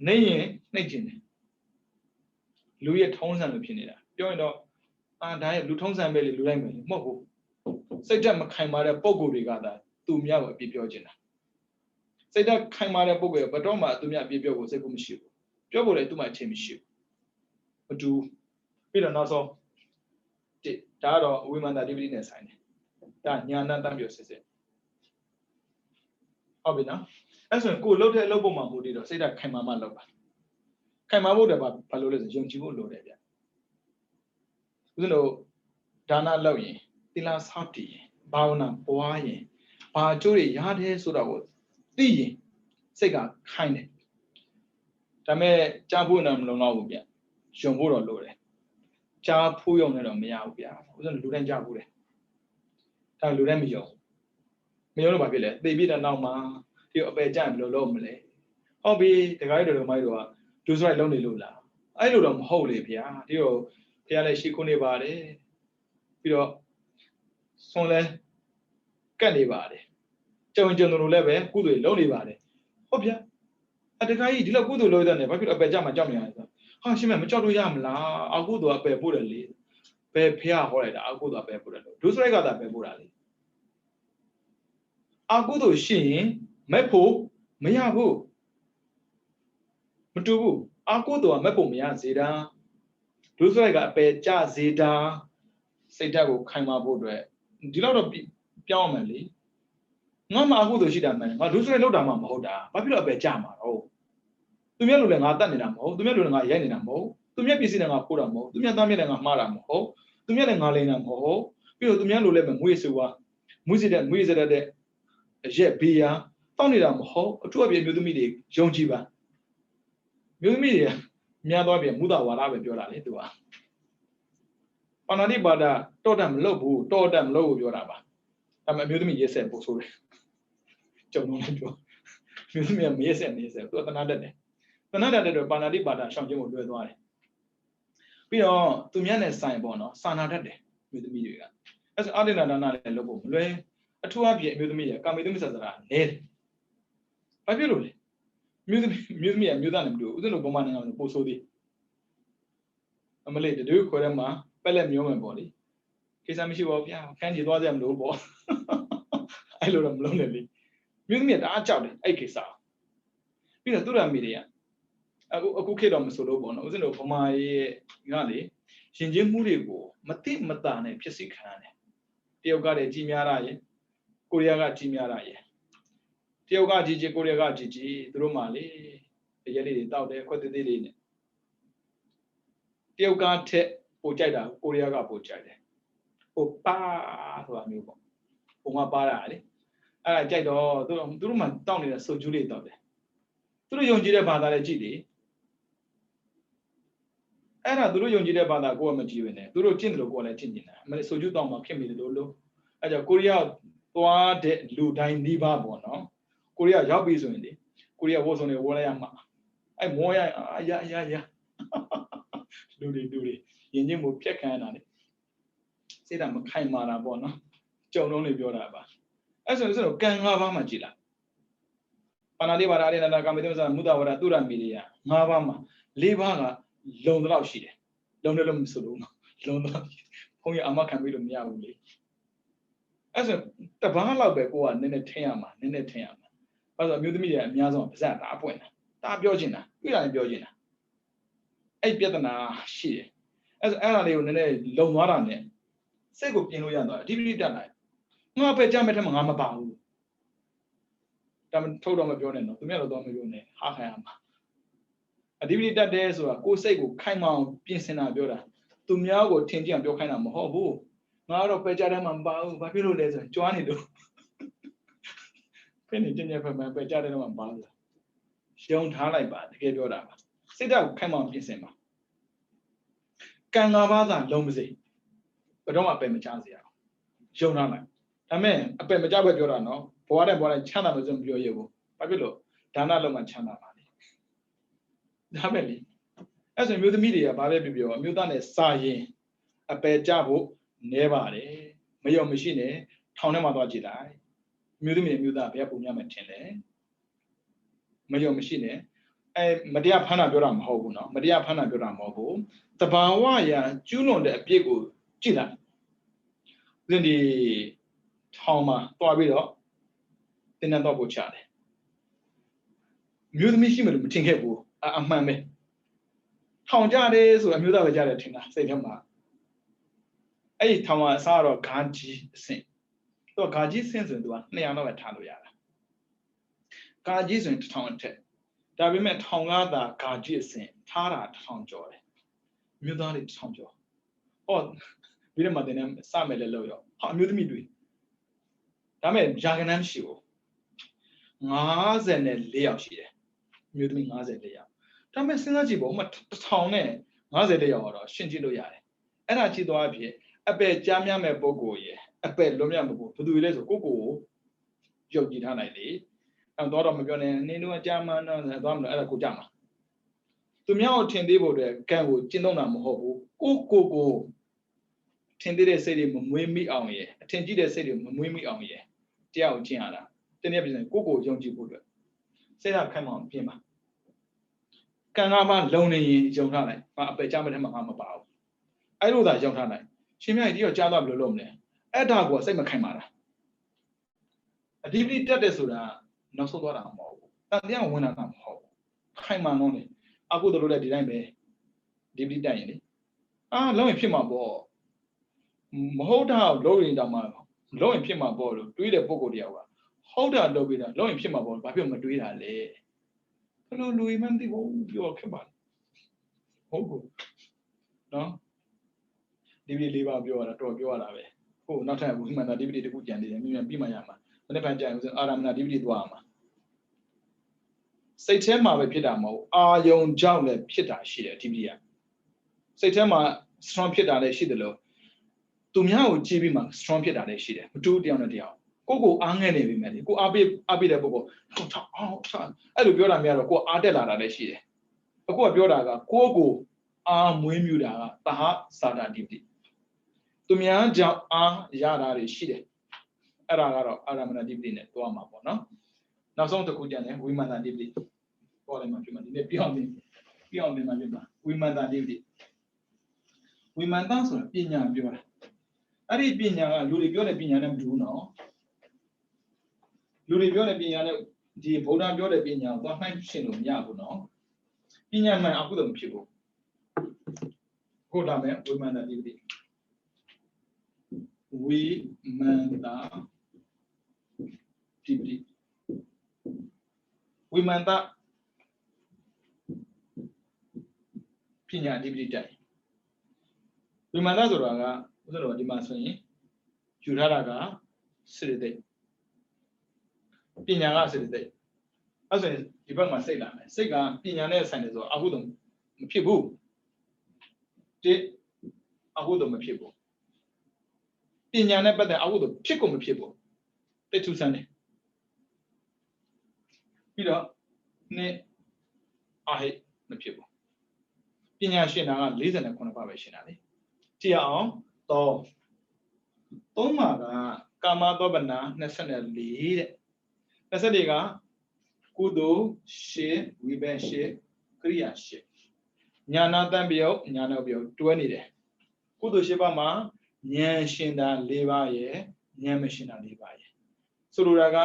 နေရင်နှိမ့်ကျင်တယ်လူရဲ့ထုံးစံလိုဖြစ်နေတာပြောရင်တော့ဒါရဲ့လူထုံးစံပဲလေလူတိုင်းပဲလေမဟုတ်ဘူးစိတ်ဓာတ်မခိုင်ပါတဲ့ပုံကိုယ်တွေကသာသူများကိုအပြစ်ပြောနေတာစိတ်ဓာတ်ခိုင်မာတဲ့ပုံကိုယ်ဘယ်တော့မှသူများအပြစ်ပြောဖို့စိတ်ကူမရှိဘူးပြောဖို့လည်းသူမှအချိန်မရှိဘူးမတူပြီးတော့နောက်ဆုံးဒါကတော့ဝိမာန်တာတိပတိနဲ့ဆိုင်တယ်ဒါညာဏတံပြောစစ်စစ်ဟုတ်ပြီနော်အဲ့ဆိုရင်ကိုလှုပ်တဲ့အလုပ်ပုံမှာမူတည်တော့စိတ်ဓာတ်ခိုင်မာမှလုပ်ပါခိုင်မာဖို့တည်းဘာလို့လဲဆိုယုံကြည်ဖို့လိုတယ်ဗျဦးဇင်းတို့ဒါနလုပ်ရင်သီလဆောက်တည်ရင်ဘာဝနာပွားရင်ဘာအကျိုးတွေရတယ်ဆိုတော့ကိုသိရင်စိတ်ကခိုင်တယ်ဒါပေမဲ့ကြားဖို့လည်းမလုံလောက်ဘူးဗျယုံဖို့တော့လိုတယ်ကြားဖို့ယုံလည်းတော့မရဘူးဗျဦးဇင်းလူတိုင်းကြားဖို့တယ်ဒါလူတိုင်းမယုံလို့ဘာဖြစ်လဲသိပြီးတဲ့နောက်မှာဒီအပယ်ကြရင်ဘယ်လိုလုပ်မလဲဟုတ်ပြီတခါကြီးတော်မိုက်တော့ဒုစရိုက်လုံးနေလို့လားအဲ့လိုတော့မဟုတ်လေဗျာဒီတော့ဖះလည်းရှိခုနေပါတယ်ပြီးတော့ဆွန်လဲကတ်နေပါတယ်ကြုံတို့လည်းပဲကုသိုလ်လုံးနေပါတယ်ဟုတ်ဗျာတခါကြီးဒီလောက်ကုသိုလ်လုပ်တဲ့နေဘာဖြစ်လို့အပယ်ကြမှာကြောက်နေရလဲဆိုဟာရှင်မကြောက်လို့ရမလားအကုသိုလ်အပယ်ပို့တယ်လေဘယ်ဖះဟောလိုက်တာအကုသိုလ်အပယ်ပို့တယ်လို့ဒုစရိုက်ကသာပယ်ပို့တာလေအကုသိုလ်ရှိရင်မဲ့ဖို့မရဘူးမတူဘူးအကုသိုလ်ကမဲ့ဖို့မရစေတာဒုစရိုက်ကအပယ်ကြစေတာစိတ်ဓာတ်ကိုခိုင်မာဖို့အတွက်ဒီလောက်တော့ပြောင်းအောင်မယ်လေငါမှအကုသိုလ်ရှိတာမှန်ငါဒုစရိုက်လောက်တာမှမဟုတ်တာဘာဖြစ်လို့အပယ်ကြမှာတော့သူမြတ်လို့လည်းငါတတ်နေတာမဟုတ်သူမြတ်လို့လည်းငါရိုက်နေတာမဟုတ်သူမြတ်ပစ္စည်းနဲ့ငါပို့တာမဟုတ်သူမြတ်သားမြတ်နဲ့ငါမှားတာမဟုတ်သူမြတ်လည်းငါလိန်တာမဟုတ်ပြီးတော့သူမြတ်လို့လည်းမွေးဆိုမွေးစတဲ့ရက်ဘေးရတောက်နေတာမဟုတ်အထူးအပြည့်မျိုးသမီးတွေယုံကြည်ပါမျိုးသမီးတွေများသွားပြန်မူတာဝါဒပဲပြောတာလေသူကပါဏာတိပါဒတောတတ်မလုပ်ဘူးတောတတ်မလုပ်ဘူးပြောတာပါဒါပေမဲ့မျိုးသမီးရက်ဆက်ပို့ဆိုတယ်ကြုံလုံးလည်းပြောမျိုးသမီးကမရက်ဆက်သူကတနာတတ်တယ်တနာတတ်တဲ့တော့ပါဏာတိပါဒရှောင်ကျဉ်ကိုလွှဲသွားတယ်ပြီးတော့သူများနဲ့ဆိုင်ပေါ့နော်စာနာတတ်တယ်မျိုးသမီးတွေကအဲဆိုအာတိနာဒါနလည်းလုပ်ဖို့မလွယ်အထူးအပြည့်အမျိုးသမီးရကာမေသမီးဆန္ဒရာလဲတယ်ဘာဖြစ်လို့လဲမျိုးသမီးကမျိုးသားနဲ့မတူဘူးဥစဉ်လိုပုံမှန်နိုင်ငံပို့ဆိုသေးအမလေးတူခွဲထဲမှာပက်လက်မျိုးမယ်ပေါ့လေကိစ္စမရှိပါဘူးဗျာခန်းကြီးသွားကြမလို့ပေါ့အဲ့လိုတော့မလုပ်နဲ့လေမျိုးသမီးကတအားကြောက်တယ်အဲ့ကိစ္စပြီးတော့သူရမီတွေကအခုခေတ်တော့မဆိုလို့ပေါ့နော်ဥစဉ်လိုဗမာရဲ့ကလေရှင်ချင်းမှုတွေကိုမတိမတာနဲ့ဖြစ်စီခံရတယ်တယောက်ကတည်းကြီးများတာရဲ့ကိုရီးယားကကြီးများတာရဲ့တယောက်ကကြီးကိုရီးယားကကြီးသူတို့မှလေရဲလေးတွေတောက်တယ်ခွက်သေးသေးလေးနဲ့တယောက်ကထက်ပိုကြိုက်တာကိုရီးယားကပိုကြိုက်တယ်ဟိုပါဆိုတာမျိုးပေါ့ပုံမှပါတာလေအဲ့ဒါကြိုက်တော့သူတို့မှတောက်နေတဲ့စုပ်ကျူးလေးတောက်တယ်သူတို့ယုံကြည်တဲ့ဘာသာလည်းကြည့်တယ်အဲ့ဒါသူတို့ယုံကြည်တဲ့ဘာသာကိုကမကြည့်ဝင်တယ်သူတို့ကျင့်တယ်လို့ကိုကလည်းကျင့်နေတာအမလေးစုပ်ကျူးတောက်မှဖြစ်မိတယ်လို့အဲ့ကြောင့်ကိုရီးယားသွားတဲ့လူတိုင်းနှီးပါပေါ့နော်ကိုရီးယားရောက်ပြီဆိုရင်လေကိုရီးယားဝတ်စုံတွေဝတ်လိုက်ရမှာအဲ့မောရရလူတွေရင်ချင်းကိုပြက်ခံရတာလေစိတ်ဓာတ်မခိုင်မာတာပေါ့နော်ကြုံလုံးလေးပြောတာပါအဲ့ဆိုရင်ကံ၅ပါးမှကြည်လားပါဏာတိပါဒအရိဏကာမေတ္တမမုဒ္ဒဝရသူရမီရိယ၅ပါးမှာ၄ပါးကလုံတော့ရှိတယ်လုံတယ်လို့မဆိုလို့လုံတော့ဘုန်းကြီးအမခံပြီးလို့မရဘူးလေအဲ့ဆိုတပားလောက်ပဲကိုကနည်းနည်းထင်ရမှာအဲ့ဆိုအမျိုးသမီးတွေအများဆုံးပါဇက်တာပွင့်တာပြောချင်တာတွေ့တာလည်းပြောချင်တာအဲ့ပြဿနာရှိတယ်အဲ့ဒါလေးကိုနည်းနည်းလုံသွားတာနဲ့ စိတ်ကိုပြင်လို့ရတော့ဒီပရိတက်လိုက်ငါပဲကြမဲ့ထက်မှာငါမပါဘူးဒါမှထုတ်တော့မပြောနဲ့နော်သူများတော့မပြောနဲ့ဟာခံရမှာအဒီပရိတက်တယ်ဆိုတာကိုယ်စိတ်ကိုခိုင်မာအောင်ပြင်ဆင်တာပြောတာသူများကိုထင်ကြအောင်ပြောခိုင်းတာမဟုတ်ဘူးငါတော့ပဲကြတဲ့မှာမပါဘူးဘာဖြစ်လို့လဲဆိုရင်ကြွားနေလို့ဖဲနေကျင်ကျဖက်မှပဲကြတဲ့မှာမပါဘူးရှုံထားလိုက်ပါတကယ်ပြောတာပါစိတ်ဓာတ်ကိုခိုင်မာအောင်ပြင်ဆင်ပါကံ၅ပါးသာလုံးမစိဘယ်တော့မှအပယ်မချစေရအောင်ယုံထားလိုက်ဒါမဲ့အပယ်မချပဲပြောတာနော်ဘဝတဲ့ချမ်းသာမစွန်းပြောရဘူးဘာဖြစ်လို့ဒါနလုံးမှချမ်းသာပါလေဒါပဲလေအဲ့ဆိုမျိုးသမီးတွေကဘာပဲပြောအမျိုးသားနဲ့စာရင်အပယ်ချဖို့နဲပါတယ်မယုံမရှိနဲ့ထောင်ထဲမှာသွားကြည့်လိုက်မျိုးသမီးမျိုးသားဘယ်ပုံရမယ်ထင်လဲမယုံမရှိနဲ့မတရားဖမ်းတာပြောတာမဟုတ်ဘူးเนาะမတရားဖမ်းတာပြောတာမဟုတ်ဘူးတဘာဝရာကျူးလွန်တဲ့အပြစ်ကိုကြည့်လိုက်ဦးဇင်းဒီထောင်မှာတွားပြီးတော့တင်းနှံတော့ပို့ချတယ်မျိုးသမီးရှိမှလို့မထင်ခဲ့ဘူးအမှန်ပဲထောင်ကြတယ်ဆိုအမျိုးသားပဲကြတယ်ထင်တာစိတ်ထဲမှာအဲ့ဒီထောင်မှာအစားတော့ဂါကြီးအဆင့်တော့ဂါကြီးဆင့်ဆိုရင်သူက200လောက်ပဲထားလို့ရတာဂါကြီးဆိုရင်1000အထက်ဒါပေမဲ့ထောင်ကားသာဂါကြီးအဆင့်ထားတာ1000ကျော်တယ်မြို့သားတွေ1000ကျော်ဟောပြီးတော့မှတင်နေစမယ်လဲလို့ရောဟာအမျိုးသမီးတွေဒါမဲ့ယာကနန်းရှိဘူး54ယောက်ရှိတယ်အမျိုးသမီး54ယောက်ဒါမဲ့စဉ်းစားကြည့်ပေါ့ဥမာ1000နဲ့54ယောက်တော့ရှင်းကြည့်လို့ရတယ်အဲ့ဒါကြည့်သွားဖြစ်အပယ်ကြားများမဲ့ပုံကိုရယ်အပယ်လွန်မြတ်မှုဘယ်သူလဲဆိုကိုယုတ်ကြည်ထားနိုင်လေတော့မပြောနဲ့နင်းတို့အကြမ်းမှန်းတော့သွားမလို့အဲ့ဒါကိုကြမှာသူများကိုထင်သေးဖို့အတွက်ကံကိုကျင့်သုံးတာမဟုတ်ဘူးကိုထင်သေးတဲ့စိတ်တွေမမွေးမိအောင်ရယ်အထင်ကြီးတဲ့စိတ်တွေမမွေးမိအောင်ရယ်တရားကိုကျင့်ရတာတနည်းပြောရင်ကိုယုံကြည်ဖို့အတွက်စိတ်ဓာတ်ခိုင်မာအောင်ပြင်ပါကံကမှလုံနေရင်ယုံထားလိုက်အပယ်ကြမဲ့ထဲမှာမပါဘူးအဲ့လိုသာယုံထားလိုက်ရှင်မြတ်ကြီးတော့ကြားသွားဘယ်လိုလုပ်မလဲအဲ့ဒါကိုစိတ်မခိုင်ပါလားအဓိပတိတက်တယ်ဆိုတာနောက်ဆုံးသွားတာမဟုတ်ဘူးတန်တရားဝင်တာမဟုတ်ဘူးခိုင်မာလုံးလေအခုတို့လည်းဒီတိုင်းပဲဒီပတိတက်ရင်လေလုံးရင်ဖြစ်မှာပေါ့မဟုတ်တာလုံးရင်တောင်မှလုံးရင်ဖြစ်မှာပေါ့လို့တွေးတဲ့ပုံကိုယ်တရားကဟုတ်တာလုပ်ပြီးတာလုံးရင်ဖြစ်မှာပေါ့ဘာဖြစ်မတွေးတာလဲဘယ်လိုလူမှမသိဘူးပြောခဲ့ပါဟုတ်ဘူးနော်ဒီပတိ၄ပါးပြောရတာတော့ပြောရတာပဲဟုတ်နောက်ထပ်ဝိမှန်တာဒီပတိတစ်ခုကြံသေးတယ်မြန်ပြီးမှရမှာမနေ့ကကြံဦးစအာရမဏဒီပတိသွားမှာစိတ်ထဲမှာပဲဖြစ်တာမဟုတ်အာယုံကြောင့်လည်းဖြစ်တာရှိတယ်ဒီပတိကစိတ်ထဲမှာ strong ဖြစ်တာလည်းရှိတယ်လို့သူများကိုကြည့်ပြီးမှ strong ဖြစ်တာလည်းရှိတယ်မတူတယောက်နဲ့တယောက်ကိုအားငဲ့နေပြီမဲ့လေကိုအားပေးတဲ့ပုဂ္ဂိုလ်အဲ့လိုပြောတာများတော့ကိုအားတက်လာတာလည်းရှိတယ်အခုကပြောတာကကိုအားမွေးမြူတာကသဟစာတာဒီပတိသူများကြောင့်အားရတာတွေရှိတယ်အဲ့ဒါကတော့အာရမဏဒီပတိနဲ့တွားမှာပေါ့နော်နောက်ဆုံးတစ်ခုကြတယ်ဝိမာန်တန်ဒီပတိပေါ်လိုက်မှာပြမှာဒီနေ့ပြောင်းနေမှာပြမှာဝိမာန်တန်ဒီပတိဝိမာန်တန်ဆိုတာပညာပြောတာအဲ့ဒီပညာကလူတွေပြောတဲ့ပညာနဲ့မတူဘူးနော်လူတွေပြောတဲ့ပညာနဲ့ဒီဗုဒ္ဓပြောတဲ့ပညာကိုသွားနှိုင်းရှင်းလို့မရဘူးနော်ပညာမှန်အခုတော့မဖြစ်ဘူးကိုဒါမဲ့ဝိမာန်တန်ဒီပတိဝိမန္တာဒီပတိဝိမန္တာပညာဒီပတိတိုင်ဝိမန္တာဆိုတာကဥစ္စာတော်ဒီမှာဆိုရင်ယူထားတာကစေတသိက်ပညာကစေတသိက်အဲ့ဆိုရင်ဒီဘက်မှာစိတ်လာမယ်စိတ်ကပညာနဲ့ဆိုင်တယ်ဆိုတော့အခုတော့မဖြစ်ဘူးအခုတော့မဖြစ်ဘူးပညာနဲ့ပတ်သက်အခုတော့ဖြစ်ကုန်မဖြစ်ဘူးတိတ်ထူးဆန်းတယ်ပြီးတော့နှစ်ဟိမဖြစ်ဘူးပညာရှင်တာက49ပါးပဲရှင်တာလေကြည့်အောင်သုံးမှာကကာမသောပနာ24တဲ့24ကကုသိုလ်ရှေဝိဘက်ရှေကရိယာရှေညာနာတံပြုတ်ညာနာပြုတ်တွဲနေတယ်ကုသိုလ်ရှေပါမှာဉာဏ်ရှင်တာ၄ပါးရယ်ဉာဏ်မရှင်တာ၄ပါးရယ်ဆိုလိုတာက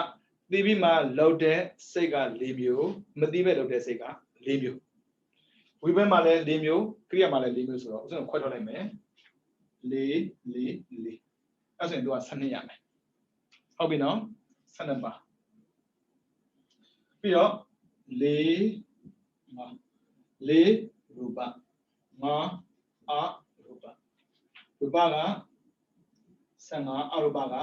သိပြီးမှလောက်တဲ့စိတ်က၄မျိုးမသိပဲလောက်တဲ့စိတ်က၄မျိုးဝိဘက်မှာလည်း၄မျိုးကရိယာမှာလည်း၄မျိုးဆိုတော့ဥစ္စာခွဲထုတ်လိုက်မယ် အဲ့ဆိုရင်သူက12ရမယ်ဟုတ်ပြီနော်12ပါပြီးတော့4 ရူပ5အရူပရူပက15အရူပက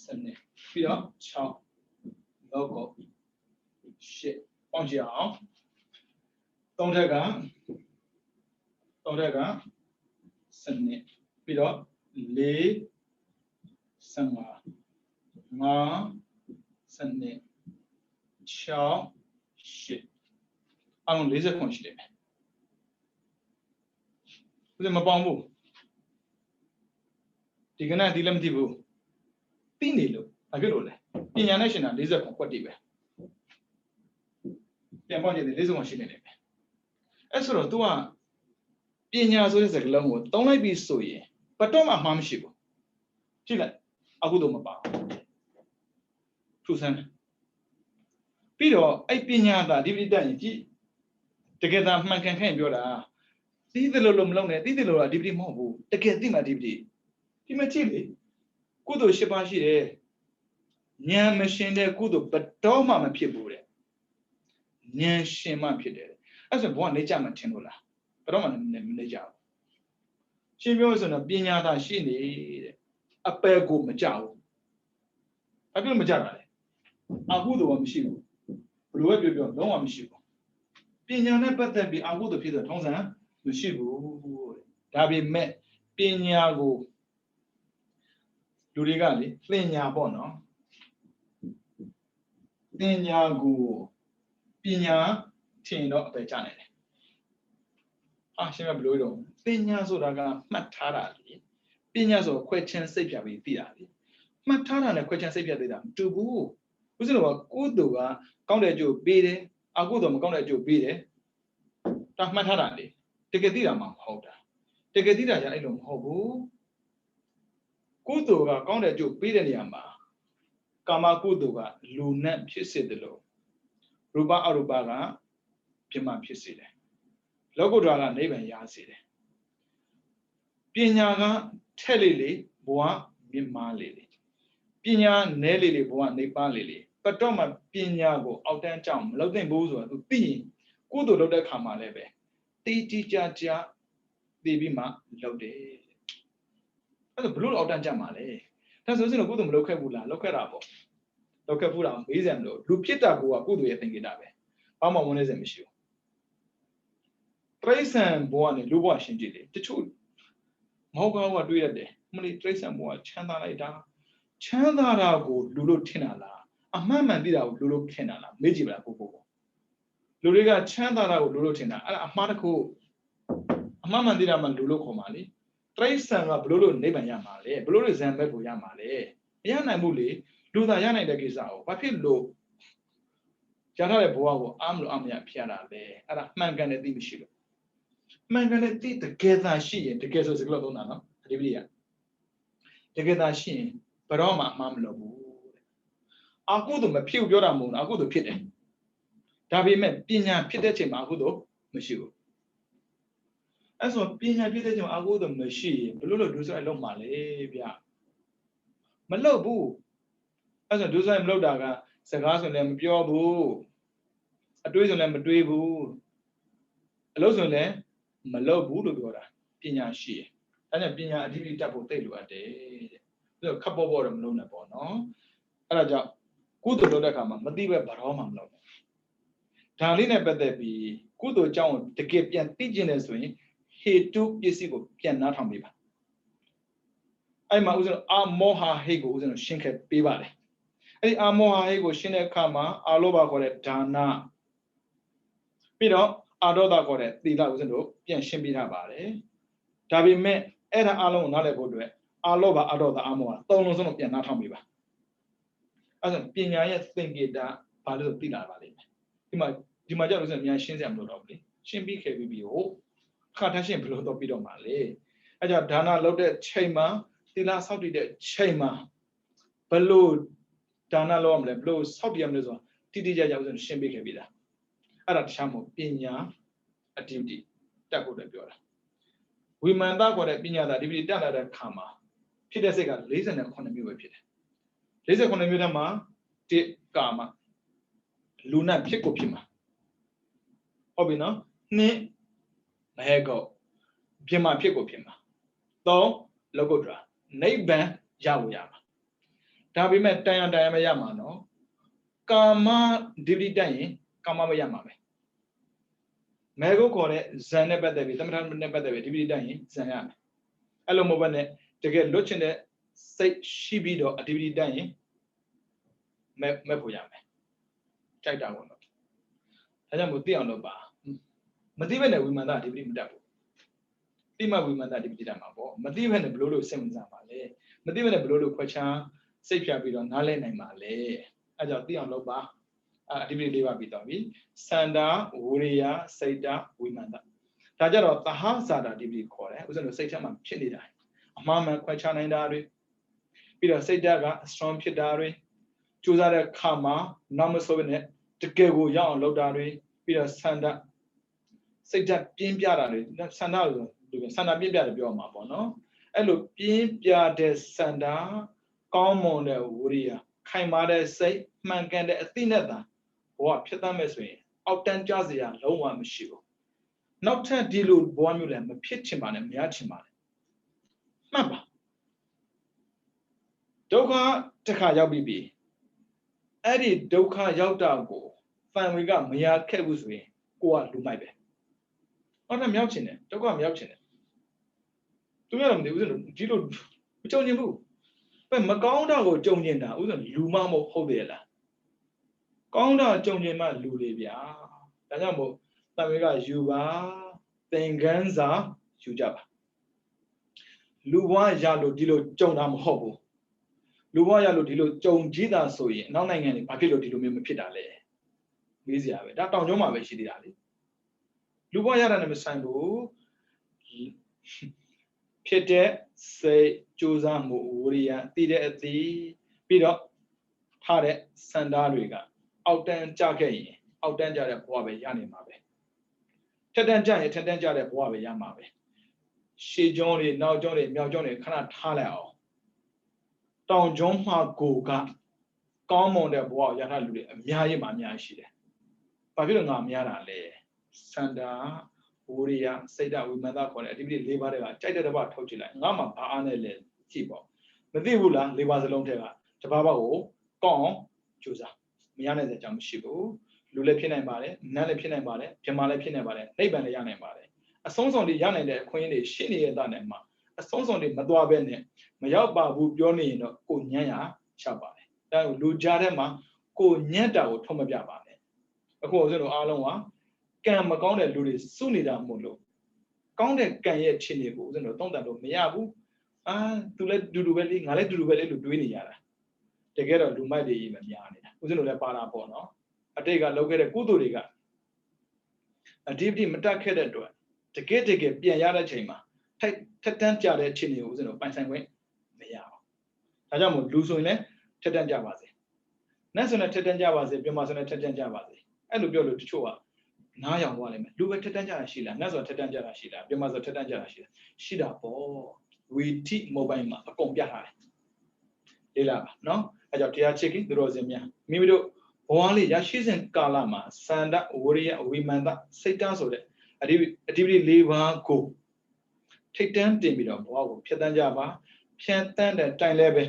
12ပြီးတော့6လောက8ပေါင်းကြည့်အောင်3ထက်က12ပြီးတော့4 15 5 12 6 8အောင်40ခွန်ရှိတယ်ဘယ်မှာပေါင်းဖို့ဒီကနေ့ဒီလည်းမသိဘူးသိနေလို့ဘာဖြစ်လို့လဲပညာနဲ့ရှင်တာ40ခွန်ကွက်တည်ပဲပြန်ပေါင်းကြည့်တယ်40ခွန်ရှိနေတယ်အဲ့ဆိုတော့ तू ကပညာဆိုတဲ့စကားလုံးကိုသုံးလိုက်ပြီးဆိုရင်ဘတ်တော့မှမှားမရှိဘူးကြည့်လိုက်အခုတော့မပါထူဆန်းပြီးတော့အဲ့ပညာသာဒီပရိသတ်ရင်ကြည့်တကယ်သာမှန်ကန်ခဲ့ပြောတာသိတယ်လို့မလုပ်နဲ့သိတယ်လို့ကဒီပရိမဟုတ်ဘူးတကယ်သိမှဒီပရိဒီမှာကြည့်လေကုသိုလ်၈ပါးရှိတယ်ဉာဏ်မရှင်တဲ့ကုသိုလ်ဘတ်တော့မှမဖြစ်ဘူးတဲ့ဉာဏ်ရှင်မှဖြစ်တယ်အဲ့ဆိုဘုရားနေကြမှထင်လို့လားဘယ်တော့မှမနေကြဘူးရှင်းပြောဆိုတော့ပညာသာရှိနေတဲ့အပယ်ကိုမကြဘူးဘာဖြစ်လို့မကြတာလဲအကုသိုလ်ကမရှိဘူးဘယ်လိုပဲပြောလုံးဝမရှိဘူးပညာနဲ့ပတ်သက်ပြီးအကုသိုလ်ဖြစ်တဲ့ထုံးစံမရှိဘူးဒါပေမဲ့ပညာကိုလူတွေကလေသင်ညာပေါ့နော်သင်ညာကိုပညာထင်တော့အပယ်ကြနိုင်တယ်ရှင်းမဘလို့တော့ပညာဆိုတာကမှတ်ထားတာလေပညာဆိုခွဲချင်းစိတ်ပြပြီးသိတာလေမှတ်ထားတာနဲ့ခွဲချင်းစိတ်ပြသိတာမတူဘူးဥစ္စာတော့ကုသိုလ်ကကောင်းတဲ့အကျိုးပေးတယ်အကုသိုလ်မကောင်းတဲ့အကျိုးပေးတယ်ဒါမှတ်ထားတာလေတကယ်သိတာမှမဟုတ်တာတကယ်သိတာじゃအဲ့လိုမဟုတ်ဘူးကုသိုလ်ကကောင်းတဲ့အကျိုးပေးတဲ့နေရာမှာကာမကုသိုလ်ကလူနဲ့ဖြစ်စေတယ်လို့ရူပအရူပကပြမဖြစ်စေတယ်လောကုတ္တရာကနိဗ္ဗာန်ရစေတယ်ပညာကထက်လေလေဘဝမြင့်မားလေလေပညာနဲလေလေဘဝနေပါလေလေပတ်တော့မှပညာကိုအောက်တန်းကြောင်းမလုပ်သင့်ဘူးဆိုတော့သူသိရင်ကုသိုလ်လုပ်တဲ့ခါမှာလည်းပဲတီးတီးကြကြသိပြီးမှလုပ်တယ်အဲ့ဒါဘလို့အောက်တန်းကြမှာလဲဒါဆိုရင်ကုသိုလ်မလုပ်ခဲ့ဘူးလားလုပ်ခဲ့တာပေါ့လုပ်ခဲ့ဘူးတာမေးစရာမလိုလူဖြစ်တာကကုသိုလ်ရဲ့သင်္ကေတပဲဘာမှဝန်နေစရာမရှိဘူးတရိစ္ဆာန်ဘဝနဲ့လူဘဝရှင်ကြည့်လေတချို့မဟုတ်ကောင်းကတွေးရတယ်မလေးတရိစ္ဆာန်ဘဝချမ်းသာလိုက်တာချမ်းသာတာကိုလူလို့ထင်တာလားအမှန်မှန်သိတာကိုလူလို့ထင်တာလားမေးကြည့်ပါလားကိုလူတွေကချမ်းသာတာကိုလူလို့ထင်တာအဲ့ဒါအမှားတစ်ခုအမှန်မှန်သိတာမှလူလို့ခေါ်ပါလေတရိစ္ဆာန်ကဘလို့နိဗ္ဗာန်ရမှာလဲဘလို့ဇံဘက်ကိုရမှာလဲမရနိုင်ဘူးလေလူသာရနိုင်တဲ့ကိစ္စကိုဘာဖြစ်လို့ရထားတဲ့ဘဝကိုအားမလို့အမရဖျက်တာလဲအဲ့ဒါမှန်ကန်တဲ့သိမရှိလို့မှန်ကန်တဲ့သိတကယ်သာရှိရင်တကယ်ဆိုစကားလုံးသုံးတာနော်အဒီပရိယတကယ်သာရှိရင်ဘယ်တော့မှအမှားမလုပ်ဘူးတဲ့အကုသို့မဖြစ်ဘူးပြောတာမဟုတ်ဘူးအကုသို့ဖြစ်တယ်ဒါပေမဲ့ပညာဖြစ်တဲ့ချိန်မှာအကုသို့မရှိဘူးအဲ့ဆိုပညာဖြစ်တဲ့ချိန်မှာအကုသို့မရှိရင်ဘလို့လို့ဒုစရိုက်လုံးမှာလေဗျမလုပ်ဘူးအဲ့ဆိုဒုစရိုက်မလုပ်တာကစကားဆိုလည်းမပြောဘူးအတွေးဆိုလည်းမတွေးဘူးအလုပ်ဆိုလည်းမလုပ်ဘူးလို့ပြောတာပညာရှိတယ်အဲ့ဒါပညာအဓိပ္ပာယ်တက်ဖို့သိလိုအပ်တယ်တဲ့ပြီးတော့ခပ်ပေါ်တော့မလုပ်နဲ့ပေါ့နော်အဲ့ဒါကြောင့်ကုသိုလ်လုပ်တဲ့အခါမှာမသိပဲဘာတော့မှမလုပ်ဘူးဒါလေးနဲ့ပတ်သက်ပြီးကုသိုလ်အကြောင်းတကယ်ပြန်သိကျင်တယ်ဆိုရင်ဟေတုပစ္စည်းကိုပြန်နားထောင်ပေးပါအဲ့မှာဥစဉ်အာမောဟဟိတ်ကိုဥစဉ်ရှင်းခဲ့ပေးပါလေအဲ့ဒီအာမောဟဟိတ်ကိုရှင်းတဲ့အခါမှာအာလောဘခေါ်တဲ့ဒါနပြီးတော့အာဒေါသခေါ်တဲ့သီလဥစဉ်တို့ပြန်ရှင်းပေးထားပါတယ်ဒါပေမဲ့အဲ့ဒါအလုံးကိုနားလည်ဖို့အတွက်အာလောဘအာဒေါသအာမောဟသုံးလုံးစုံတော့ပြန်နားထောင်ပေးပါအဲ့ဒါပညာရဲ့သင်္ကေတဘာလို့သိလာပါလိမ့်မယ်ဒီမှာကြောက်လို့ဆိုရင်မြန်ရှင်းစရာမလိုတော့ဘူးလေရှင်းပြီးခဲ့ပြီးဟုတ်ခါထားရှင်းဘယ်လိုတော့ပြီးတော့မှာလေအဲ့ကြောင့်ဒါနလုပ်တဲ့ချိန်မှာသီလစောင့်တည်တဲ့ချိန်မှာဘယ်လိုဒါနလုပ်ရမလဲဘယ်လိုစောင့်တည်ရမလဲဆိုတော့တိတိကျကျဆိုရှင်းပေးခဲ့ပြီလားအဲ့ဒါတခြားမဟုတ်ပညာအတ္တိတက်ဖို့လည်းပြောတာဝ ဝိမာန်သားခေါ်တဲ့ပညာသားဒီပိတက်လာတဲ့ခါမှာဖြစ်တဲ့စိတ်က48မျိုးပဲဖြစ်တယ်48မျိုးထဲမှာတစ်ကာမလူနာဖြစ်ကိုဖြစ်မှာဟုတ်ပြီနော်နှစ်မဟဲကောဖြစ်မှာဖြစ်ကိုဖြစ်မှာသုံးလောကုတ္တရာနိဗ္ဗာန်ရဖို့ရမှာဒါပေမဲ့တန်ရမရမှာနော်ကာမဒီပိတက်ရင်ကာမမရမှာပဲမဲကိုခေါ်တဲ့ဇန်နဲ့ပတ်သက်ပြီးသမထနဲ့ပတ်သက်ပြီးဒီပိတက်ရင်ဇန်ရမယ်အဲ့လိုမဟုတ်ဘဲနဲ့တကယ်လွတ်ချင်တဲ့စိတ်ရှိပြီးတော့အဒီပိတက်ရင်မဲ့ဖို့ရမယ်ကြိုက်တာပေါ့နော်ဒါကြောင့်မို့သိအောင်လုပ်ပါမသိဘဲနဲ့ဝိမာန်သားဒီပိမတက်ဘူးတိမဝိမာန်သားဒီပိတက်မှာပေါ့မသိဘဲနဲ့ဘလို့လို့စိတ်ဝင်စားပါလေမသိဘဲနဲ့ဘလို့လို့ခွက်ချမ်းစိတ်ဖြတ်ပြီးတော့နားလဲနိုင်ပါလေအဲကြောင့်သိအောင်လုပ်ပါအဒီပိလေးပါပြီးတော့ပြီစန္ဒဝရိယစိတ်တဝိမာန်သားဒါကြတော့သဟဇာတာဒီပိခေါ်တယ်ဥစ္စာတို့စိတ်ထဲမှာဖြစ်နေတာအမှားမှန်ခွက်ချနိုင်တာတွေပြီးတော့စိတ်ဓာတ်က strong ဖြစ်တာတွေကြိုးစားတဲ့ခါမှာနောက်မဆိုးဘဲနဲ့တကယ်ကိုရောက်အောင်လုပ်တာတွေပြီးတော့ဆန္ဒစိတ်ဓာတ်ပြင်းပြတာတွေဆန္ဒလို့ဆန္ဒပြင်းပြတယ်ပြောမှာပေါ့နော်အဲ့လိုပြင်းပြတဲ့ဆန္ဒကောင်းမွန်တဲ့ဝိရိယခိုင်မာတဲ့စိတ်မှန်ကန်တဲ့အသိနဲ့သာဘဝဖြစ်တတ်မဲ့ဆိုရင်အောက်တန်းကြစရာလုံးဝမရှိဘူးနောက်ထပ်ဒီလိုဘဝမျိုးလည်းမဖြစ်ချင်ပါနဲ့မရချင်ပါနဲ့မှတ်ပါဒုက္ခတစ်ခါရောက်ပြီအဲ့ဒီဒုက္ခရောက်တာကိုဖန်ဝေကမရခဲ့ဘူးဆိုရင်ကိုကလူမိုက်ပဲဟုတ်တယ်မြောက်ချင်တယ်ဒုက္ခမြောက်ချင်တယ်သူကတော့မသိဘူးဆိုလို့ဒီလိုမကြုံကျင်ဘူးပဲမကောင်းတာကိုကြုံကျင်တာဥစ္စာလူမမဟုတ်တယ်လားကောင်းတာကြုံကျင်မှလူတွေဗျာဒါကြောင့်မို့ဖန်ဝေကယူပါသင်္ကန်းစာယူကြပါလူဘဝရလို့ဒီလိုကြုံတာမဟုတ်ဘူးလူဘဝရလို့ဒီလိုကြုံကြည့်တာဆိုရင်နောက်နိုင်ငံတွေဘာဖြစ်လို့ဒီလိုမျိုးမဖြစ်တာလဲမေးစရာပဲဒါတောင်ကျုံးမှာပဲရှိသေးတာလေလူဘဝရတာနဲ့မဆိုင်ဘူးဖြစ်တဲ့စိတ်ကြိုးစားမှုဝိရိယတည်တဲ့အသိပြီးတော့ထားတဲ့စန္ဒာတွေကအောက်တန်းကြခဲ့ရင်အောက်တန်းကြတဲ့ဘဝပဲရနေမှာပဲထက်တန်းကြရင်ထက်တန်းကြတဲ့ဘဝပဲရမှာပဲရှေးကျောင်းတွေနောက်ကျောင်းတွေမြောက်ကျောင်းတွေခဏထားလိုက်အောင်တောင်ကျွန်းမှာကိုကကောင်းမွန်တဲ့ဘဝရထားလူတွေအများကြီးမှအများကြီးရှိတယ်။ဘာဖြစ်လို့ငါများတာလဲ။စန္ဒာဝိရိယစိတ်ဓာတ်ဝိမာန်သားခေါ်တဲ့အဓိပတိ၄ပါးတည်းကကြိုက်တဲ့တစ်ပါးထုတ်ကြည့်လိုက်ငါမှဘာအားနဲ့လဲကြည့်ပေါ့။မသိဘူးလား၄ပါးစလုံးတည်းကတစ်ပါးကိုကောင်းအောင်ကြိုးစားမရနိုင်တဲ့အကြောင်းမရှိဘူး။လူလည်းဖြစ်နိုင်ပါတယ်၊နတ်လည်းဖြစ်နိုင်ပါတယ်၊ပြမလည်းဖြစ်နိုင်ပါတယ်၊နိဗ္ဗာန်လည်းရနိုင်ပါတယ်။အဆုံးစွန်တွေရနိုင်တဲ့အခွင့်အရေးတွေရှိနေတဲ့သားနဲ့မှာအဆုံးစွန်တွေမသွားဘဲနဲ့မရောက်ပါဘူးပြောနေရင်တော့ကိုညံ့ရချပါတယ်ဒါကိုလူကြားထဲမှာကိုညံ့တာကိုထုံးမပြပါနဲ့အခုဦးဇင်းတို့အားလုံးကကံမကောင်းတဲ့လူတွေစုနေတာမို့လို့ကောင်းတဲ့ကံရဲ့ခြေနေကိုဦးဇင်းတို့သုံးသပ်လို့မရဘူးသူလည်းတူတူပဲလေငါလည်းတူတူပဲလေလို့တွေးနေရတာတကယ်တော့လူမိုက်တွေကြီးမများနေတာဦးဇင်းတို့လည်းပါတာပေါ့နော်အတိတ်ကလုပ်ခဲ့တဲ့ကုသိုလ်တွေကအဒီပတိမတက်ခဲ့တဲ့အတွက်တကယ်ပြန်ရတဲ့ချိန်မှာထက်တန်းကြတဲ့အခြေအနေကိုဦးဇင်းတို့ပိုင်ဆိုင်ခွင့်မရအောင်ဒါကြောင့်မို့လူဆိုရင်လည်းထက်တန်းကြပါစေနတ်ဆိုရင်ထက်တန်းကြပါစေပြမဆိုရင်ထက်တန်းကြပါစေအဲ့လိုပြောလို့တချို့ကနားရောင်သွားလိမ့်မယ်လူပဲထက်တန်းကြတာရှိလားနတ်ဆိုထက်တန်းကြတာရှိလားပြမဆိုထက်တန်းကြတာရှိလားရှိတာပေါ့ဝီတိမိုဘိုင်းမှာအကုန်ပြထားတယ်လေးလာပါနော်အဲ့ကြောင့်တရားချစ်ခင်သူတော်စင်များမိမိတို့ဘဝလေးရရှိစဉ်ကာလမှာစန္ဒဝရိယဝိမာန်တစိတ်တဆိုတဲ့အဓိပတိ၄ပါးကိုထိတ်တန်းတင်ပြီးတော့ဘဝကိုဖြတ်တန်းကြပါဖြတ်တန်းတဲ့တိုင်လည်းပဲ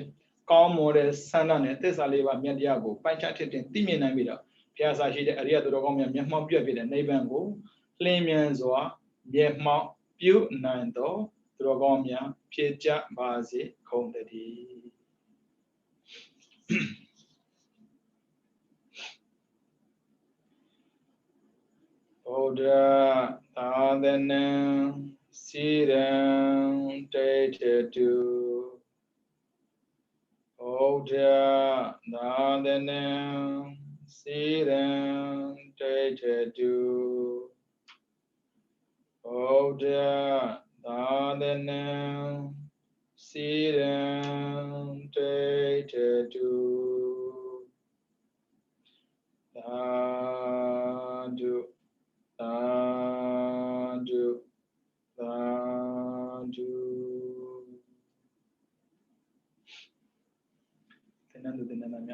ကောင်းမွန်တဲ့ဆန္ဒနဲ့သစ္စာလေးပါးမြတ်တရားကိုပိုင်ချထစ်တင်သိမြင်နိုင်ပြီးတော့ဘုရားစာရှိတဲ့အရိယသူတော်ကောင်းများမျက်မှောက်ပြုပြတဲ့နိဗ္ဗာန်ကိုလင်းမြန်စွာမျက်မှောက်ပြုနိုင်သောသူတော်ကောင်းများဖြစ်ကြပါစေကုန်သတည်းဗုဒ္ဓသာသနာစိရံတေတတုဗုဒ္ဓသာသနာစိရံတေတတုဗုဒ္ဓသာသနာစိရံတေတတုသာဓုသာဓုသာ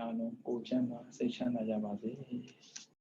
အားလုံးကိုယ်ချမ်းသာစိတ်ချမ်းသာကြပါစေ